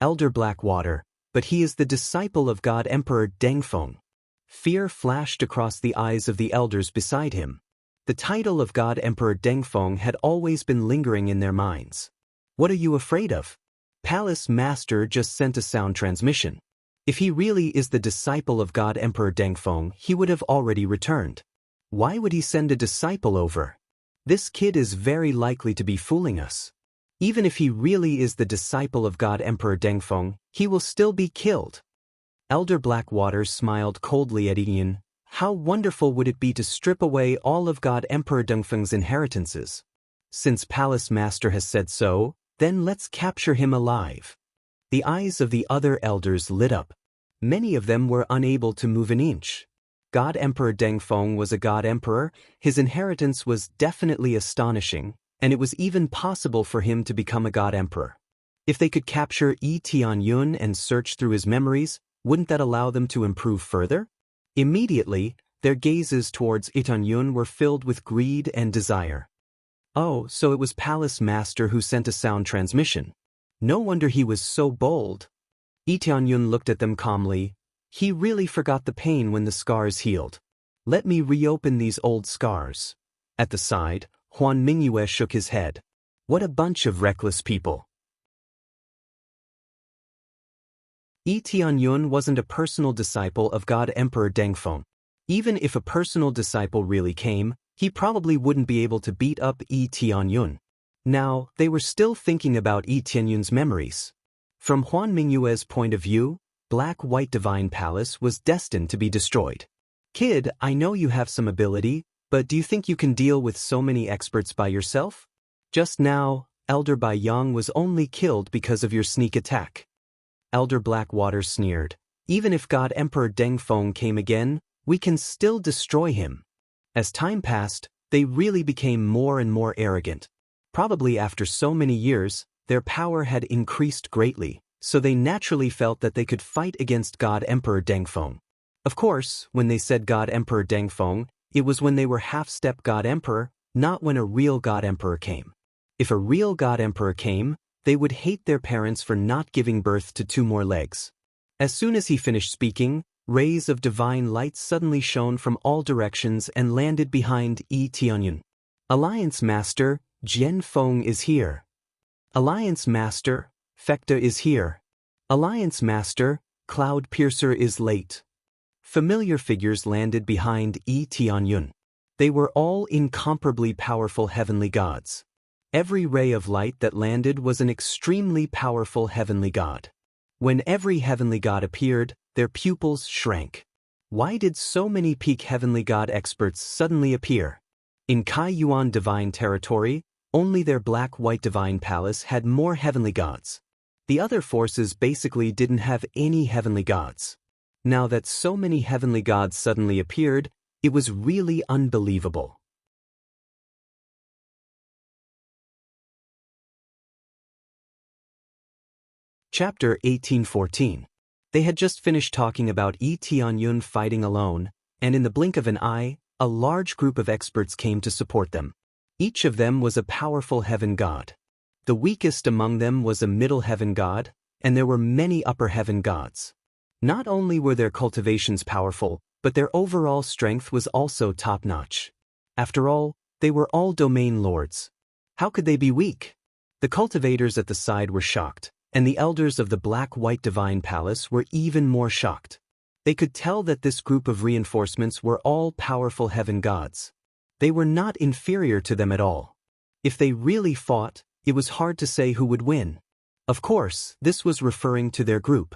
Elder Blackwater, but he is the disciple of God Emperor Dengfeng. Fear flashed across the eyes of the elders beside him. The title of God Emperor Dengfeng had always been lingering in their minds. What are you afraid of? Palace Master just sent a sound transmission. If he really is the disciple of God Emperor Dengfeng, he would have already returned. Why would he send a disciple over? This kid is very likely to be fooling us. Even if he really is the disciple of God Emperor Dengfeng, he will still be killed. Elder Blackwater smiled coldly at Ian. How wonderful would it be to strip away all of God Emperor Dengfeng's inheritances? Since Palace Master has said so, then let's capture him alive. The eyes of the other elders lit up. Many of them were unable to move an inch. God Emperor Dengfeng was a God Emperor, his inheritance was definitely astonishing, and it was even possible for him to become a God Emperor. If they could capture Yi Tianyun and search through his memories, wouldn't that allow them to improve further? Immediately, their gazes towards Yi Tianyun were filled with greed and desire. Oh, so it was Palace Master who sent a sound transmission. No wonder he was so bold. Yi Tianyun looked at them calmly. He really forgot the pain when the scars healed. Let me reopen these old scars. At the side, Huan Mingyue shook his head. What a bunch of reckless people. Yi Tianyun wasn't a personal disciple of God Emperor Dengfeng. Even if a personal disciple really came, he probably wouldn't be able to beat up Yi Tianyun. Now, they were still thinking about Yi Tianyun's memories. From Huan Mingyue's point of view, Black-White Divine Palace was destined to be destroyed. Kid, I know you have some ability, but do you think you can deal with so many experts by yourself? Just now, Elder Bai Yang was only killed because of your sneak attack. Elder Blackwater sneered. Even if God Emperor Dengfeng came again, we can still destroy him. As time passed, they really became more and more arrogant. Probably after so many years, their power had increased greatly, so they naturally felt that they could fight against God Emperor Dengfeng. Of course, when they said God Emperor Dengfeng, it was when they were half-step God Emperor, not when a real God Emperor came. If a real God Emperor came, they would hate their parents for not giving birth to 2 more legs. As soon as he finished speaking, rays of divine light suddenly shone from all directions and landed behind Yi Tianyun. Alliance Master, Jian Feng is here. Alliance Master, Fecta is here. Alliance Master, Cloud Piercer is late. Familiar figures landed behind Yi Tianyun. They were all incomparably powerful heavenly gods. Every ray of light that landed was an extremely powerful heavenly god. When every heavenly god appeared, their pupils shrank. Why did so many peak heavenly god experts suddenly appear? In Kai Yuan Divine Territory, only their Black-White Divine Palace had more heavenly gods. The other forces basically didn't have any heavenly gods. Now that so many heavenly gods suddenly appeared, it was really unbelievable. Chapter 1814. They had just finished talking about Yi Tianyun fighting alone, and in the blink of an eye, a large group of experts came to support them. Each of them was a powerful heaven god. The weakest among them was a middle heaven god, and there were many upper heaven gods. Not only were their cultivations powerful, but their overall strength was also top-notch. After all, they were all domain lords. How could they be weak? The cultivators at the side were shocked, and the elders of the Black-White Divine Palace were even more shocked. They could tell that this group of reinforcements were all powerful heaven gods. They were not inferior to them at all. If they really fought, it was hard to say who would win. Of course, this was referring to their group.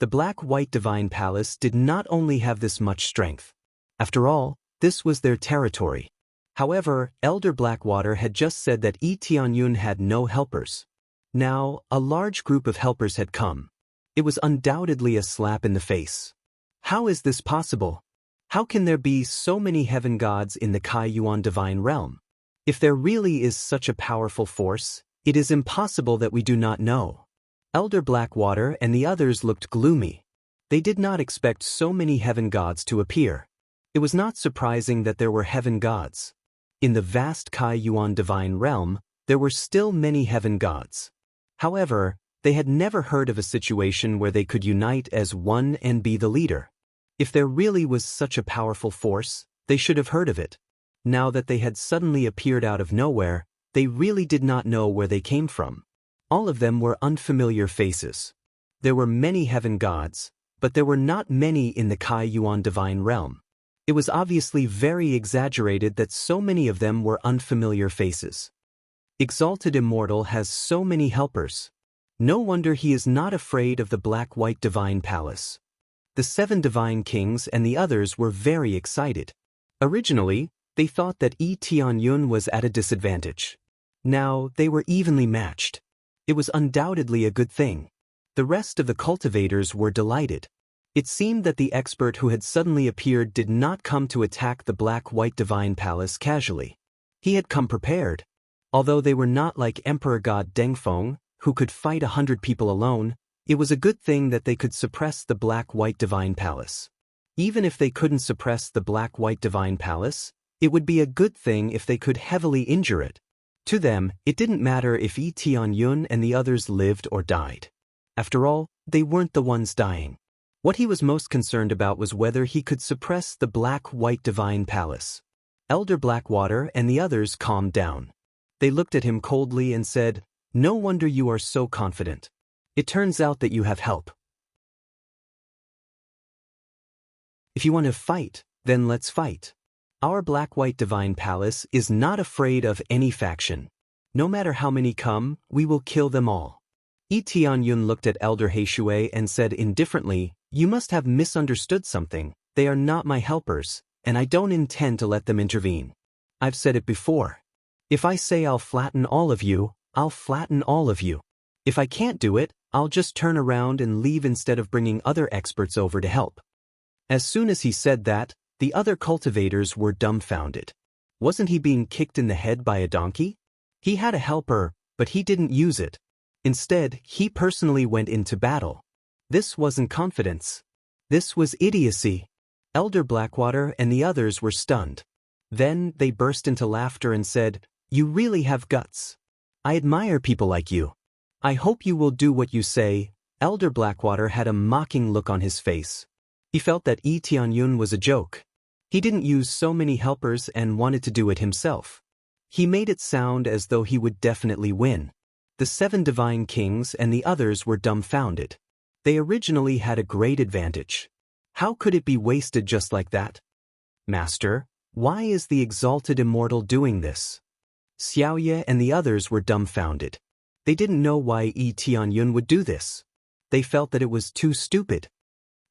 The Black-White Divine Palace did not only have this much strength. After all, this was their territory. However, Elder Blackwater had just said that Yi Tianyun had no helpers. Now, a large group of helpers had come. It was undoubtedly a slap in the face. How is this possible? How can there be so many heaven gods in the Kai Yuan divine realm? If there really is such a powerful force, it is impossible that we do not know. Elder Blackwater and the others looked gloomy. They did not expect so many heaven gods to appear. It was not surprising that there were heaven gods. In the vast Kai Yuan divine realm, there were still many heaven gods. However, they had never heard of a situation where they could unite as one and be the leader. If there really was such a powerful force, they should have heard of it. Now that they had suddenly appeared out of nowhere, they really did not know where they came from. All of them were unfamiliar faces. There were many heaven gods, but there were not many in the Kai Yuan divine realm. It was obviously very exaggerated that so many of them were unfamiliar faces. Exalted Immortal has so many helpers. No wonder he is not afraid of the Black-White Divine Palace. The 7 Divine Kings and the others were very excited. Originally, they thought that Yi Tianyun was at a disadvantage. Now, they were evenly matched. It was undoubtedly a good thing. The rest of the cultivators were delighted. It seemed that the expert who had suddenly appeared did not come to attack the Black-White Divine Palace casually. He had come prepared. Although they were not like Emperor God Dengfeng, who could fight 100 people alone, it was a good thing that they could suppress the Black-White Divine Palace. Even if they couldn't suppress the Black-White Divine Palace, it would be a good thing if they could heavily injure it. To them, it didn't matter if Yi Tianyun and the others lived or died. After all, they weren't the ones dying. What he was most concerned about was whether he could suppress the Black-White Divine Palace. Elder Blackwater and the others calmed down. They looked at him coldly and said, "No wonder you are so confident. It turns out that you have help. If you want to fight, then let's fight. Our Black-White Divine Palace is not afraid of any faction. No matter how many come, we will kill them all." Yi Tianyun looked at Elder Heishui and said indifferently, "You must have misunderstood something. They are not my helpers, and I don't intend to let them intervene. I've said it before. If I say I'll flatten all of you, I'll flatten all of you. If I can't do it, I'll just turn around and leave instead of bringing other experts over to help." As soon as he said that, the other cultivators were dumbfounded. Wasn't he being kicked in the head by a donkey? He had a helper, but he didn't use it. Instead, he personally went into battle. This wasn't confidence. This was idiocy. Elder Blackwater and the others were stunned. Then they burst into laughter and said, "You really have guts. I admire people like you. I hope you will do what you say." Elder Blackwater had a mocking look on his face. He felt that Yi Tianyun was a joke. He didn't use so many helpers and wanted to do it himself. He made it sound as though he would definitely win. The 7 Divine Kings and the others were dumbfounded. They originally had a great advantage. How could it be wasted just like that? "Master, why is the Exalted Immortal doing this?" Xiaoye and the others were dumbfounded. They didn't know why Yi Tianyun would do this. They felt that it was too stupid.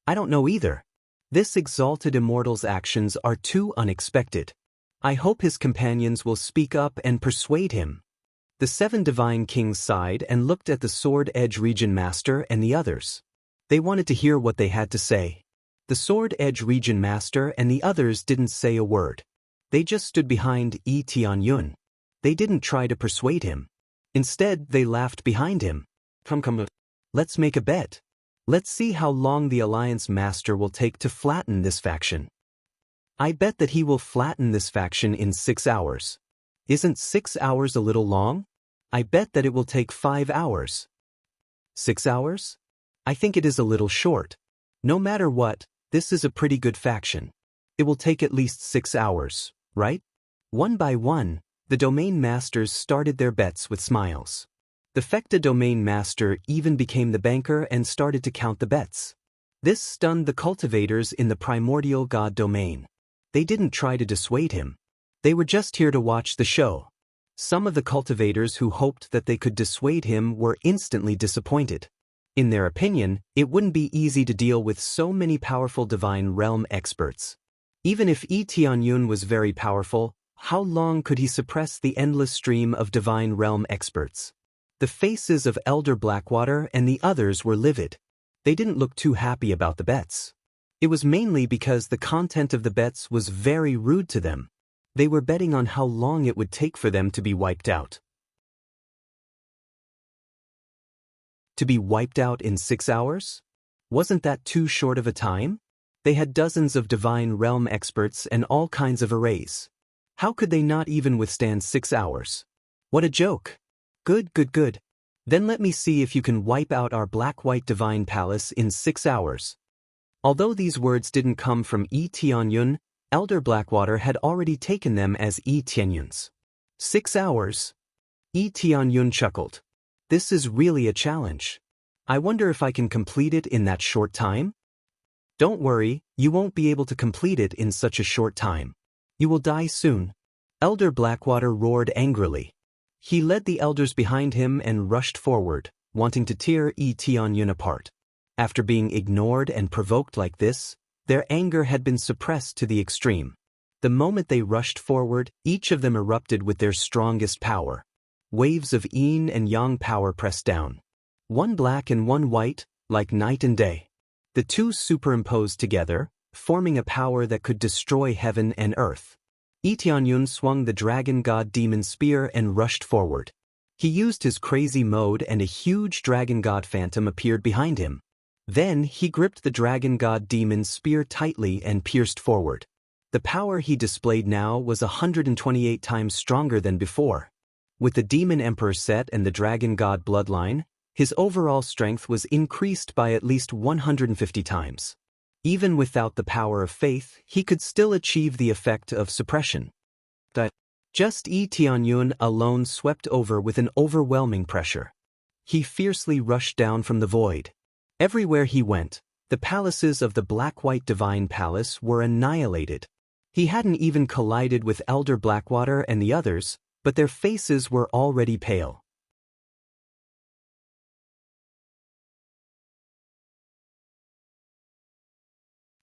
"I don't know either. This Exalted Immortal's actions are too unexpected. I hope his companions will speak up and persuade him." The 7 Divine Kings sighed and looked at the Sword Edge Region Master and the others. They wanted to hear what they had to say. The Sword Edge Region Master and the others didn't say a word. They just stood behind Yi Tianyun. They didn't try to persuade him. Instead, they laughed behind him. Come, let's make a bet. Let's see how long the Alliance Master will take to flatten this faction. I bet that he will flatten this faction in 6 hours. Isn't 6 hours a little long? I bet that it will take 5 hours. 6 hours? I think it is a little short. No matter what, this is a pretty good faction. It will take at least 6 hours, right? One by one, the Domain Masters started their bets with smiles. The Fecta Domain Master even became the banker and started to count the bets. This stunned the cultivators in the Primordial God Domain. They didn't try to dissuade him. They were just here to watch the show. Some of the cultivators who hoped that they could dissuade him were instantly disappointed. In their opinion, it wouldn't be easy to deal with so many powerful divine realm experts. Even if Yi Tianyun was very powerful, how long could he suppress the endless stream of divine realm experts? The faces of Elder Blackwater and the others were livid. They didn't look too happy about the bets. It was mainly because the content of the bets was very rude to them. They were betting on how long it would take for them to be wiped out. To be wiped out in 6 hours? Wasn't that too short of a time? They had dozens of divine realm experts and all kinds of arrays. How could they not even withstand 6 hours? What a joke! Good. Then let me see if you can wipe out our black-white divine palace in 6 hours. Although these words didn't come from Yi Tianyun, Elder Blackwater had already taken them as Yi Tianyun's. 6 hours? Yi Tianyun chuckled. This is really a challenge. I wonder if I can complete it in that short time? Don't worry, you won't be able to complete it in such a short time. You will die soon. Elder Blackwater roared angrily. He led the elders behind him and rushed forward, wanting to tear Yi Tianyun apart. After being ignored and provoked like this, their anger had been suppressed to the extreme. The moment they rushed forward, each of them erupted with their strongest power. Waves of yin and yang power pressed down. One black and one white, like night and day. The two superimposed together, forming a power that could destroy heaven and earth. Yi Tianyun swung the dragon god demon spear and rushed forward. He used his crazy mode and a huge dragon god phantom appeared behind him. Then he gripped the dragon god demon spear tightly and pierced forward. The power he displayed now was 128 times stronger than before. With the demon emperor set and the dragon god bloodline, his overall strength was increased by at least 150 times. Even without the power of faith, he could still achieve the effect of suppression. Just Yi Tianyun alone swept over with an overwhelming pressure. He fiercely rushed down from the void. Everywhere he went, the palaces of the black-white divine palace were annihilated. He hadn't even collided with Elder Blackwater and the others, but their faces were already pale.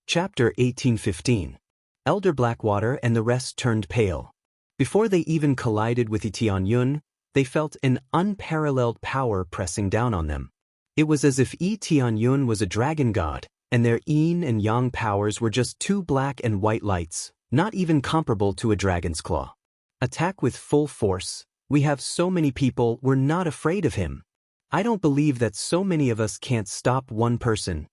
Chapter 1815. Elder Blackwater and the rest turned pale. Before they even collided with Yi Tianyun, they felt an unparalleled power pressing down on them. It was as if Yi Tianyun was a dragon god, and their yin and yang powers were just two black and white lights, not even comparable to a dragon's claw. Attack with full force. We have so many people, we're not afraid of him. I don't believe that so many of us can't stop one person.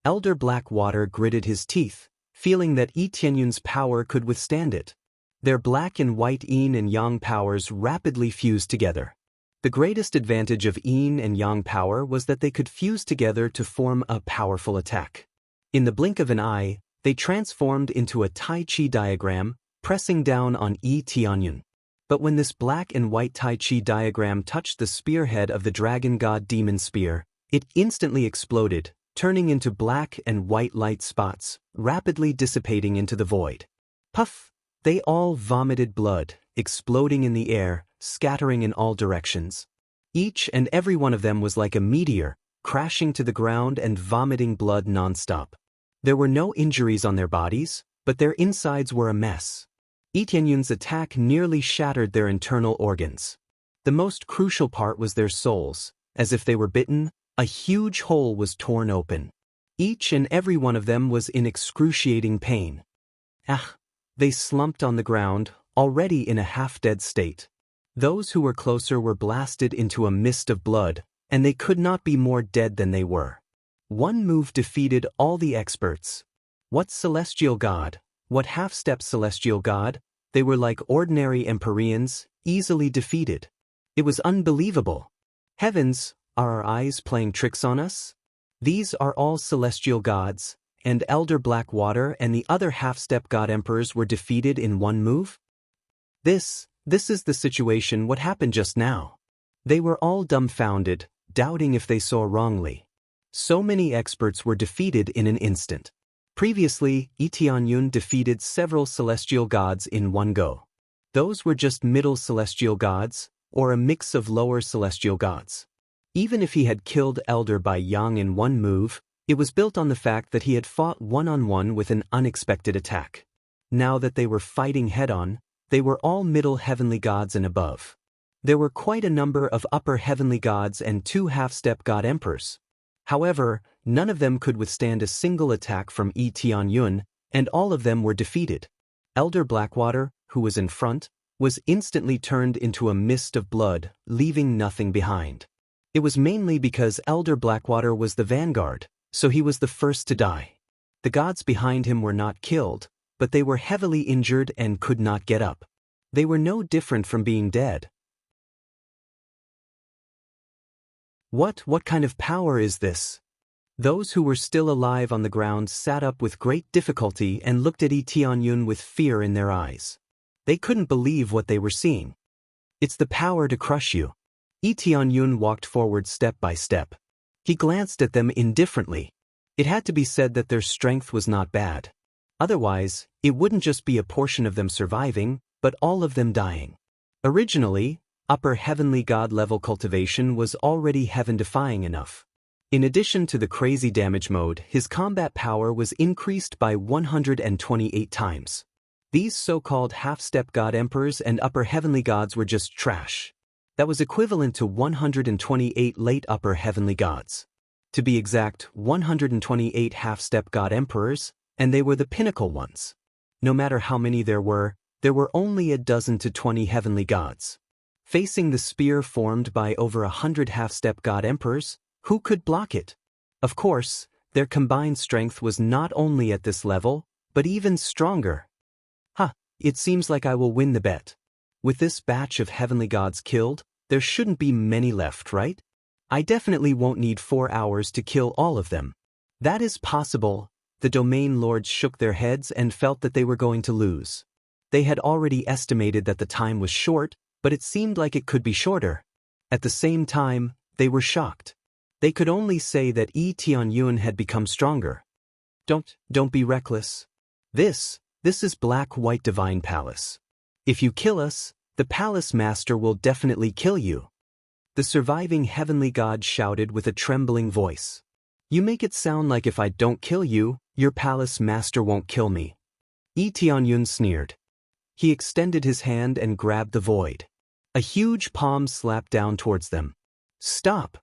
Elder Blackwater gritted his teeth, feeling that Yi Tianyun's power could withstand it. Their black and white yin and yang powers rapidly fused together. The greatest advantage of yin and yang power was that they could fuse together to form a powerful attack. In the blink of an eye, they transformed into a Tai Chi diagram, pressing down on Yi Tianyun. But when this black and white Tai Chi diagram touched the spearhead of the dragon god demon spear, it instantly exploded, turning into black and white light spots, rapidly dissipating into the void. Puff! They all vomited blood, exploding in the air, scattering in all directions. Each and every one of them was like a meteor, crashing to the ground and vomiting blood non-stop. There were no injuries on their bodies, but their insides were a mess. Yi Tianyun's attack nearly shattered their internal organs. The most crucial part was their souls. As if they were bitten, a huge hole was torn open. Each and every one of them was in excruciating pain. They slumped on the ground, already in a half-dead state. Those who were closer were blasted into a mist of blood, and they could not be more dead than they were. One move defeated all the experts. What celestial god? What half-step celestial god? They were like ordinary Empyreans, easily defeated. It was unbelievable. Heavens, are our eyes playing tricks on us? These are all celestial gods, and Elder Blackwater and the other half-step god emperors were defeated in one move? This is the situation. What happened just now? They were all dumbfounded, doubting if they saw wrongly. So many experts were defeated in an instant. Previously, Yi Tianyun defeated several celestial gods in one go. Those were just middle celestial gods, or a mix of lower celestial gods. Even if he had killed Elder Bai Yang in one move, it was built on the fact that he had fought one-on-one with an unexpected attack. Now that they were fighting head-on, they were all middle heavenly gods and above. There were quite a number of upper heavenly gods and 2 half-step god emperors. However, none of them could withstand a single attack from Yi Tianyun, and all of them were defeated. Elder Blackwater, who was in front, was instantly turned into a mist of blood, leaving nothing behind. It was mainly because Elder Blackwater was the vanguard, so he was the first to die. The gods behind him were not killed, but they were heavily injured and could not get up. They were no different from being dead. What kind of power is this? Those who were still alive on the ground sat up with great difficulty and looked at Yi Tianyun with fear in their eyes. They couldn't believe what they were seeing. It's the power to crush you. Yi Tianyun walked forward step by step. He glanced at them indifferently. It had to be said that their strength was not bad. Otherwise, it wouldn't just be a portion of them surviving, but all of them dying. Originally, upper heavenly god level cultivation was already heaven-defying enough. In addition to the crazy damage mode, his combat power was increased by 128 times. These so-called half-step god emperors and upper heavenly gods were just trash. That was equivalent to 128 late upper heavenly gods. To be exact, 128 half-step god emperors, and they were the pinnacle ones. No matter how many there were only a dozen to 20 heavenly gods. Facing the spear formed by over 100 half-step god emperors, who could block it? Of course, their combined strength was not only at this level, but even stronger. It seems like I will win the bet. With this batch of heavenly gods killed, there shouldn't be many left, right? I definitely won't need 4 hours to kill all of them. That is possible. The domain lords shook their heads and felt that they were going to lose. They had already estimated that the time was short, but it seemed like it could be shorter. At the same time, they were shocked. They could only say that Yi Tianyun had become stronger. Don't be reckless. This is Black-White Divine Palace. If you kill us, the Palace Master will definitely kill you. The surviving heavenly god shouted with a trembling voice. You make it sound like if I don't kill you, your Palace Master won't kill me. Yi Tianyun sneered. He extended his hand and grabbed the void. A huge palm slapped down towards them. Stop!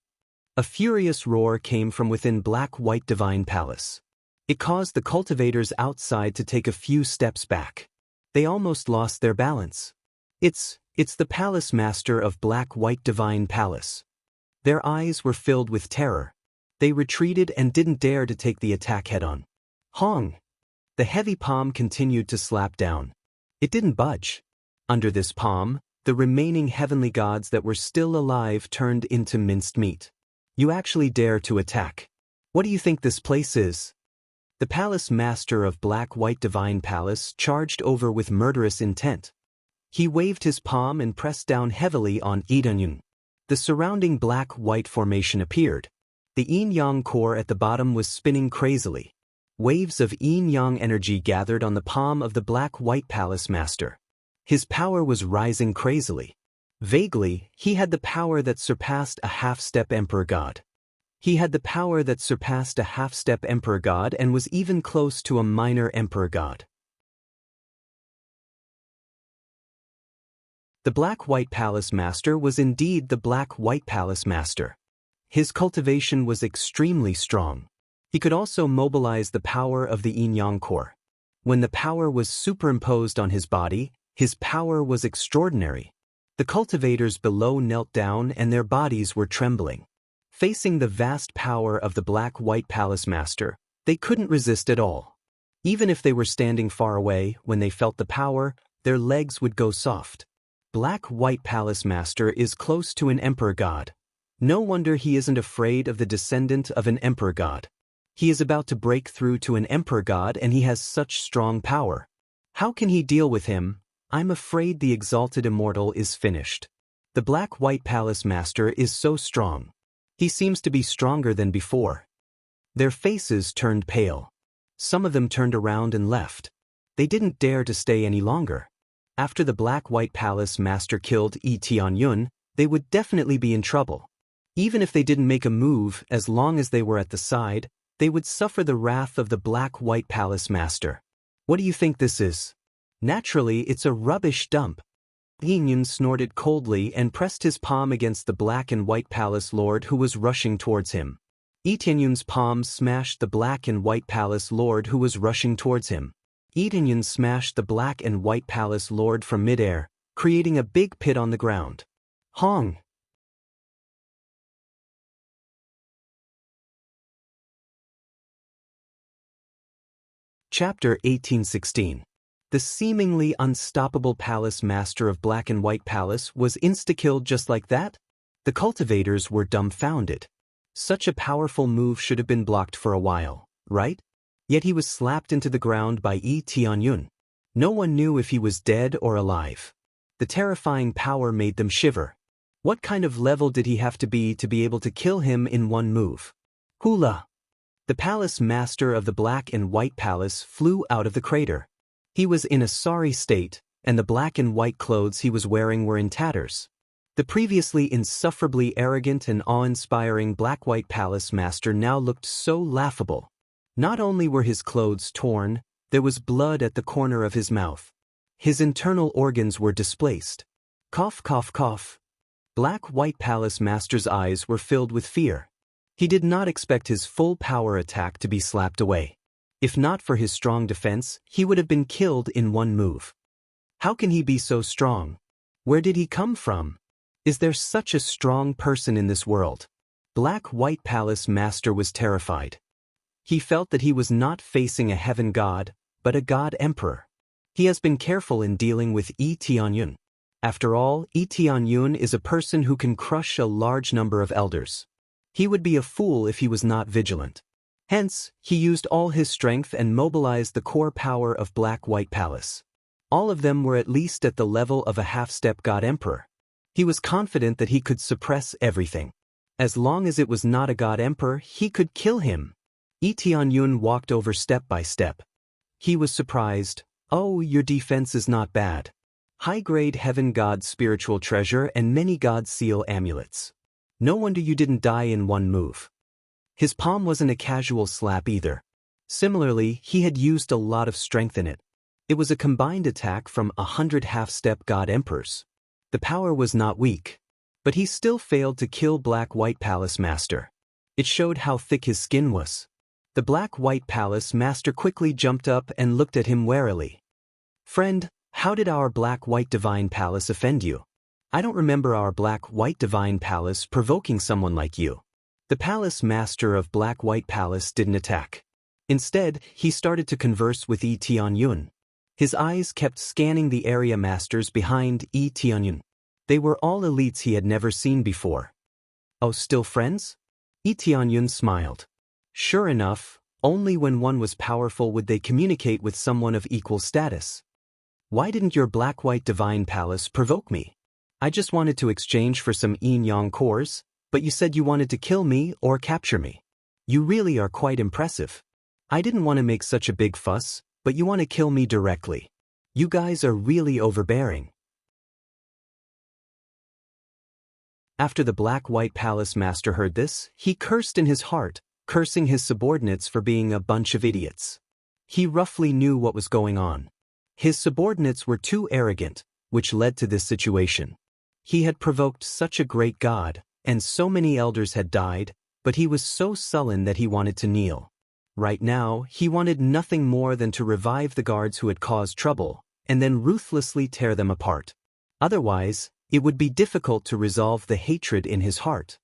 A furious roar came from within Black-White Divine Palace. It caused the cultivators outside to take a few steps back. They almost lost their balance. It's the Palace Master of Black-White Divine Palace. Their eyes were filled with terror. They retreated and didn't dare to take the attack head-on. Hong! The heavy palm continued to slap down. It didn't budge. Under this palm, the remaining heavenly gods that were still alive turned into minced meat. You actually dare to attack. What do you think this place is? The Palace Master of Black-White Divine Palace charged over with murderous intent. He waved his palm and pressed down heavily on Yi Tianyun. The surrounding black-white formation appeared. The yin-yang core at the bottom was spinning crazily. Waves of yin-yang energy gathered on the palm of the Black-White Palace Master. His power was rising crazily. Vaguely, he had the power that surpassed a half-step Emperor God. He had the power that surpassed a half-step Emperor God and was even close to a minor Emperor God. The Black-White Palace Master was indeed the Black-White Palace Master. His cultivation was extremely strong. He could also mobilize the power of the yin-yang core. When the power was superimposed on his body, his power was extraordinary. The cultivators below knelt down and their bodies were trembling. Facing the vast power of the Black-White Palace Master, they couldn't resist at all. Even if they were standing far away, when they felt the power, their legs would go soft. Black-White Palace Master is close to an Emperor God. No wonder he isn't afraid of the descendant of an Emperor God. He is about to break through to an Emperor God and he has such strong power. How can he deal with him? I'm afraid the exalted immortal is finished. The Black-White Palace Master is so strong. He seems to be stronger than before. Their faces turned pale. Some of them turned around and left. They didn't dare to stay any longer. After the Black-White Palace Master killed Yi Tianyun, they would definitely be in trouble. Even if they didn't make a move, as long as they were at the side, they would suffer the wrath of the Black-White Palace Master. What do you think this is? Naturally, it's a rubbish dump. Tianyun snorted coldly and pressed his palm against the Black and White Palace Lord who was rushing towards him. Tianyun's palm smashed the Black and White Palace Lord who was rushing towards him. Tianyun smashed the Black and White Palace Lord from midair, creating a big pit on the ground. Hong! Chapter 1816. The seemingly unstoppable Palace Master of Black and White Palace was insta-killed just like that? The cultivators were dumbfounded. Such a powerful move should have been blocked for a while, right? Yet he was slapped into the ground by Yi Tianyun. No one knew if he was dead or alive. The terrifying power made them shiver. What kind of level did he have to be able to kill him in one move? Hula! The Palace Master of the Black and White Palace flew out of the crater. He was in a sorry state, and the black and white clothes he was wearing were in tatters. The previously insufferably arrogant and awe-inspiring Black-White Palace Master now looked so laughable. Not only were his clothes torn, there was blood at the corner of his mouth. His internal organs were displaced. Cough, cough, cough. Black-White Palace Master's eyes were filled with fear. He did not expect his full power attack to be slapped away. If not for his strong defense, he would have been killed in one move. How can he be so strong? Where did he come from? Is there such a strong person in this world? Black-White Palace Master was terrified. He felt that he was not facing a heaven god, but a god emperor. He has been careful in dealing with Yi Tianyun. After all, Yi Tianyun is a person who can crush a large number of elders. He would be a fool if he was not vigilant. Hence, he used all his strength and mobilized the core power of Black-White Palace. All of them were at least at the level of a half-step god emperor. He was confident that he could suppress everything. As long as it was not a god emperor, he could kill him. Yi Tianyun walked over step by step. He was surprised. Oh, your defense is not bad. High-grade heaven god spiritual treasure and many god seal amulets. No wonder you didn't die in one move. His palm wasn't a casual slap either. Similarly, he had used a lot of strength in it. It was a combined attack from 100 half-step god emperors. The power was not weak. But he still failed to kill Black-White Palace Master. It showed how thick his skin was. The Black-White Palace Master quickly jumped up and looked at him warily. Friend, how did our Black-White Divine Palace offend you? I don't remember our Black-White Divine Palace provoking someone like you. The Palace Master of Black-White Palace didn't attack. Instead, he started to converse with Yi Tianyun. His eyes kept scanning the area masters behind Yi Tianyun. They were all elites he had never seen before. Oh, still friends? Yi Tianyun smiled. Sure enough, only when one was powerful would they communicate with someone of equal status. Why didn't your Black-White Divine Palace provoke me? I just wanted to exchange for some yin-yang cores, but you said you wanted to kill me or capture me. You really are quite impressive. I didn't want to make such a big fuss, but you want to kill me directly. You guys are really overbearing. After the Black-White Palace Master heard this, he cursed in his heart, cursing his subordinates for being a bunch of idiots. He roughly knew what was going on. His subordinates were too arrogant, which led to this situation. He had provoked such a great god, and so many elders had died, but he was so sullen that he wanted to kneel. Right now, he wanted nothing more than to revive the guards who had caused trouble, and then ruthlessly tear them apart. Otherwise, it would be difficult to resolve the hatred in his heart.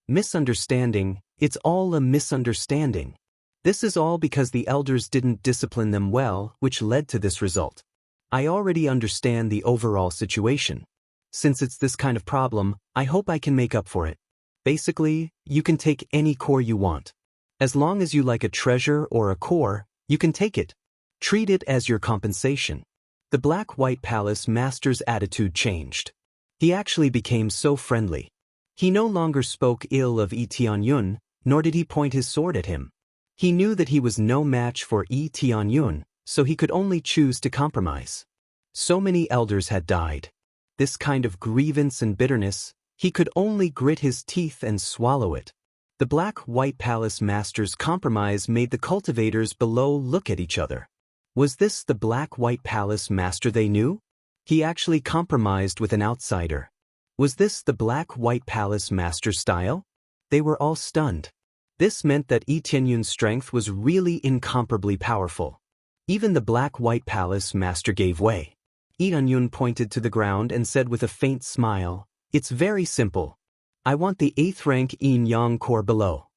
Misunderstanding, it's all a misunderstanding. This is all because the elders didn't discipline them well, which led to this result. I already understand the overall situation. Since it's this kind of problem, I hope I can make up for it. Basically, you can take any core you want. As long as you like a treasure or a core, you can take it. Treat it as your compensation. The Black-White Palace Master's attitude changed. He actually became so friendly. He no longer spoke ill of Yi Tianyun, nor did he point his sword at him. He knew that he was no match for Yi Tianyun, so he could only choose to compromise. So many elders had died. This kind of grievance and bitterness, he could only grit his teeth and swallow it. The Black-White Palace Master's compromise made the cultivators below look at each other. Was this the Black-White Palace Master they knew? He actually compromised with an outsider. Was this the Black-White Palace Master style? They were all stunned. This meant that Yi Tianyun's strength was really incomparably powerful. Even the Black-White Palace Master gave way. Yi Tianyun pointed to the ground and said with a faint smile, "It's very simple. I want the 8th rank Yin Yang core below.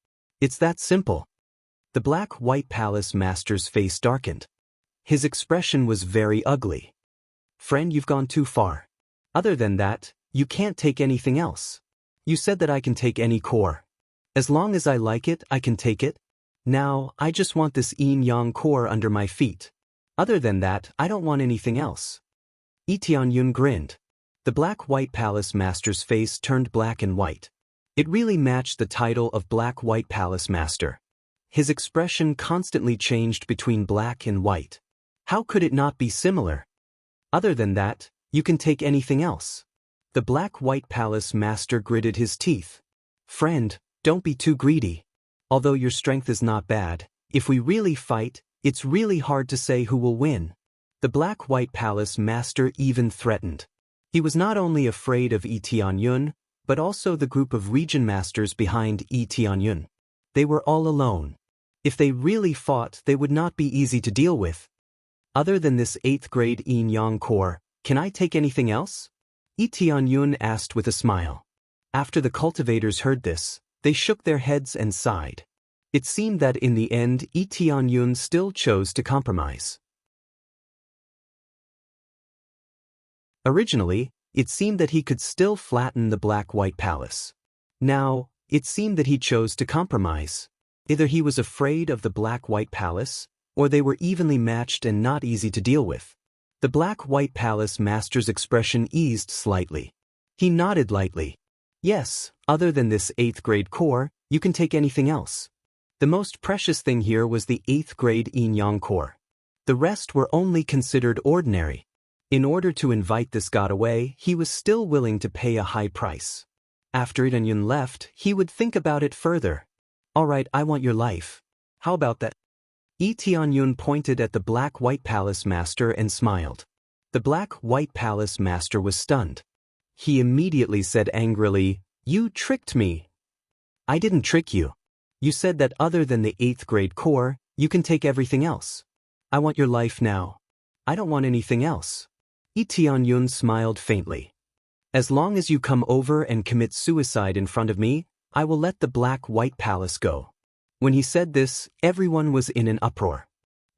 It's that simple." The Black-White Palace Master's face darkened. His expression was very ugly. "Friend, you've gone too far. Other than that, you can't take anything else. You said that I can take any core. As long as I like it, I can take it. Now, I just want this Yin Yang core under my feet. Other than that, I don't want anything else." Yi Tianyun grinned. The Black-White Palace Master's face turned black and white. It really matched the title of Black-White Palace Master. His expression constantly changed between black and white. How could it not be similar? "Other than that, you can take anything else." The Black-White Palace Master gritted his teeth. "Friend, don't be too greedy. Although your strength is not bad, if we really fight, it's really hard to say who will win." The Black-White Palace Master even threatened. He was not only afraid of Yi Tianyun, but also the group of region masters behind Yi Tianyun. They were all alone. If they really fought, they would not be easy to deal with. "Other than this 8th grade Yin Yang core, can I take anything else?" Yi Tianyun asked with a smile. After the cultivators heard this, they shook their heads and sighed. It seemed that in the end, Yi Tianyun still chose to compromise. Originally, it seemed that he could still flatten the Black-White Palace. Now, it seemed that he chose to compromise. Either he was afraid of the Black-White Palace, or they were evenly matched and not easy to deal with. The Black-White Palace Master's expression eased slightly. He nodded lightly. "Yes, other than this 8th grade core, you can take anything else." The most precious thing here was the 8th grade Yin Yang core. The rest were only considered ordinary. In order to invite this god away, he was still willing to pay a high price. After Yi Tianyun left, he would think about it further. "All right, I want your life. How about that?" Yi Tianyun pointed at the Black-White Palace Master and smiled. The Black-White Palace Master was stunned. He immediately said angrily, "You tricked me." "I didn't trick you. You said that other than the 8th grade core, you can take everything else. I want your life now. I don't want anything else." Yi Tianyun smiled faintly. "As long as you come over and commit suicide in front of me, I will let the Black-White Palace go." When he said this, everyone was in an uproar.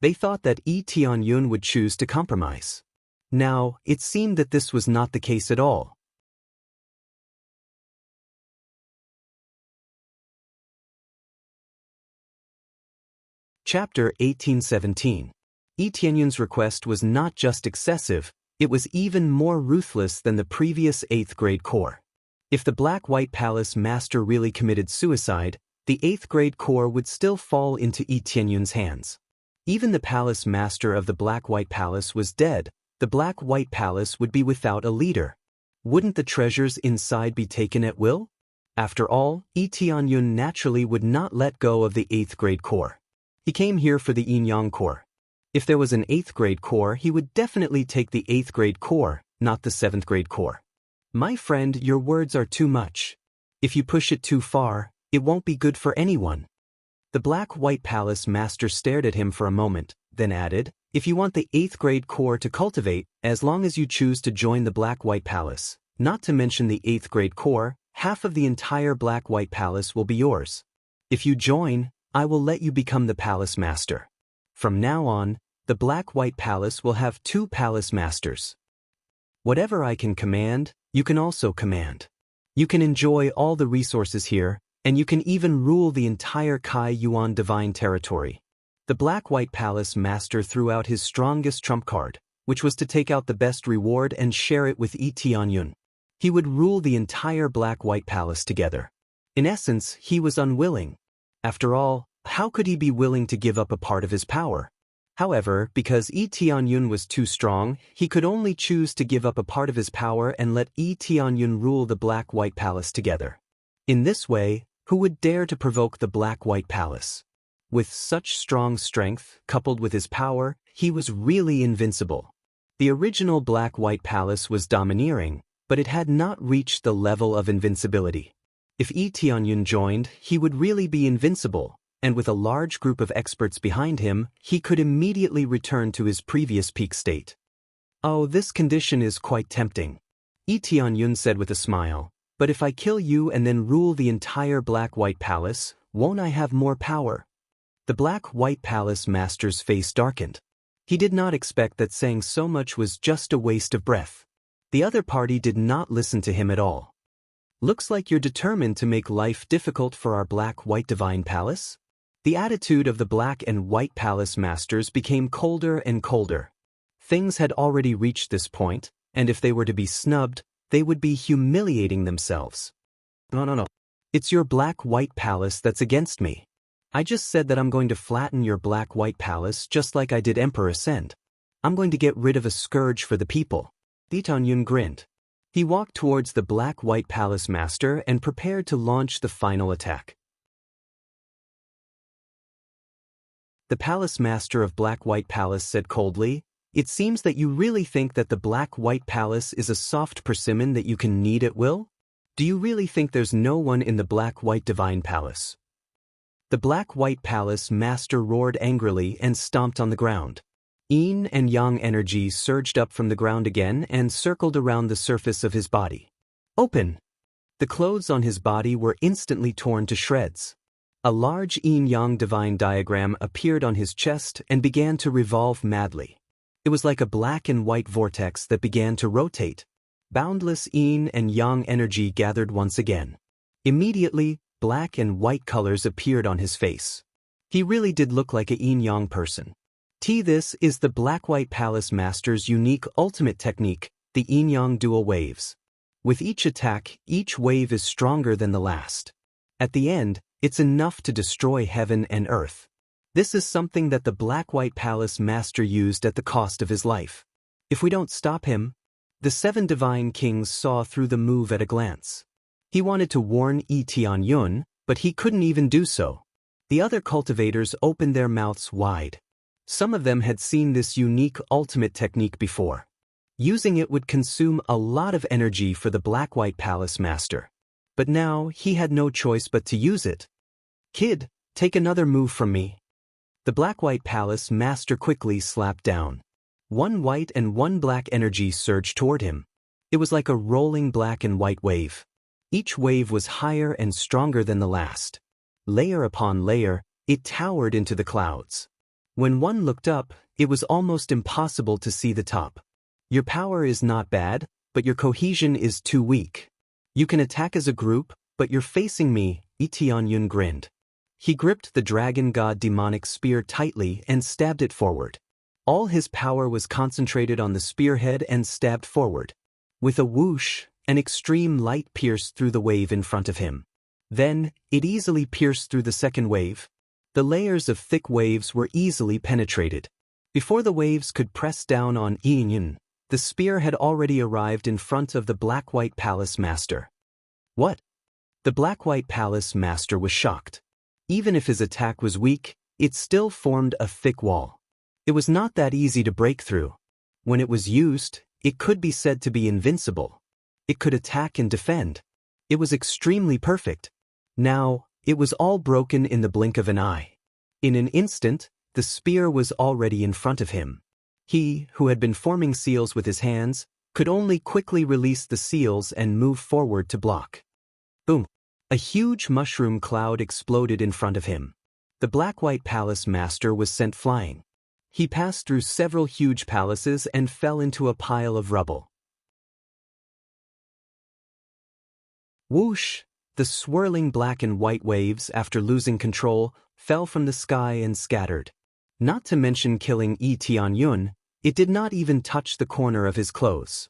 They thought that Yi Tianyun would choose to compromise. Now, it seemed that this was not the case at all. Chapter 1817. Yi Tianyun's request was not just excessive, it was even more ruthless than the previous 8th grade core. If the Black-White Palace Master really committed suicide, the 8th grade core would still fall into Yi Tianyun's hands. Even the Palace Master of the Black-White Palace was dead, the Black-White Palace would be without a leader. Wouldn't the treasures inside be taken at will? After all, Yi Tianyun naturally would not let go of the 8th grade core. He came here for the Yin Yang core. If there was an 8th grade core, he would definitely take the 8th grade core, not the 7th grade core. "My friend, your words are too much. If you push it too far, it won't be good for anyone." The Black-White Palace Master stared at him for a moment, then added, "If you want the 8th grade core to cultivate, as long as you choose to join the Black-White Palace, not to mention the 8th grade core, half of the entire Black-White Palace will be yours. If you join, I will let you become the Palace Master. From now on, the Black-White Palace will have 2 Palace Masters. Whatever I can command, you can also command. You can enjoy all the resources here, and you can even rule the entire Kai Yuan Divine Territory." The Black-White Palace Master threw out his strongest trump card, which was to take out the best reward and share it with Yi Tianyun. He would rule the entire Black-White Palace together. In essence, he was unwilling. After all, how could he be willing to give up a part of his power? However, because Yi Tianyun was too strong, he could only choose to give up a part of his power and let Yi Tianyun rule the Black-White Palace together. In this way, who would dare to provoke the Black-White Palace? With such strong strength, coupled with his power, he was really invincible. The original Black-White Palace was domineering, but it had not reached the level of invincibility. If Yi Tianyun joined, he would really be invincible, and with a large group of experts behind him, he could immediately return to his previous peak state. Oh, this condition is quite tempting, Yi Tianyun said with a smile, but if I kill you and then rule the entire Black-White Palace, won't I have more power? The Black-White Palace master's face darkened. He did not expect that saying so much was just a waste of breath. The other party did not listen to him at all. Looks like you're determined to make life difficult for our Black-White Divine Palace? The attitude of the Black and White Palace masters became colder and colder. Things had already reached this point, and if they were to be snubbed, they would be humiliating themselves. No. It's your Black-White Palace that's against me. I just said that I'm going to flatten your Black-White Palace just like I did Emperor Ascend. I'm going to get rid of a scourge for the people. Yi Tianyun grinned. He walked towards the Black-White Palace master and prepared to launch the final attack. The Palace Master of Black-White Palace said coldly, "It seems that you really think that the Black-White Palace is a soft persimmon that you can knead at will? Do you really think there's no one in the Black-White Divine Palace?" The Black-White Palace master roared angrily and stomped on the ground. Yin and Yang energy surged up from the ground again and circled around the surface of his body. Open! The clothes on his body were instantly torn to shreds. A large yin-yang divine diagram appeared on his chest and began to revolve madly. It was like a black and white vortex that began to rotate. Boundless yin and yang energy gathered once again. Immediately, black and white colors appeared on his face. He really did look like a yin-yang person. This is the Black-White Palace Master's unique ultimate technique, the yin-yang dual waves. With each attack, each wave is stronger than the last. At the end, it's enough to destroy heaven and earth. This is something that the Black-White Palace Master used at the cost of his life. If we don't stop him, the 7 divine kings saw through the move at a glance. He wanted to warn Yi Tianyun, but he couldn't even do so. The other cultivators opened their mouths wide. Some of them had seen this unique ultimate technique before. Using it would consume a lot of energy for the Black-White Palace Master. But now he had no choice but to use it. "Kid, take another move from me." The Black-White Palace Master quickly slapped down. 1 white and 1 black energy surged toward him. It was like a rolling black and white wave. Each wave was higher and stronger than the last. Layer upon layer, it towered into the clouds. When one looked up, it was almost impossible to see the top. Your power is not bad, but your cohesion is too weak. You can attack as a group, but you're facing me, Yi Tianyun grinned. He gripped the dragon god demonic spear tightly and stabbed it forward. All his power was concentrated on the spearhead and stabbed forward. With a whoosh, an extreme light pierced through the wave in front of him. Then, it easily pierced through the second wave. The layers of thick waves were easily penetrated. Before the waves could press down on Yin, the spear had already arrived in front of the Black-White Palace Master. What? The Black-White Palace Master was shocked. Even if his attack was weak, it still formed a thick wall. It was not that easy to break through. When it was used, it could be said to be invincible. It could attack and defend. It was extremely perfect. Now, it was all broken in the blink of an eye. In an instant, the spear was already in front of him. He, who had been forming seals with his hands, could only quickly release the seals and move forward to block. Boom! A huge mushroom cloud exploded in front of him. The Black-White Palace Master was sent flying. He passed through several huge palaces and fell into a pile of rubble. Whoosh! The swirling black and white waves, after losing control, fell from the sky and scattered. Not to mention killing Yi Tianyun, it did not even touch the corner of his clothes.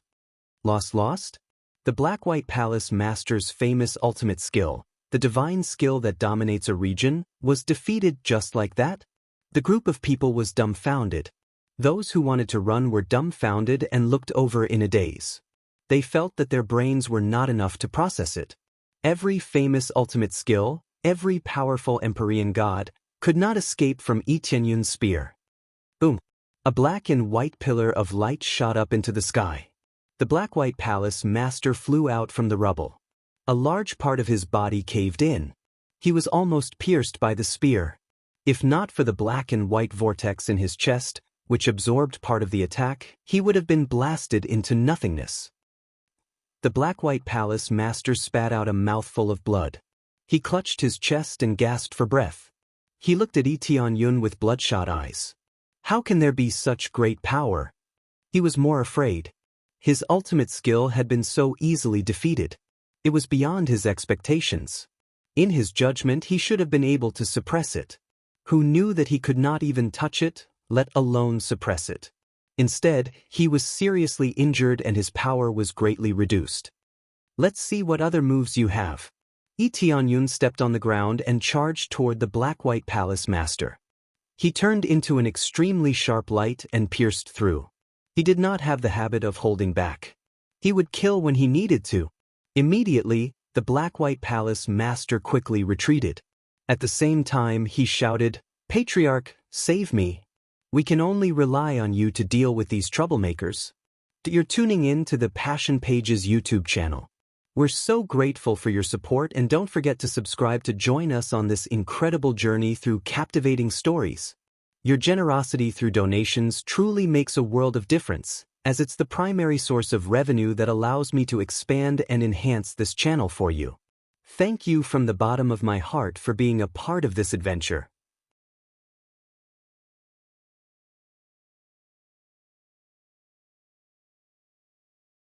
Lost? The Black-White Palace Master's famous ultimate skill, the divine skill that dominates a region, was defeated just like that? The group of people was dumbfounded. Those who wanted to run were dumbfounded and looked over in a daze. They felt that their brains were not enough to process it. Every famous ultimate skill, every powerful Empyrean god, could not escape from Yi Tianyun's spear. Boom! A black and white pillar of light shot up into the sky. The black-white palace master flew out from the rubble. A large part of his body caved in. He was almost pierced by the spear. If not for the black and white vortex in his chest, which absorbed part of the attack, he would have been blasted into nothingness. The black-white palace master spat out a mouthful of blood. He clutched his chest and gasped for breath. He looked at Yi Tianyun with bloodshot eyes. How can there be such great power? He was more afraid. His ultimate skill had been so easily defeated. It was beyond his expectations. In his judgment, he should have been able to suppress it. Who knew that he could not even touch it, let alone suppress it? Instead, he was seriously injured and his power was greatly reduced. Let's see what other moves you have. Yi Tianyun stepped on the ground and charged toward the black-white palace master. He turned into an extremely sharp light and pierced through. He did not have the habit of holding back. He would kill when he needed to. Immediately, the black-white palace master quickly retreated. At the same time, he shouted, "Patriarch, save me. We can only rely on you to deal with these troublemakers." You're tuning in to the Passion Pages YouTube channel. We're so grateful for your support, and don't forget to subscribe to join us on this incredible journey through captivating stories. Your generosity through donations truly makes a world of difference, as it's the primary source of revenue that allows me to expand and enhance this channel for you. Thank you from the bottom of my heart for being a part of this adventure.